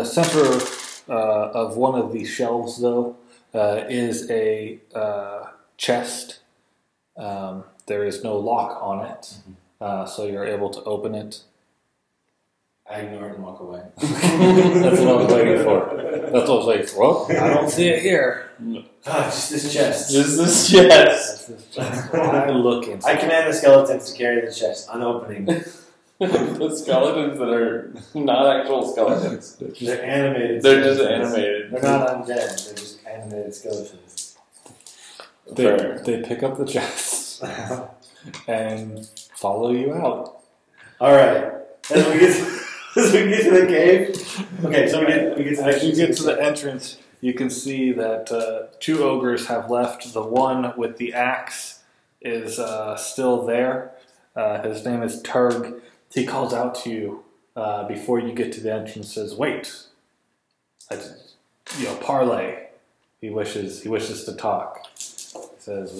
center of one of these shelves, though, is a chest. There is no lock on it, so you're able to open it. I ignore it and walk away. That's what I was waiting for. Well, I don't see it here. Just this chest. Just this chest. I look inside. I command the skeletons to carry the chest, unopening. The skeletons that are not actual skeletons. They're animated. They're just skeletons. animated. They're not undead. They're just animated skeletons. They pick up the chest and follow you out. All right. As we get As we get to the cave. Okay, so we get to the As you get to the entrance, you can see that 2 ogres have left. The one with the axe is still there. His name is Turg. He calls out to you before you get to the entrance. Says, "Wait, parley." He wishes to talk. He says,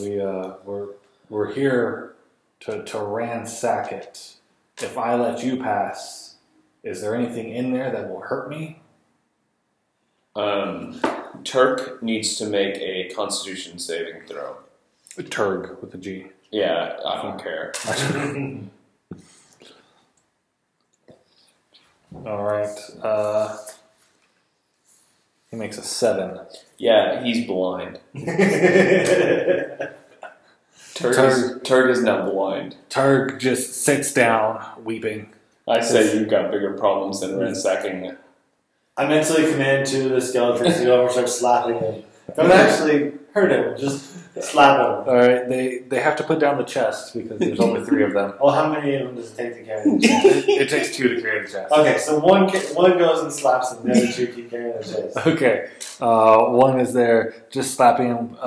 "We're here to ransack it. If I let you pass, is there anything in there that will hurt me?" Turk needs to make a Constitution saving throw. Turg with a G. Yeah, I don't care. All right. He makes a 7. Yeah, he's blind. Turg is now blind. Turg just sits down, weeping. I say you've got bigger problems than ransacking. I mentally command 2 of the skeletons to go over and start slapping him. Don't actually hurt him, just slap him. All right, they have to put down the chest because there's only 3 of them. Well, how many of them does it take to carry the chest? It takes 2 to carry the chest. Okay, so one goes and slaps him, the other 2 keep carrying the chest. Okay, one is there just slapping him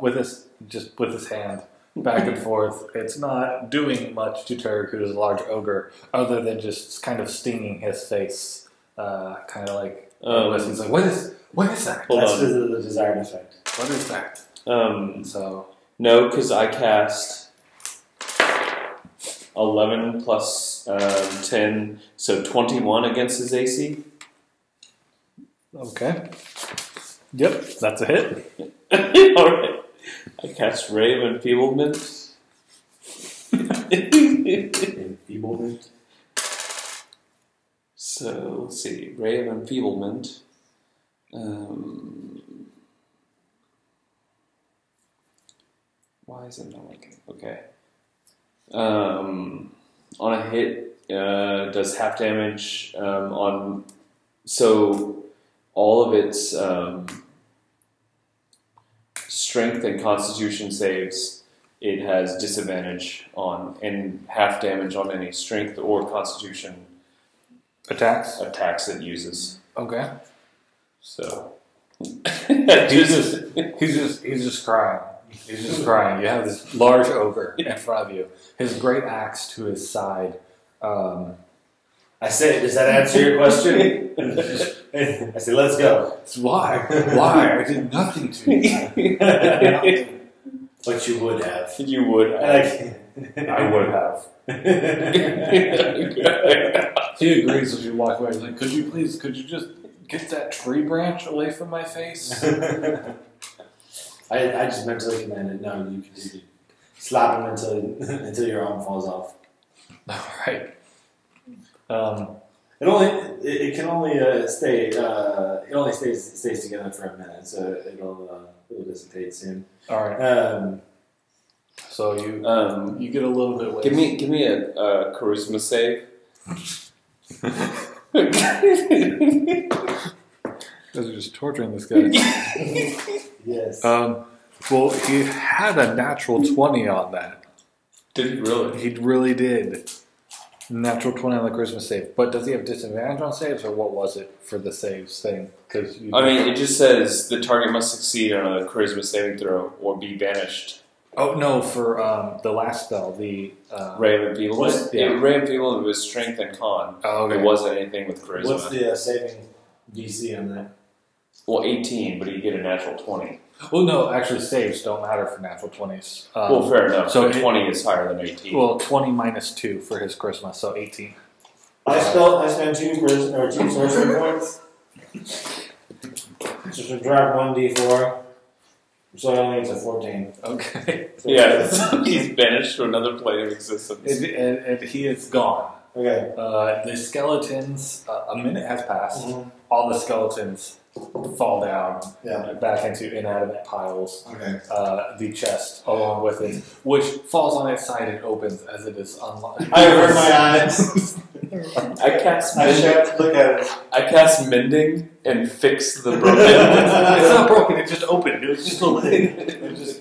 with his hand back and forth. It's not doing much to Turg, who is a large ogre, other than just kind of stinging his face, kind of like. He's like, "What is that?" That's the desired effect. What is that? So no, because I cast 11 plus 10, so 21 against his AC. okay. Yep, that's a hit. All right. I cast Ray of Enfeeblement. Enfeeblement. So let's see, Ray of Enfeeblement. Why is it not working? Okay. On a hit, does half damage on. So all of its strength and constitution saves, it has disadvantage on, and half damage on any strength or constitution Attacks. it uses. Okay. So He's just crying. He's just crying. You have this large ogre in front of you. His great axe to his side. I say, does that answer your question? I say, let's go. Why? Why? I did nothing to you. But you would have. You would have. I would have. He agrees as you walk away. He's like, could you just get that tree branch away from my face? I just mentally commanded, no, you can just slap him until your arm falls off. All right. It can only stay. It only stays together for a minute, so it'll dissipate soon. All right. So you get a little bit away. Give me a charisma save. You guys are just torturing this guy. Yes. Well, he had a natural 20 on that. Did he really? He really did. Natural 20 on the Christmas save. But does he have disadvantage on saves, or what was it for the saves thing? I mean, it just says the target must succeed on a charisma saving throw or be banished. Oh, no, for the last spell, the... Ray of Enfeeblement? Yeah. Ray of Enfeeblement was strength and con. Oh, okay. It wasn't anything with charisma. What's the saving DC on that? Well, 18, but you get a natural 20. Well, no, actually, saves don't matter for natural 20s. Well, fair enough. So So 20 is higher than 18. Well, 20 minus 2 for his charisma, so 18. I spent 2 sorcery points. So to drop 1d4. So it only gets a 14. Okay. So Yeah, so he's banished to another plane of existence. And he is gone. Okay. The skeletons, a minute has passed. Mm-hmm. All the skeletons fall down back into inanimate piles. Okay. The chest along with it, which falls on its side and opens as it is unlocked. I avert my eyes. I cast I mending. have to look at it. I cast mending and fix the broken. It's not broken. It just opened. It was just a lid.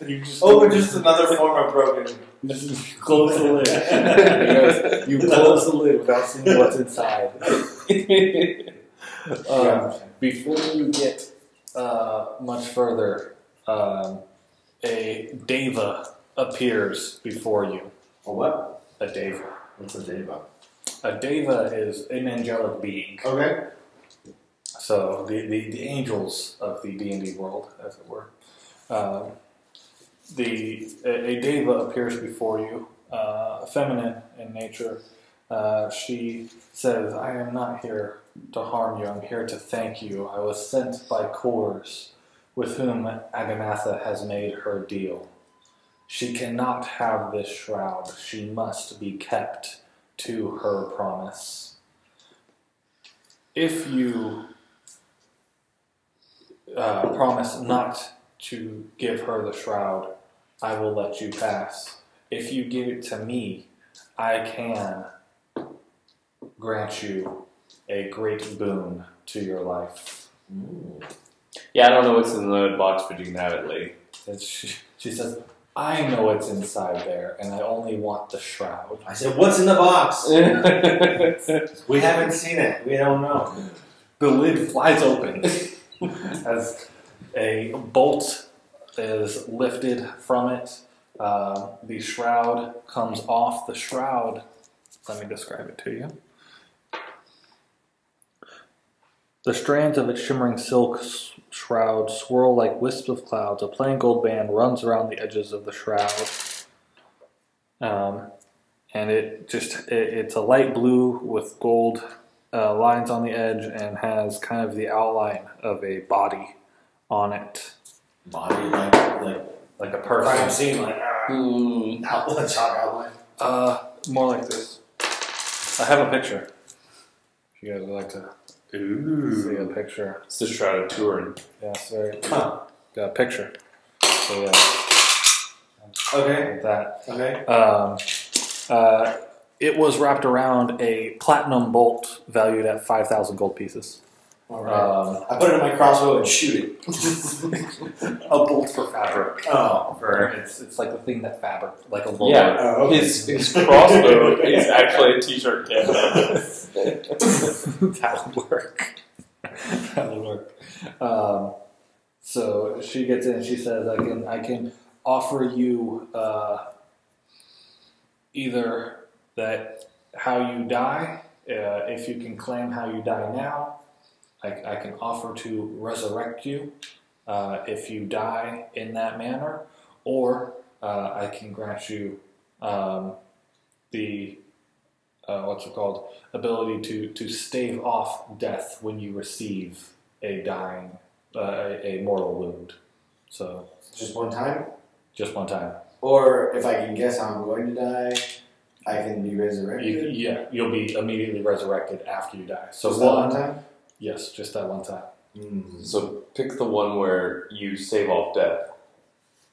You just Just another form of broken. close the lid. You close the lid without seeing what's inside. Before you get much further, a deva appears before you. A what? A deva. What's a deva? A deva is an angelic being. Okay. So the angels of the D&D world, as it were. A deva appears before you, feminine in nature. She says, "I am not here to harm you. I'm here to thank you. I was sent by Kors, with whom Aganatha has made her deal. She cannot have this shroud. She must be kept to her promise. If you promise not to give her the shroud, I will let you pass. If you give it to me, I can grant you a great boon to your life." Yeah, I don't know what's in the box, but you can have it, lady. And she says, "I know what's inside there, and I only want the shroud." I said, "What's in the box?" We haven't seen it. We don't know. The lid flies open as a bolt is lifted from it. The shroud comes off. The shroud, let me describe it to you. The strands of its shimmering silk shroud swirl like wisps of clouds. A plain gold band runs around the edges of the shroud. And it's a light blue with gold lines on the edge and has kind of the outline of a body on it. Body Like a Crime person. scene, like outline, chalk outline. More like this. I have a picture. If you guys would like to see a picture. It's the Shroud of Turin. Yeah, sorry. Got a picture. So yeah. Okay. Like that. Okay. It was wrapped around a platinum bolt valued at 5,000 gold pieces. All right. I put it in my crossbow and shoot it. A bolt for fabric. Oh. It's like the thing that fabric, like a bolt. Yeah, Oh, okay. his crossbow is actually a t-shirt cannon. That'll work. That'll work. So she gets in and she says, I can offer you either that how you die, if you can claim how you die now, I can offer to resurrect you if you die in that manner, or I can grant you the ability to stave off death when you receive a mortal wound. So Just one time? just one time. Or if I can guess how I'm going to die, I can be resurrected? You'll be immediately resurrected after you die. So Just that one time? Yes, just that one time. So pick the one where you save off death,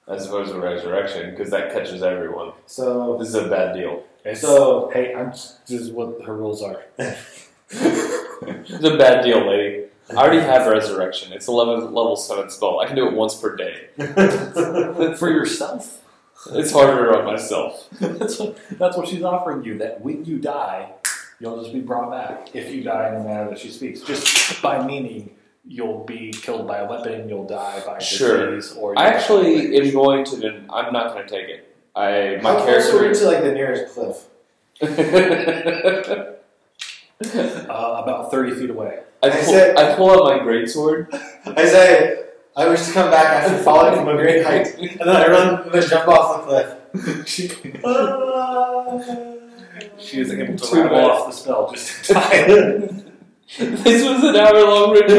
as opposed to resurrection, because that catches everyone. So, This is a bad deal. Hey, this is what her rules are. It's a bad deal, lady. I already have resurrection. It's 11th level 7 spell. I can do it once per day. For yourself? It's harder on myself. That's what she's offering you, that when you die, you'll just be brought back. If you die in the manner that she speaks. Just by meaning you'll be killed by a weapon, you'll die by disease, or I actually am going to. I'm not going to take it. My how close character are we to like the nearest cliff? about 30 feet away. I pull out my greatsword. I say, I wish to come back after falling from a great height. And then I run and then jump off the cliff. She is able to Too rattle bad. off the spell just in time. This was an hour-long ritual.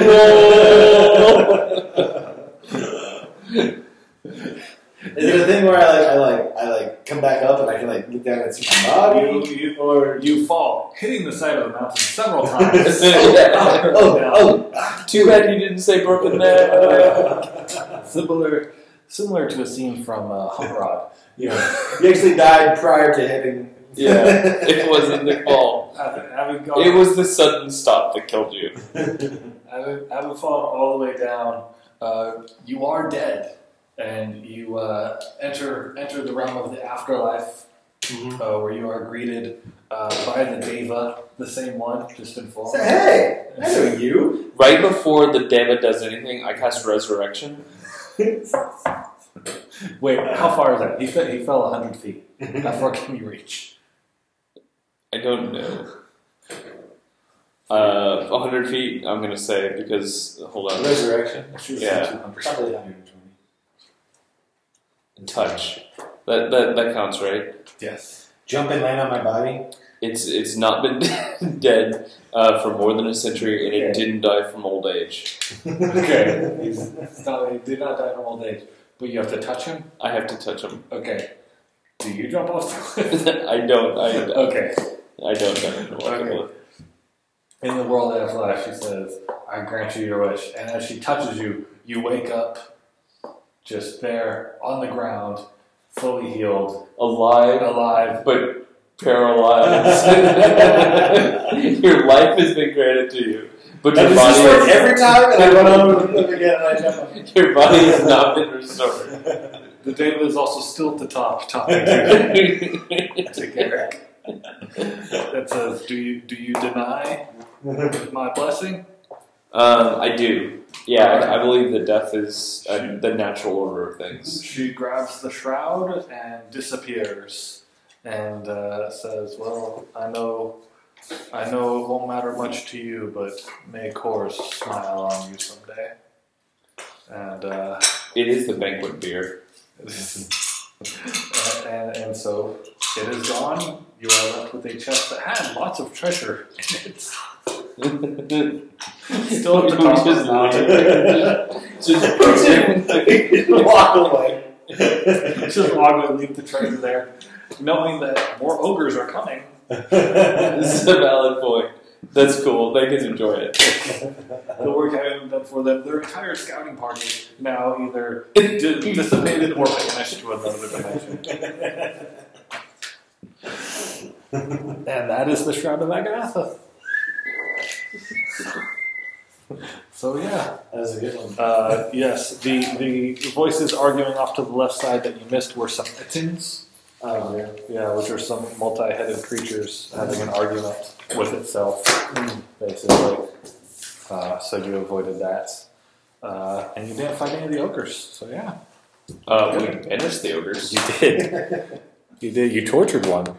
Is it a thing where I come back up and I can like look down and see my body? Or you fall, hitting the side of the mountain several times. Too bad you didn't say broken neck. Similar to a scene from Hot Rod. You actually died prior to hitting Yeah, it wasn't the fall. It was the sudden stop that killed you. Having fallen all the way down, you are dead, and you enter the realm of the afterlife, where you are greeted by the Deva, the same one, just in form. Say, hey, I know you. Right before the Deva does anything, I cast Resurrection. Wait, how far is that? He fell 100 feet. How far can you reach? I don't know. 100 feet, I'm going to say, because, hold on. Resurrection. Yeah. 200. Probably 120. Touch. That counts, right? Yes. Jump and land on my body. It's not been dead for more than a century, and it didn't die from old age. Okay. He did not die from old age, but you have to touch him? I have to touch him. Okay. Do you jump off the cliff? I don't. Okay. I don't know. Okay. In the world of life, she says, I grant you your wish. And as she touches you, you wake up just there on the ground, fully healed. Alive. But paralyzed. Your life has been granted to you. But your body work every time, and I run over the cliff again and I jump up. Your body has not been restored. The Deva is also still at the top, talking to Garrick. It says, do you deny my blessing? I do. Yeah, I believe that death is the natural order of things. She grabs the shroud and disappears, and says, "Well, I know it won't matter much to you, but may Kors smile on you someday." And it is the banquet beer. and so it is gone. You are left with a chest that had lots of treasure in it. Still at the top of the mountain. Just walk away. Just walk away and leave the treasure there, knowing that more ogres are coming. This is a valid point. That's cool. They can enjoy it. The work I haven't done for them, their entire scouting party now either dissipated or vanished to another dimension. And that is the Shroud of Aganatha. So yeah, That was a good one. yes, the voices arguing off to the left side that you missed were some Itins. Oh, yeah. Yeah, which are some multi-headed creatures having an argument with itself, basically. So you avoided that, and you didn't fight any of the ogres. So yeah, We banished the ogres. you did. You did. You tortured one.